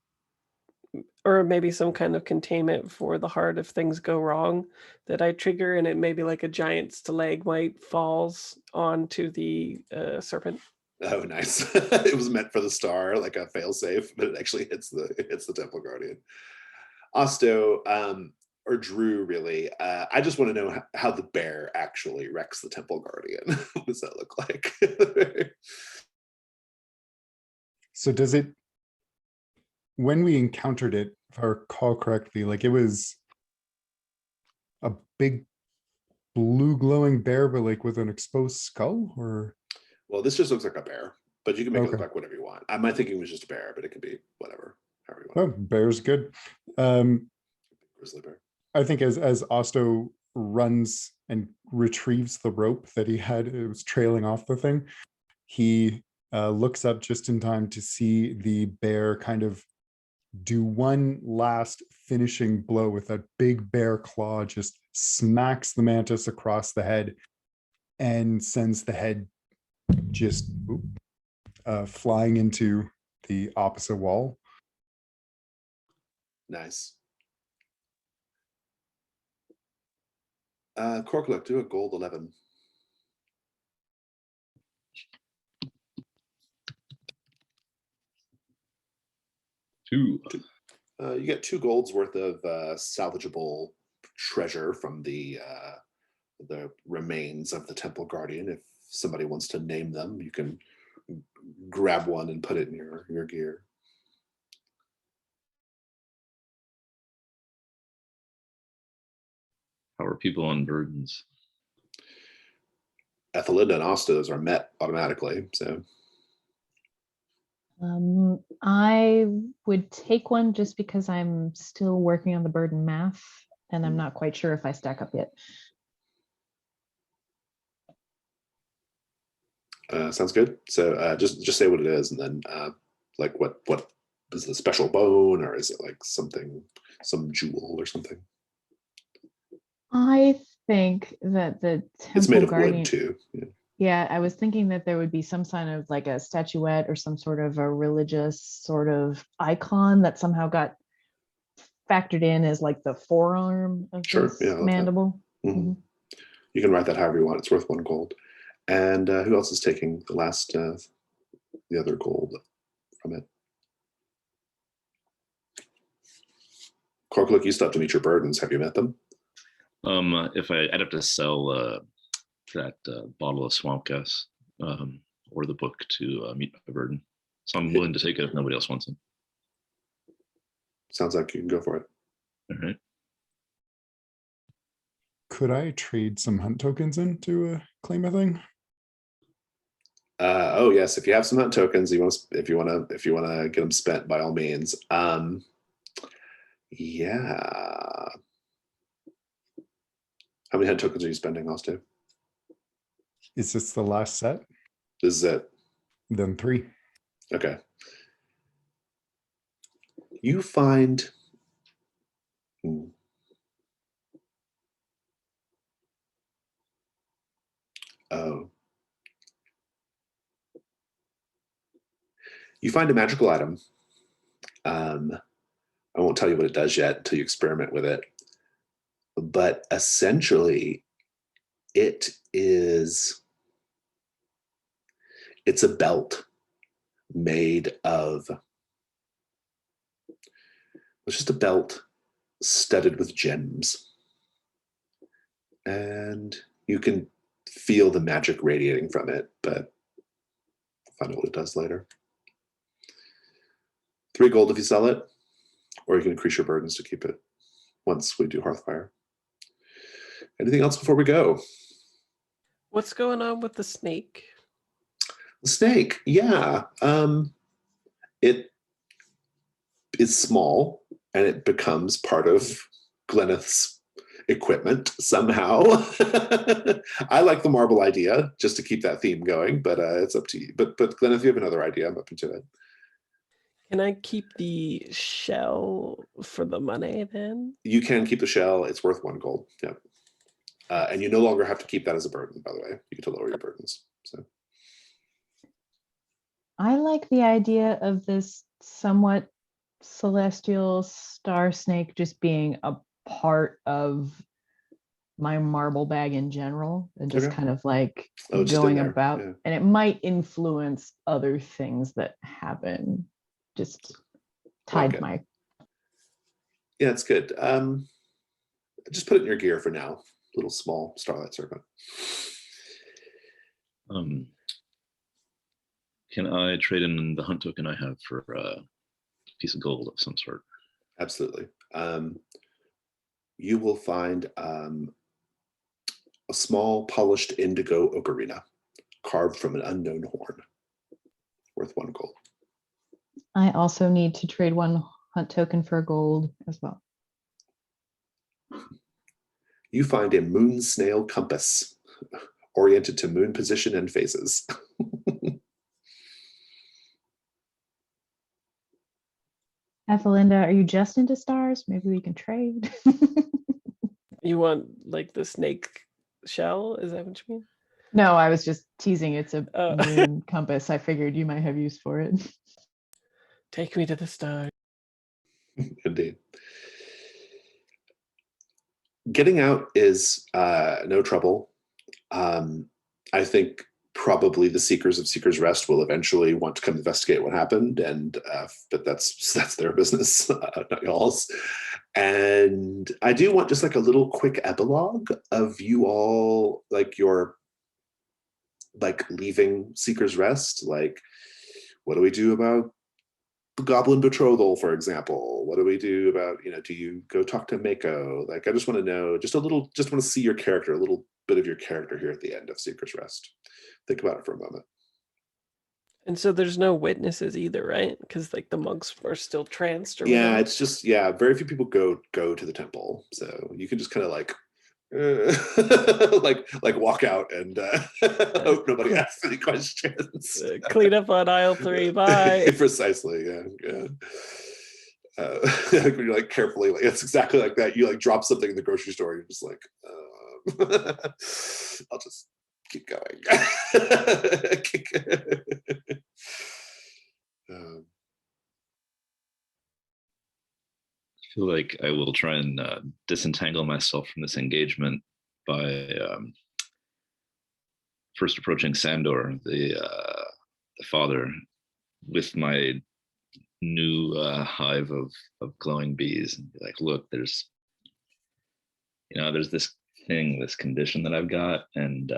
or maybe some kind of containment for the heart if things go wrong that I trigger, and it maybe like a giant stalagmite falls onto the serpent. Oh, nice. It was meant for the star, like a failsafe, but it actually hits the Temple Guardian. Osto, or Drew, really. I just want to know how the bear actually wrecks the Temple Guardian. What does that look like? So does it, when we encountered it, if I recall correctly, like it was a big blue glowing bear, but like with an exposed skull, or? Well, this just looks like a bear, but you can make it Okay. look like whatever you want. My thinking was just a bear, but it could be whatever, however you Oh, want. bear's good. Grizzly bear. I think as Osto runs and retrieves the rope that he had, it was trailing off the thing, he looks up just in time to see the bear kind of do one last finishing blow with that big bear claw, just smacks the mantis across the head and sends the head just flying into the opposite wall. Nice. Corklook, do a gold 11. Two. You get 2 golds worth of salvageable treasure from the remains of the Temple Guardian. If somebody wants to name them, you can grab one and put it in your gear. How are people on burdens? Ethelinda and Ostos are met automatically, so I would take one just because I'm still working on the burden math, and I'm not quite sure if I stack up yet. sounds good. So just say what it is, and then like what is it, a special bone, or is it like some jewel or something? I think that the It's made Temple of Guardian. wood too. Yeah, I was thinking that there would be some sign of like a statuette or some sort of a religious sort of icon that somehow got factored in as like the forearm of Sure, this yeah, I love that. mandible. Mhm. You can write that however you want. It's worth 1 gold. And who else is taking the last, the other gold from it? Corklook, you still have to meet your burdens. Have you met them? I'd have to sell that bottle of swamp gas or the book to meet my burden. So I'm willing to take it if nobody else wants it. Sounds like you can go for it. All right. Could I trade some hunt tokens in to claim a thing? Oh yes, if you have some hunt tokens, if you want to get them spent, by all means. Yeah. How many hunt tokens are you spending, Osto? Is this the last set? This is it. Then 3. Okay. You find. Oh. You find a magical item. I won't tell you what it does yet until you experiment with it. But essentially, it's a belt made of. It's just a belt studded with gems. And you can feel the magic radiating from it, but I'll find out what it does later. 3 gold if you sell it, or you can increase your burdens to keep it once we do Hearthfire. Anything else before we go? What's going on with the snake? The snake, yeah. It is small, and it becomes part of Gleneth's equipment somehow. I like the marble idea just to keep that theme going, but it's up to you. But Gleneth, if you have another idea, I'm open to it. Can I keep the shell for the money then? You can keep the shell. It's worth 1 gold. Yep. And you no longer have to keep that as a burden, by the way. You get to lower your burdens. So I like the idea of this somewhat celestial star snake just being a part of my marble bag in general, and just Okay. kind of like it's just in going there, about, yeah. and it might influence other things that happen just tied to Okay. my. Yeah, it's good. Just put it in your gear for now. Little small starlight serpent. Can I trade in the hunt token I have for a piece of gold of some sort? Absolutely. You will find a small polished indigo ocarina carved from an unknown horn, worth 1 gold. I also need to trade 1 hunt token for a gold as well. You find a moon snail compass oriented to moon position and phases. Ethelinda, are you just into stars? Maybe we can trade. You want like the snake shell? Is that what you mean? No, I was just teasing. It's a Oh. moon compass. I figured you might have use for it. Take me to the stars. Indeed. Getting out is no trouble. I think probably the seekers of Seeker's Rest will eventually want to come investigate what happened, and but that's their business, not y'all's. And I do want just like a little quick epilogue of you all, like your like leaving Seeker's Rest. Like, what do we do about the Goblin Betrothal, for example? What do we do about, do you go talk to Mako? Like, I just want to know, just want to see your character, a little bit of your character here at the end of Seeker's Rest. Think about it for a moment. And so there's no witnesses either, right? Because like the monks are still tranced or Yeah, whatever. it's just, very few people go to the temple. So you can just kind of like, like walk out and hope nobody asks any questions. Clean up on aisle 3. Bye. Precisely. Yeah. Like when you're like carefully, like it's exactly like that. You like drop something in the grocery store. You're just like, I'll just keep going. I feel like I will try and disentangle myself from this engagement by first approaching Sandor, the father, with my new hive of glowing bees, and be like, look, there's this thing, this condition that I've got, and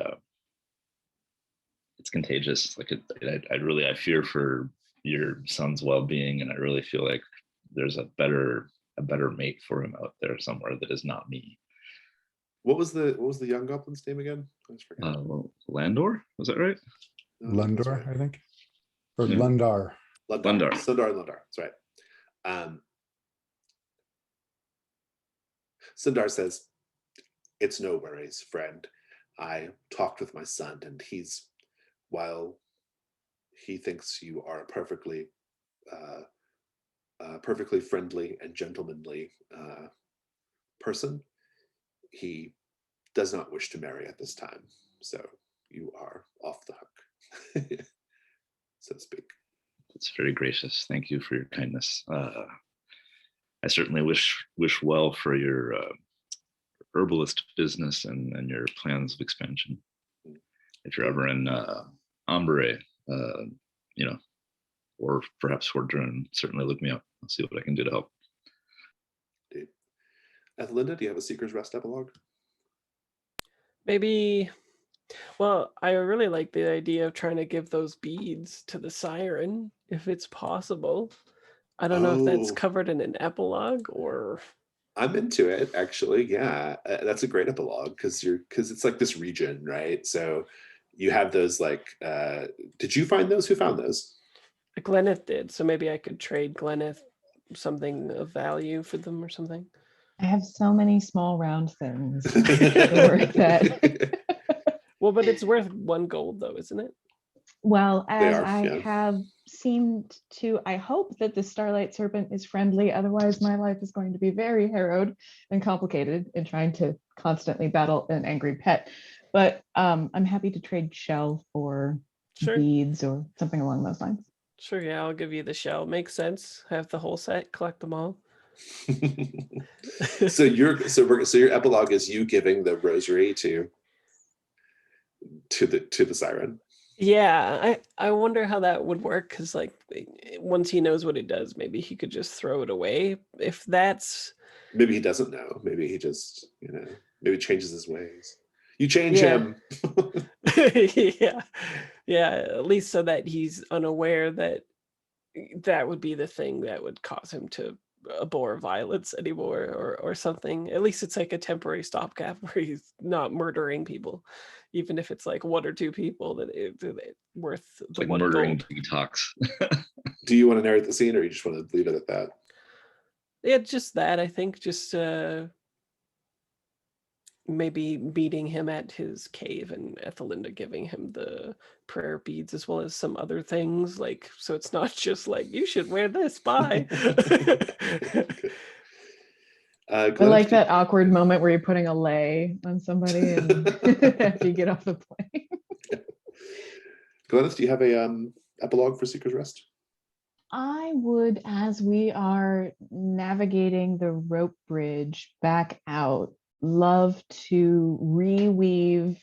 it's contagious. Like I fear for your son's well-being, and I really feel like there's a better mate for him out there somewhere that is not me. What was the young goblin's name again? I just forgot. Landor, was that right? No, that's Lundor, right. I think. Or Yeah. Lundar. Lundar. Sundar and Lundar. That's right. Sundar says, "It's no worries, friend. I talked with my son, and while he thinks you are a perfectly friendly and gentlemanly person, he does not wish to marry at this time. So you are off the hook, so to speak." It's very gracious. Thank you for your kindness. I certainly wish well for your herbalist business and your plans of expansion. If you're ever in Ambre, or perhaps Fortune, certainly look me up. I'll see what I can do to help. Indeed. Ethelinda, do you have a Seeker's Rest epilogue? Maybe. Well, I really like the idea of trying to give those beads to the siren, if it's possible. I don't know if that's covered in an epilogue or. I'm into it, actually. Yeah, that's a great epilogue because it's like this region, right? So you have those like. Did you find those? Who found those? Gleneth did, so maybe I could trade Gleneth something of value for them or something. I have so many small round things. Worth that. Well, but it's worth 1 gold though, isn't it? Well, as I have seemed to, I hope that the Starlight Serpent is friendly. Otherwise, my life is going to be very harrowed and complicated in trying to constantly battle an angry pet. But I'm happy to trade shell for beads or something along those lines. Sure, yeah, I'll give you the shell. Makes sense. Have the whole set, collect them all. So your epilogue is you giving the rosary to the siren. Yeah, I wonder how that would work, because like once he knows what it does, maybe he could just throw it away. If that's maybe he doesn't know. Maybe he just maybe changes his ways. You change him. yeah. At least so that he's unaware that would be the thing that would cause him to abhor violence anymore or something. At least it's like a temporary stopgap where he's not murdering people, even if it's like 1 or 2 people that it's worth the like 1 murdering gold. detox. Do you want to narrate the scene, or you just want to leave it at that? Yeah, just that. I think just maybe meeting him at his cave and Ethelinda giving him the prayer beads as well as some other things, like, so it's not just like, you should wear this, bye. I like that awkward moment where you're putting a lei on somebody and after you get off the plane. Gladys, do you have a epilogue for Seeker's Rest? I would, as we are navigating the rope bridge back out, love to reweave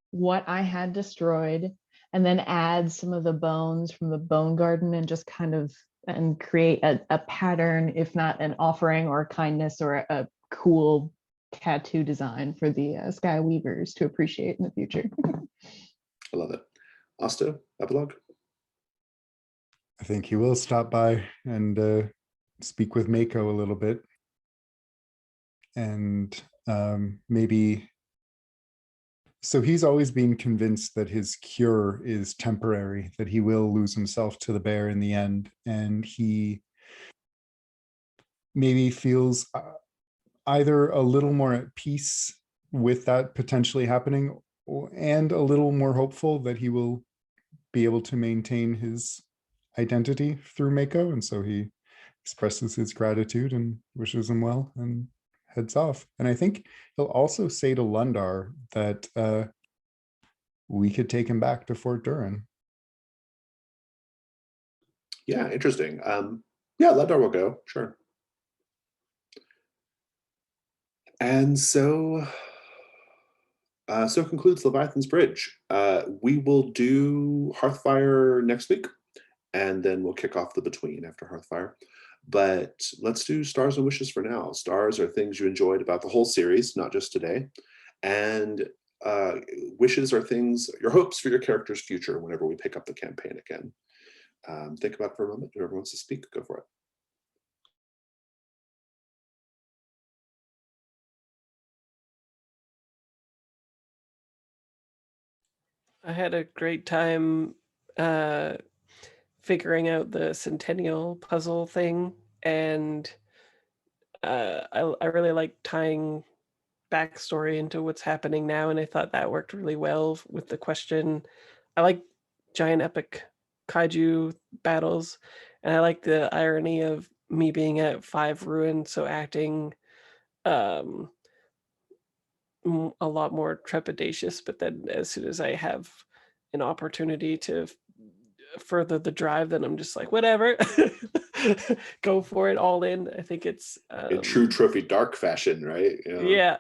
what I had destroyed and then add some of the bones from the bone garden and just kind of and create a pattern, if not an offering or a kindness or a cool tattoo design for the Sky Weavers to appreciate in the future. I love it. Asta, epilogue? I think he will stop by and speak with Mako a little bit. And maybe, so he's always been convinced that his cure is temporary, that he will lose himself to the bear in the end. And he maybe feels either a little more at peace with that potentially happening and a little more hopeful that he will be able to maintain his identity through Mako. And so he expresses his gratitude and wishes him well and heads off. And I think he'll also say to Lundar that we could take him back to Fort Durin. Yeah, interesting. Yeah, Lundar will go, sure. And so concludes Leviathan's Bridge. We will do Hearthfire next week, and then we'll kick off the Between after Hearthfire. But let's do Stars and Wishes for now. Stars are things you enjoyed about the whole series, not just today. And wishes are things, your hopes for your character's future whenever we pick up the campaign again. Think about it for a moment. Whoever wants to speak, go for it. I had a great time figuring out the Centennial puzzle thing, and I really like tying backstory into what's happening now, and I thought that worked really well with the question. I like giant epic kaiju battles, and I like the irony of me being at 5 ruin, so acting a lot more trepidatious, but then as soon as I have an opportunity to further the drive, then I'm just like, whatever. Go for it, all in. I think it's In true Trophy Dark fashion, right? yeah.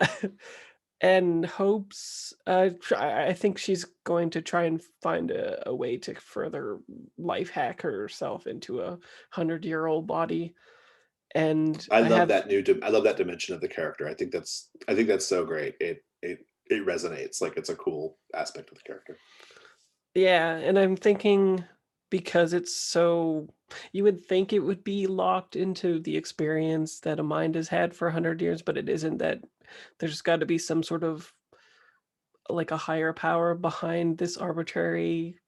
And hopes, I think she's going to try and find a way to further life hack herself into a 100-year-old body. And I love that I love that dimension of the character. I think that's so great. It resonates, like it's a cool aspect of the character. Yeah, and I'm thinking, because it's so, you would think it would be locked into the experience that a mind has had for 100 years, but it isn't. That there's got to be some sort of like a higher power behind this arbitrary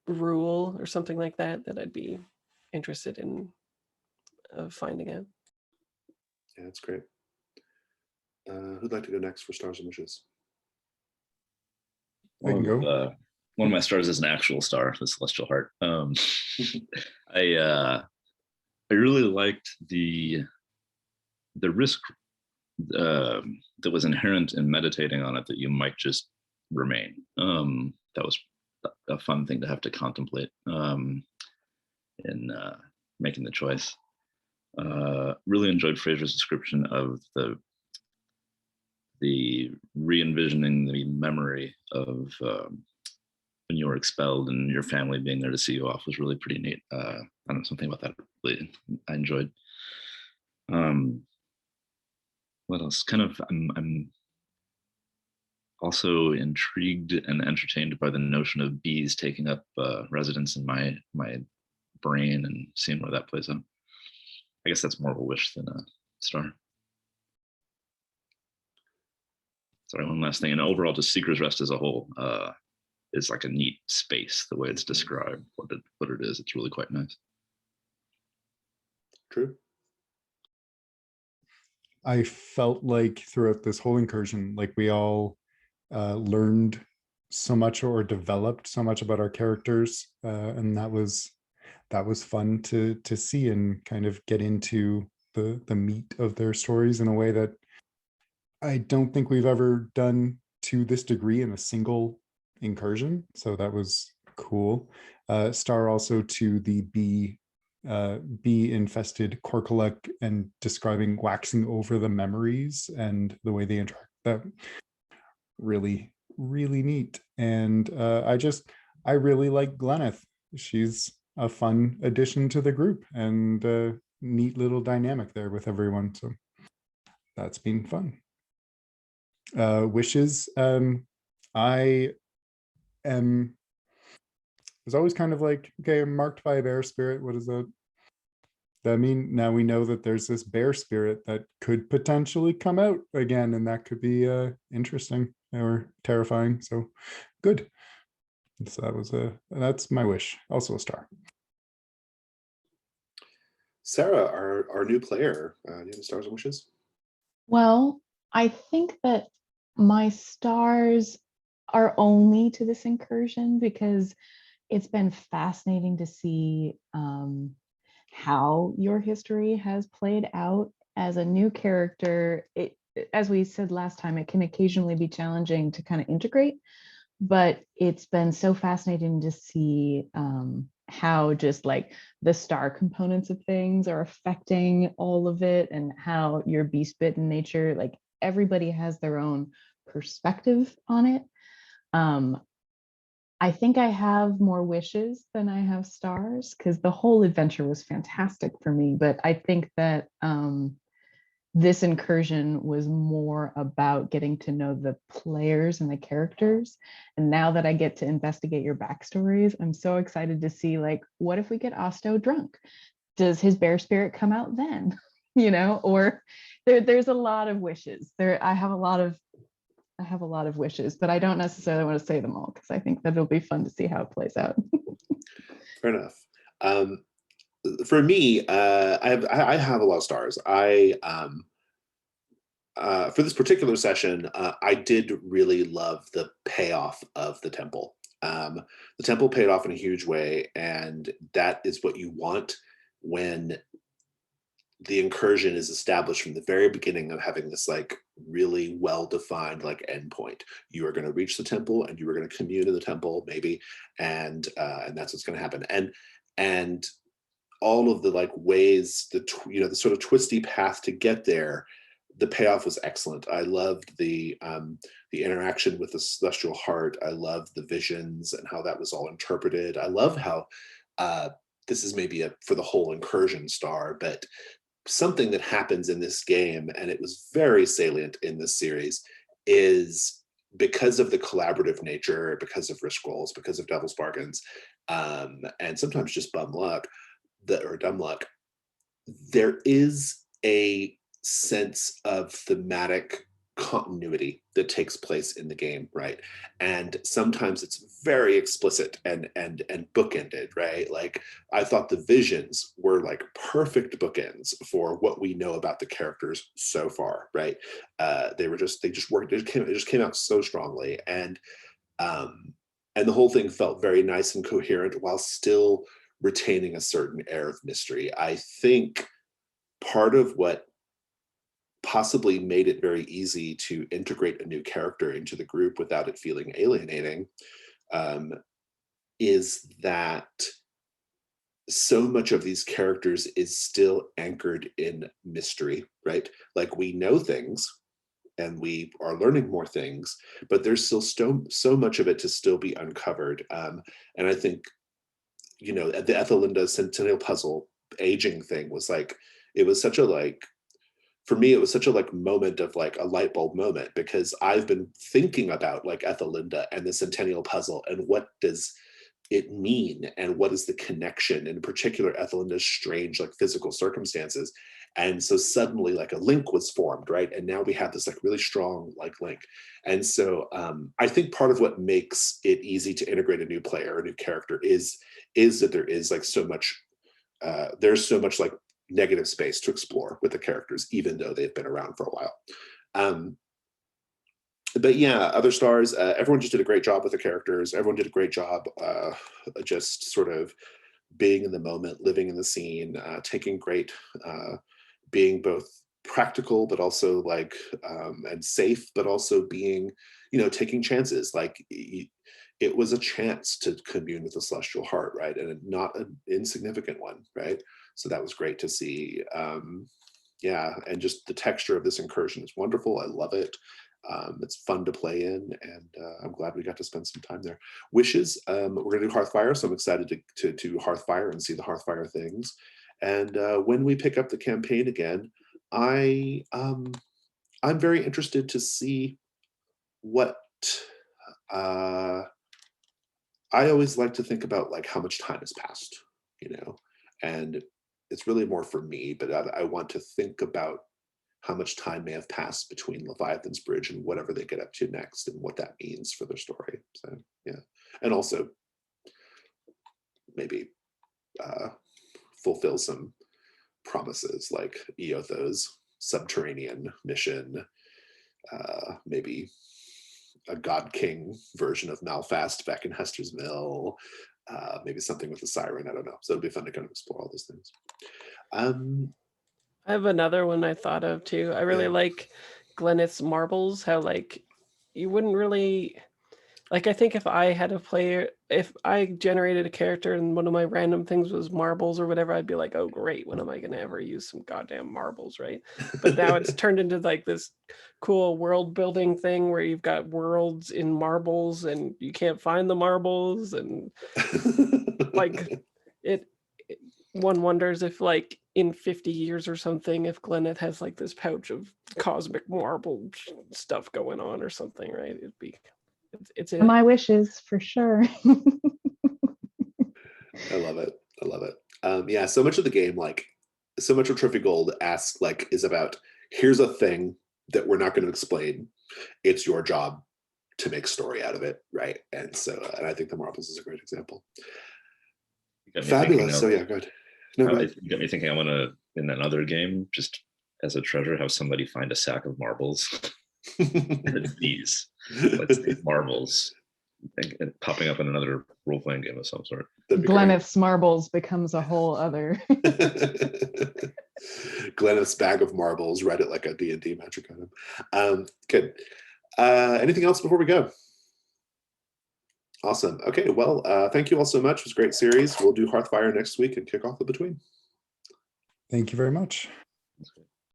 rule or something like that I'd be interested in finding out. Yeah, that's great. Who'd like to go next for Stars and Wishes? I can go. One of my stars is an actual star, the Celestial Heart. I really liked the risk that was inherent in meditating on it, that you might just remain. That was a fun thing to have to contemplate in making the choice. Really enjoyed Fraser's description of the re-envisioning the memory of when you were expelled and your family being there to see you off was really pretty neat. I don't know, something about that really I enjoyed. What else? Kind of, I'm also intrigued and entertained by the notion of bees taking up residence in my brain and seeing where that plays out. I guess that's more of a wish than a star. Sorry, one last thing. And overall, just Seeker's Rest as a whole is like a neat space, the way it's described, what it is. It's really quite nice. True. I felt like throughout this whole incursion, like we all learned so much or developed so much about our characters, and that was fun to see and kind of get into the meat of their stories in a way that I don't think we've ever done to this degree in a single incursion. So that was Cool. Star also to the bee infested Korkaluk and describing waxing over the memories and the way they interact. That really, really neat. And I really like Gleneth. She's a fun addition to the group and a neat little dynamic there with everyone. So that's been fun. Wishes. I was always kind of like, okay, I'm marked by a bear spirit. What does that mean? Now we know that there's this bear spirit that could potentially come out again, and that could be interesting or terrifying. So good. So that's my wish. Also a star. Sarah, our new player, do you have any stars and wishes? Well, I think that my stars are only to this incursion because it's been fascinating to see how your history has played out as a new character. As we said last time, it can occasionally be challenging to kind of integrate, but it's been so fascinating to see how just like the star components of things are affecting all of it, and how your beast bitten nature, like everybody has their own perspective on it. I think I have more wishes than I have stars because the whole adventure was fantastic for me. But I think that this incursion was more about getting to know the players and the characters. And now that I get to investigate your backstories, I'm so excited to see, like, what if we get Osto drunk? Does his bear spirit come out then? You know, or there's a lot of wishes. I have a lot of wishes, but I don't necessarily want to say them all because I think that it'll be fun to see how it plays out. Fair enough. For me, I have a lot of stars. For this particular session, I did really love the payoff of the temple. The temple paid off in a huge way, and that is what you want when the incursion is established from the very beginning of having this like really well-defined like endpoint. You are going to reach the temple, and you are going to commune in the temple, maybe, and that's what's going to happen. And all of the like ways, the sort of twisty path to get there, the payoff was excellent. I loved the interaction with the celestial heart. I loved the visions and how that was all interpreted. I love how this is maybe for the whole incursion star, but something that happens in this game, and it was very salient in this series, is because of the collaborative nature, because of risk rolls, because of devil's bargains, and sometimes just bum luck, or dumb luck, there is a sense of thematic continuity that takes place in the game, right? And sometimes it's very explicit and bookended, right? Like I thought the visions were like perfect bookends for what we know about the characters so far, right? They just worked. It just came out so strongly, and the whole thing felt very nice and coherent while still retaining a certain air of mystery. I think part of what possibly made it very easy to integrate a new character into the group without it feeling alienating is that so much of these characters is still anchored in mystery, right? Like we know things and we are learning more things, but there's still so much of it to still be uncovered. And I think, the Ethelinda Centennial Puzzle aging thing was like, it was such a like, for me, it was such a like moment of like a light bulb moment, because I've been thinking about like Ethelinda and the Centennial Puzzle and what does it mean and what is the connection, in particular Ethelinda's strange like physical circumstances. And so suddenly like a link was formed, right? And now we have this like really strong like link. And so I think part of what makes it easy to integrate a new player, a new character is that there is like so much, there's so much like negative space to explore with the characters, even though they've been around for a while. But yeah, other stars, everyone just did a great job with the characters. Everyone did a great job just sort of being in the moment, living in the scene, taking great, being both practical, but also like, and safe, but also being, taking chances. Like it was a chance to commune with the celestial heart, right? And not an insignificant one, right? So that was great to see. Yeah, and just the texture of this incursion is wonderful. I love it. It's fun to play in, and I'm glad we got to spend some time there. Wishes, we're going to do Hearthfire, so I'm excited to Hearthfire and see the Hearthfire things. And when we pick up the campaign again, I'm very interested to see what. I always like to think about like how much time has passed, you know, and it's really more for me, but I want to think about how much time may have passed between Leviathan's Bridge and whatever they get up to next and what that means for their story. So yeah, and also maybe fulfill some promises like Eotho's subterranean mission, maybe a God King version of Malfast back in Hester's Mill, maybe something with the Siren, I don't know. So it'll be fun to kind of explore all those things. I have another one I thought of too. I really like Gleneth's marbles, how like you wouldn't really like, I think if I had a player, if I generated a character and one of my random things was marbles or whatever, I'd be like, oh great, when am I gonna ever use some goddamn marbles, right? But now it's turned into like this cool world building thing where you've got worlds in marbles and you can't find the marbles, and like one wonders if like in 50 years or something, if Gleneth has like this pouch of cosmic marble stuff going on or something, right? It'd be it's My wishes for sure. I love it. I love it. Yeah, so much of the game, like so much of Trophy Gold asks, like, is about here's a thing that we're not going to explain. It's your job to make story out of it, right? And so, and I think the marbles is a great example. Fabulous. So yeah, good. No, go ahead. You got me thinking. I want to in another game, just as a treasure, have somebody find a sack of marbles. It's these marbles and popping up in another role-playing game of some sort. Gleneth's marbles becomes a whole other. Gleneth's bag of marbles, read it like a D&D magic item. Good. Anything else before we go? Awesome. Okay, well, thank you all so much. It was a great series. We'll do Hearthfire next week and kick off the Between. Thank you very much. That's great.